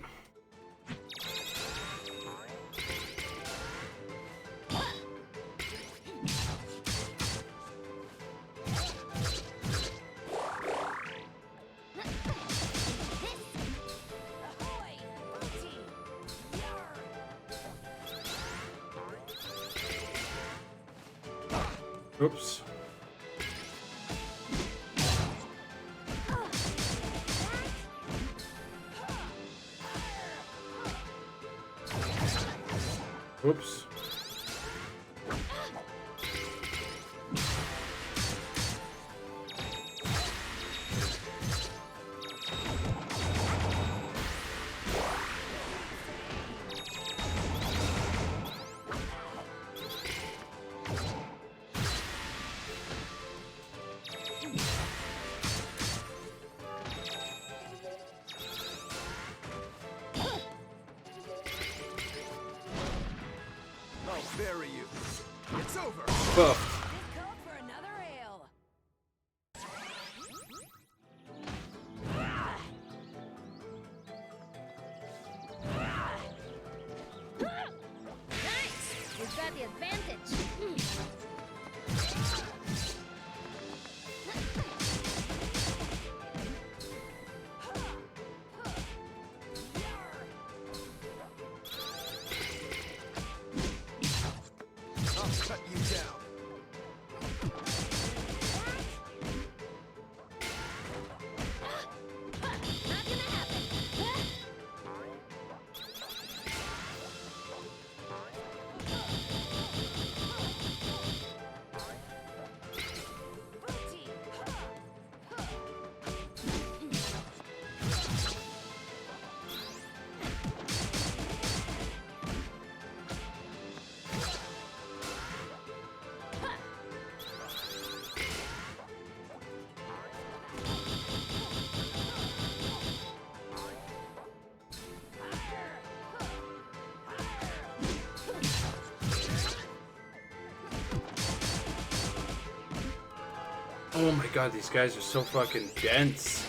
Oops. Oops. Bury you. It's over. Buff. This called for another ale. Nice! We've got the advantage. I'll cut you down. Not gonna happen. Oh my god, these guys are so fucking dense.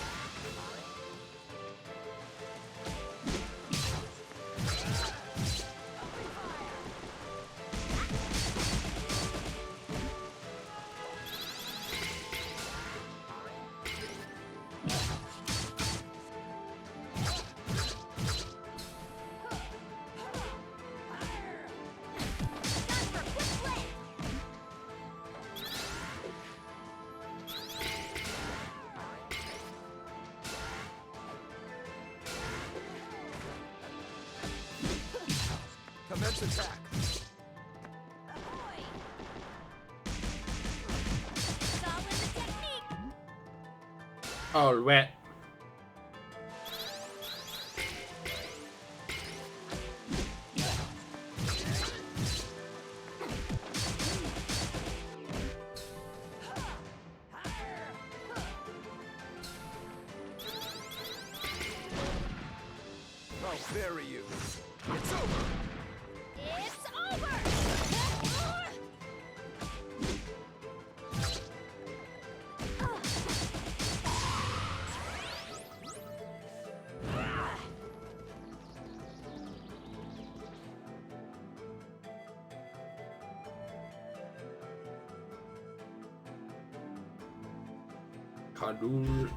Commence attack. All wet. I'll bury you. It's over. It's over! Kadul.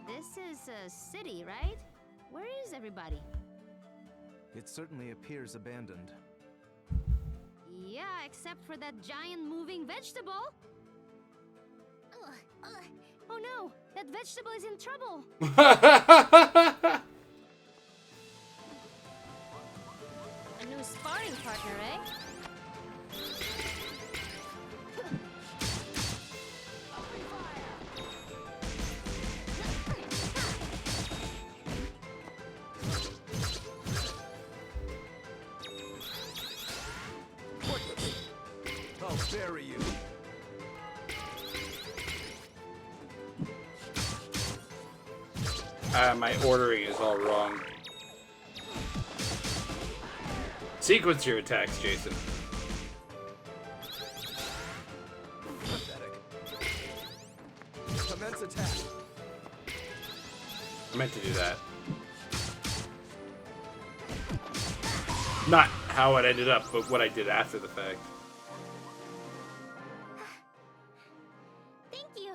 This is a city, right? Where is everybody? It certainly appears abandoned. Yeah, except for that giant moving vegetable. Oh no, that vegetable is in trouble. A new sparring partner, eh? I'll bury you. My ordering is all wrong. Sequence your attacks, Jason. Pathetic. Commence attack. I meant to do that. Not how it ended up, but what I did after the fact. Thank you.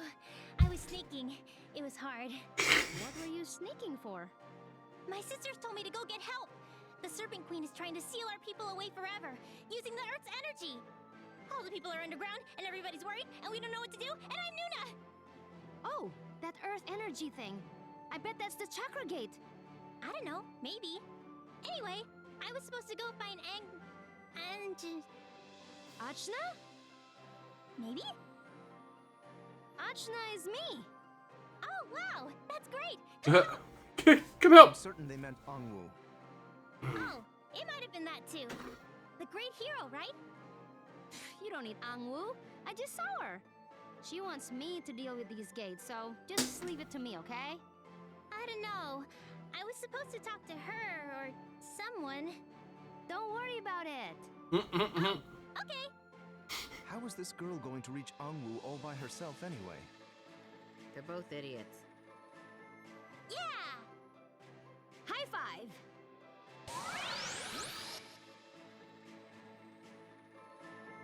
I was sneaking. It was hard. What were you sneaking for? My sisters told me to go get help. The Serpent Queen is trying to seal our people away forever, using the Earth's energy. All the people are underground, and everybody's worried, and we don't know what to do, and I'm Nuna! Oh, that Earth energy thing. I bet that's the chakra gate. I don't know, maybe. Anyway, I was supposed to go find Achna? maybe? Achna is me. Oh, wow, that's great! Come help! I'm certain they meant Angwu. Oh, it might have been that too. The great hero, right? You don't need Angwu. I just saw her. She wants me to deal with these gates, so just leave it to me, okay? I don't know. I was supposed to talk to her or someone. Don't worry about it. Okay. How was this girl going to reach Angwu all by herself anyway? They're both idiots. Yeah! High five!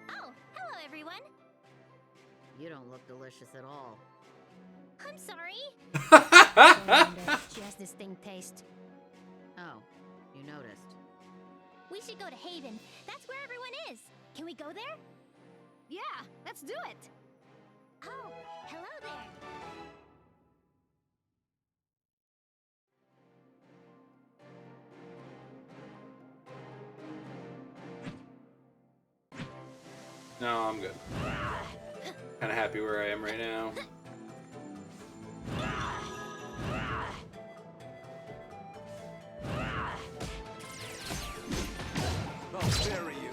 Oh, hello everyone. You don't look delicious at all. I'm sorry. She has distinct taste. Oh, you noticed. We should go to Haven. That's where everyone is. Can we go there? Yeah, let's do it. Oh, hello there. No, I'm good. Kind of happy where I am right now. I'll bury you.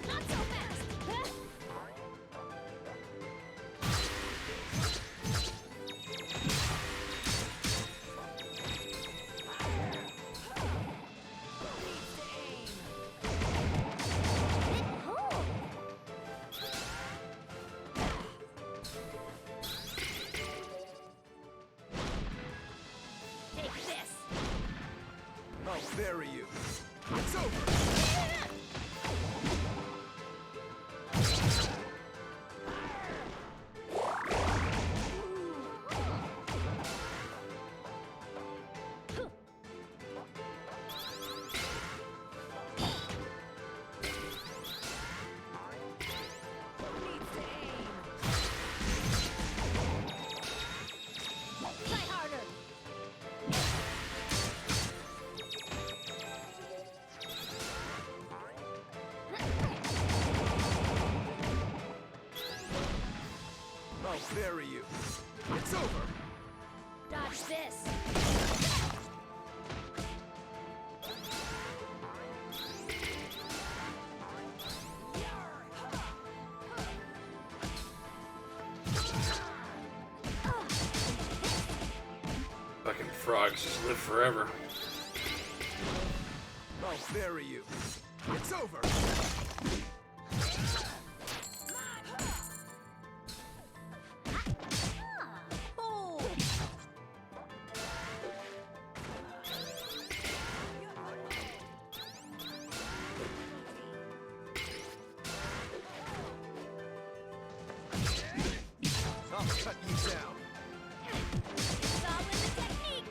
Not so fast. Take this. I'll bury you. It's over. Try harder. I'll bury you. It's over. Dodge this. Fucking frogs just live forever. I'll bury you. It's over. Oh. I'll cut you down. It's all in the technique.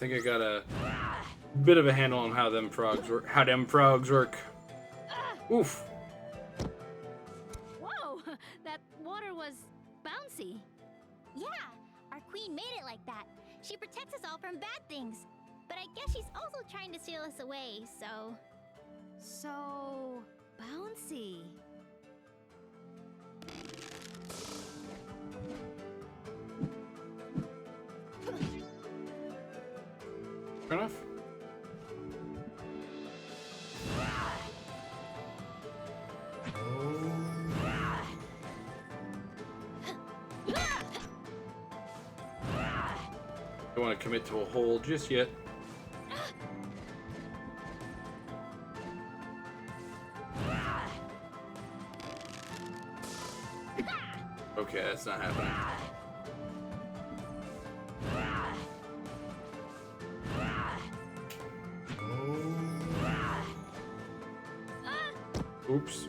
think I got a bit of a handle on how them frogs work. Oof. Whoa, that water was bouncy. Yeah, our queen made it like that. She protects us all from bad things. But I guess she's also trying to steal us away, so... So... bouncy. Fair enough. Don't want to commit to a hole just yet. Okay, that's not happening. Oops.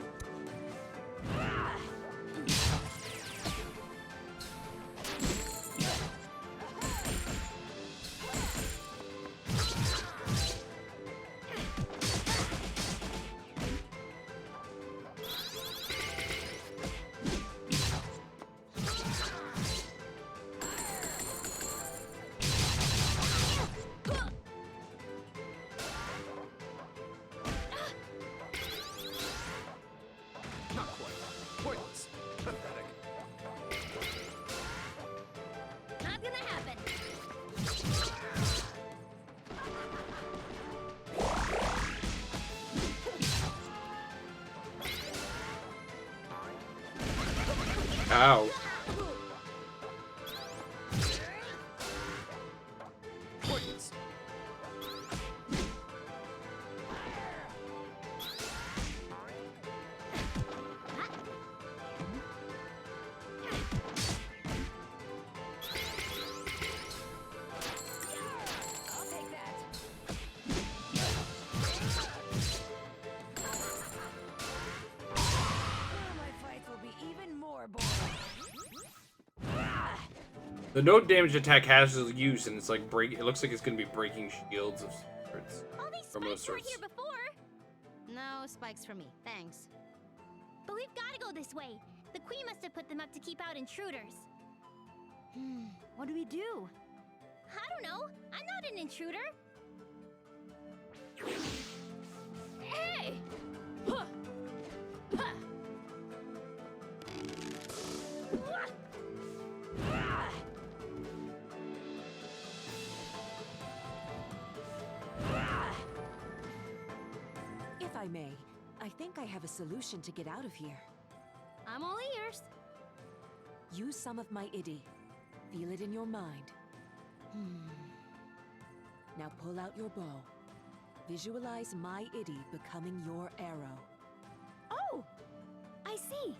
Ow. The no damage attack has use, and it's like break. It looks like it's gonna be breaking shields of sorts. All these Or most spikes weren't sorts. here before. No spikes for me, thanks. But we've got to go this way. The queen must have put them up to keep out intruders. What do we do? I don't know. I'm not an intruder. Hey! Huh. Huh. If I may, I think I have a solution to get out of here. I'm all ears. Use some of my ID. Feel it in your mind. Now pull out your bow. Visualize my ID becoming your arrow. Oh! I see.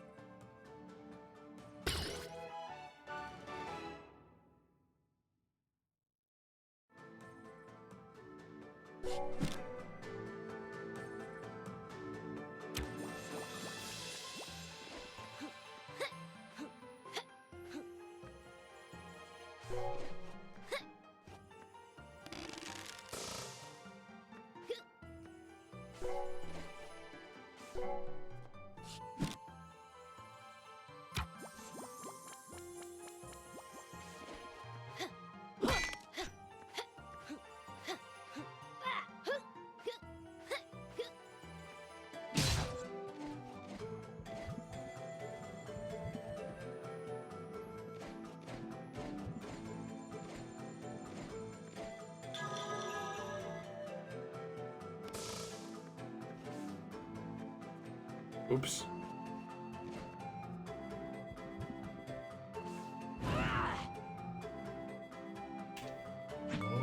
Oops.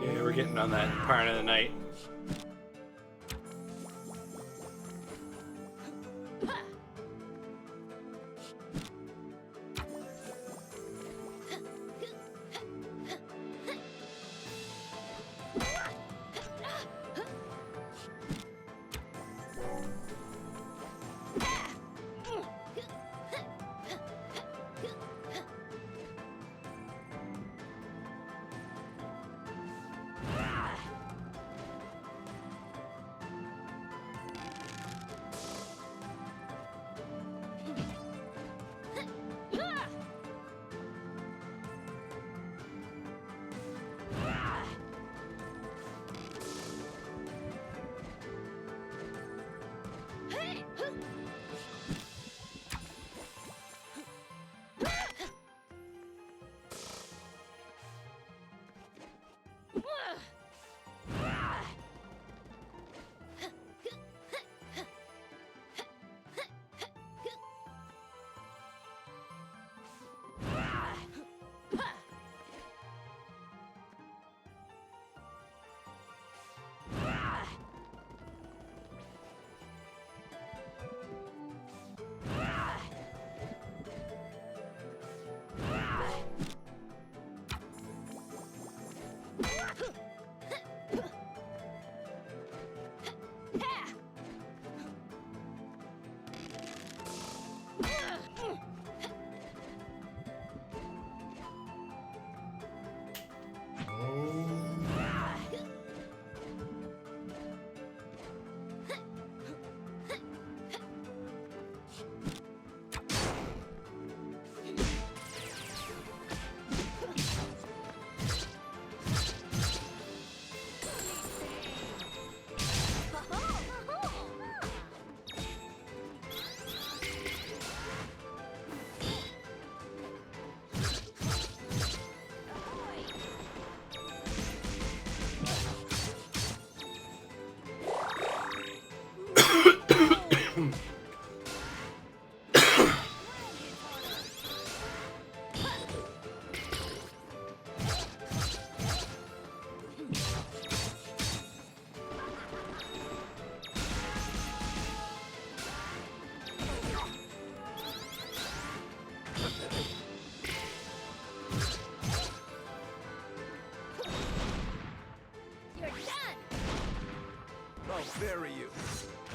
Yeah, we're getting on that part of the night.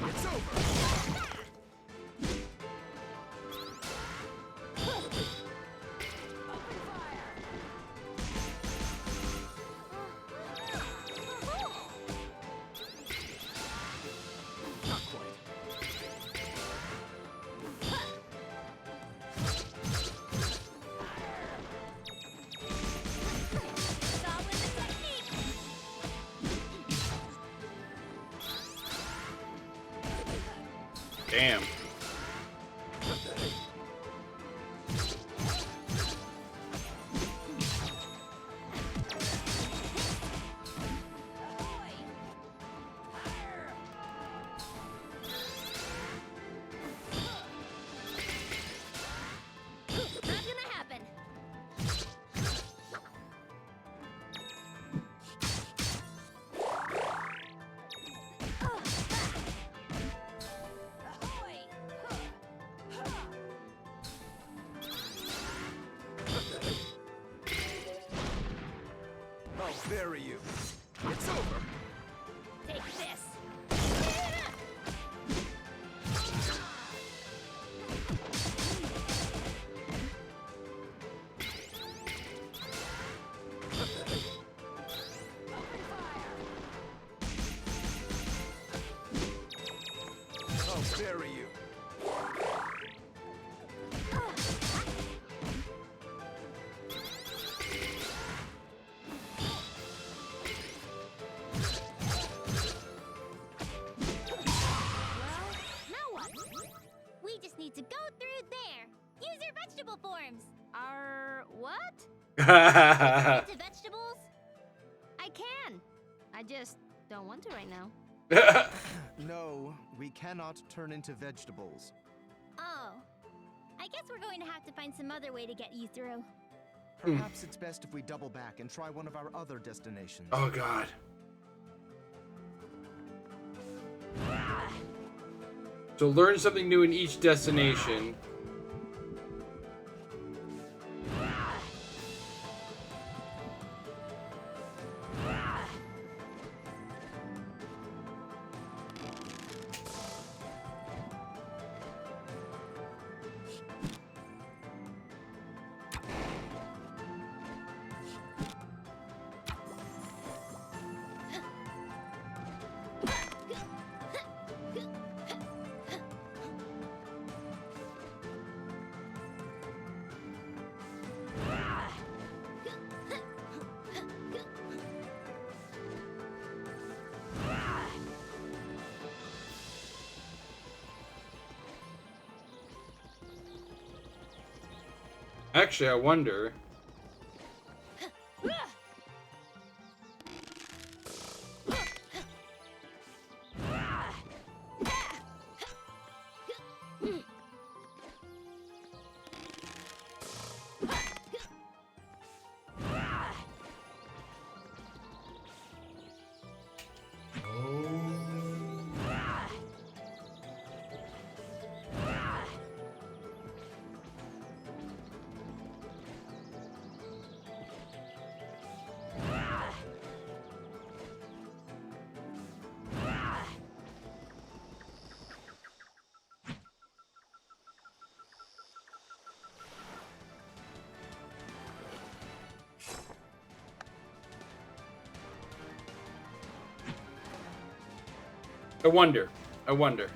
It's over! Not quite. Damn. Not gonna happen. I'll bury you. It's over. Take this. I'll bury you. Well, now what? We just need to go through there. Use your vegetable forms. What? Into vegetables? I can. I just don't want to right now. No, we cannot turn into vegetables. Oh. I guess we're going to have to find some other way to get you through. Perhaps it's best if we double back and try one of our other destinations. Oh god. So learn something new in each destination. Actually, I wonder. I wonder. I wonder.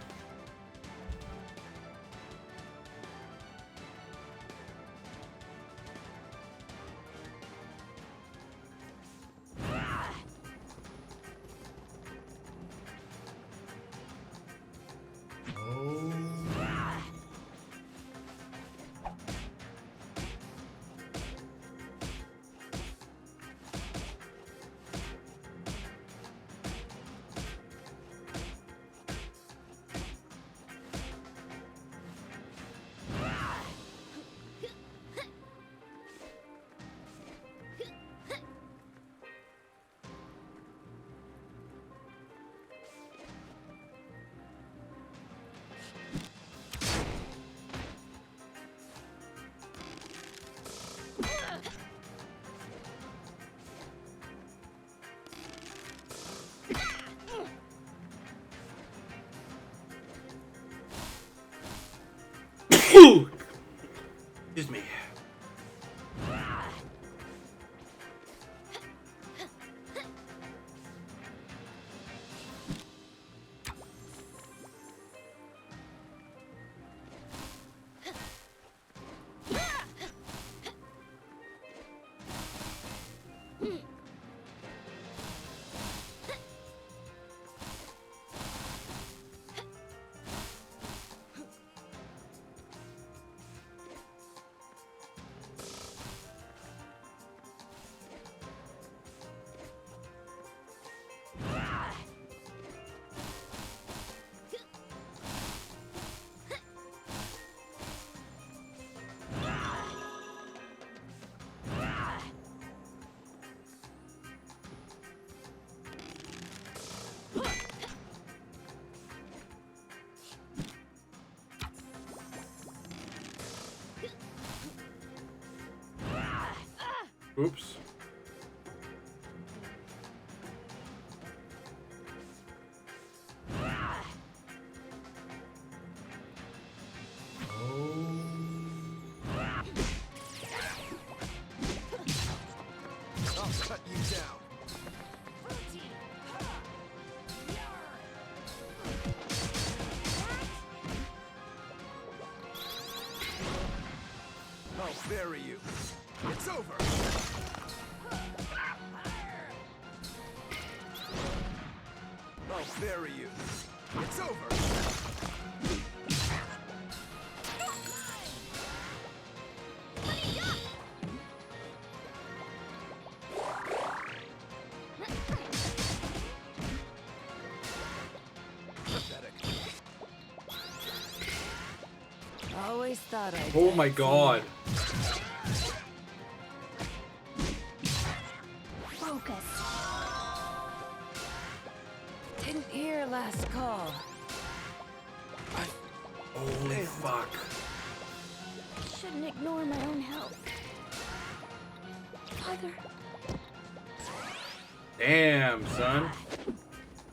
Excuse me. Oops. I'll cut you down. I'll bury you. It's over. I'll bury you. It's over. Pathetic. Always thought I'd. Oh my god. Focus. Didn't hear last call. Holy fuck. Shouldn't ignore my own health. Father. Damn, son.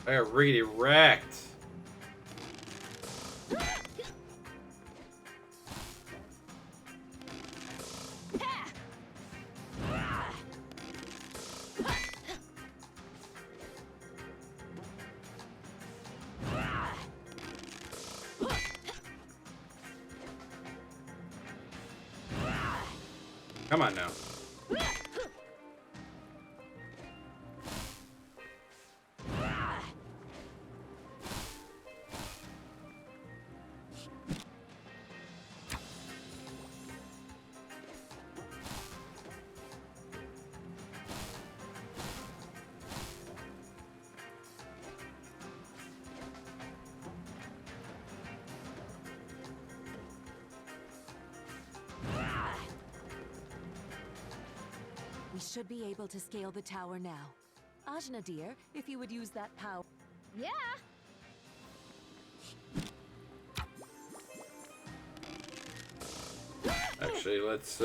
I got really wrecked. Come on now. We should be able to scale the tower now. Ajna, dear, if you would use that power. Yeah. Actually, let's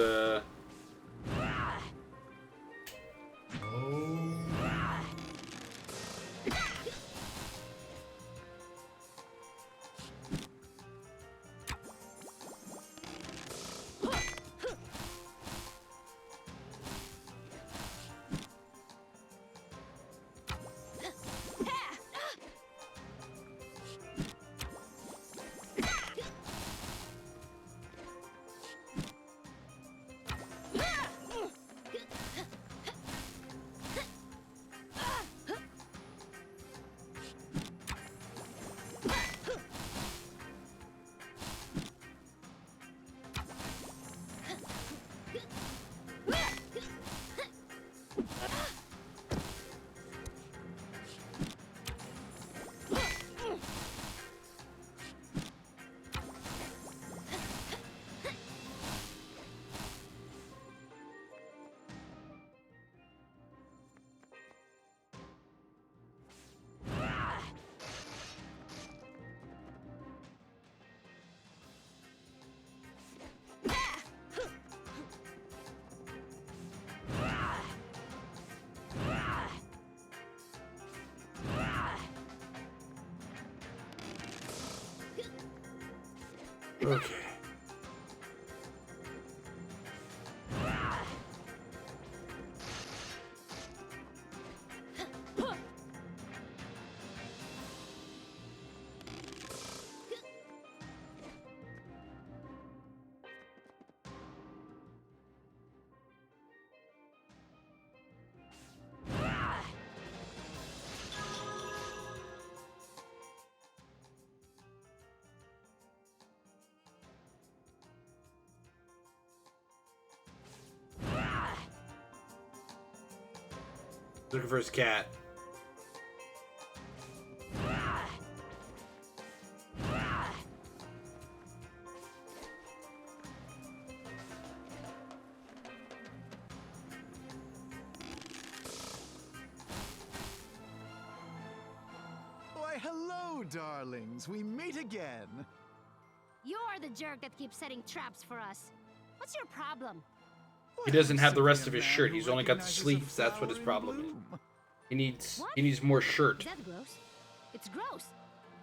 Okay. Looking for his cat. Why, hello, darlings. We meet again. You're the jerk that keeps setting traps for us. What's your problem? He doesn't have the Simply rest a of his man shirt. who He's only got the recognizes a sleeves. That's what his flower in problem is. bloom. He needs more shirt. Is that gross? It's gross.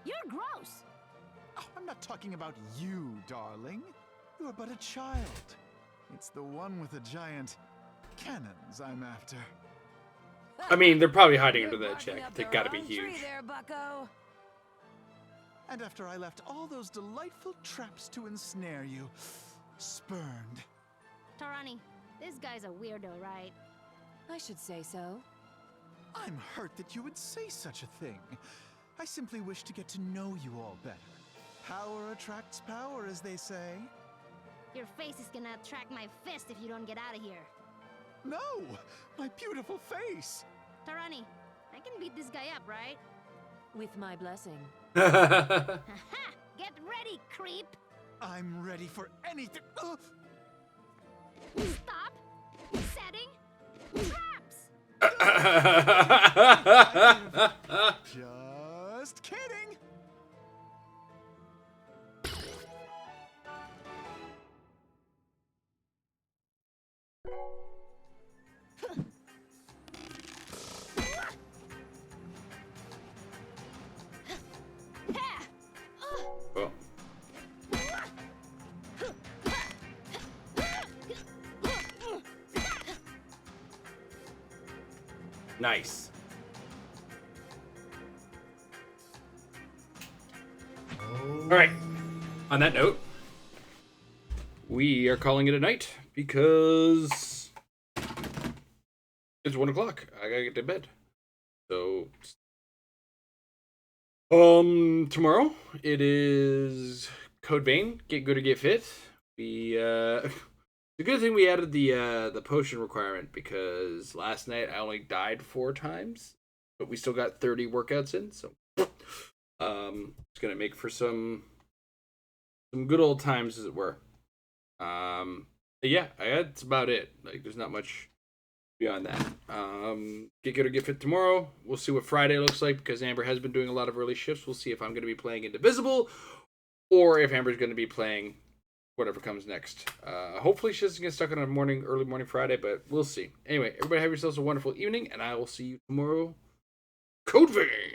You're gross. Oh, I'm not talking about you, darling. You are but a child. It's the one with the giant cannons I'm after. I mean, they're probably hiding You're under that barking check. up They the gotta be wrong tree huge. there, bucko. And after I left all those delightful traps to ensnare you, spurned. Tarani, this guy's a weirdo, right? I should say so. I'm hurt that you would say such a thing. I simply wish to get to know you all better. Power attracts power, as they say. Your face is gonna attract my fist if you don't get out of here. No! My beautiful face! Tarani, I can beat this guy up, right? With my blessing. Haha! Get ready, creep! I'm ready for anything. Stop setting traps! Just kidding! Oh. Nice. All right. On that note, we are calling it a night because it's 1 o'clock. I gotta get to bed. So, tomorrow it is Code Vein, Git Good or Git Fit. We the good thing we added the potion requirement because last night I only died 4 times, but we still got 30 workouts in, so it's gonna make for some good old times, as it were. But yeah, that's about it. Like, there's not much beyond that. Get Good or Get Fit tomorrow. We'll see what Friday looks like because Amber has been doing a lot of early shifts. We'll see if I'm going to be playing Indivisible or if Amber's going to be playing whatever comes next. Hopefully she doesn't get stuck on a early morning Friday, but we'll see. Anyway, everybody have yourselves a wonderful evening, and I will see you tomorrow. Code Vein!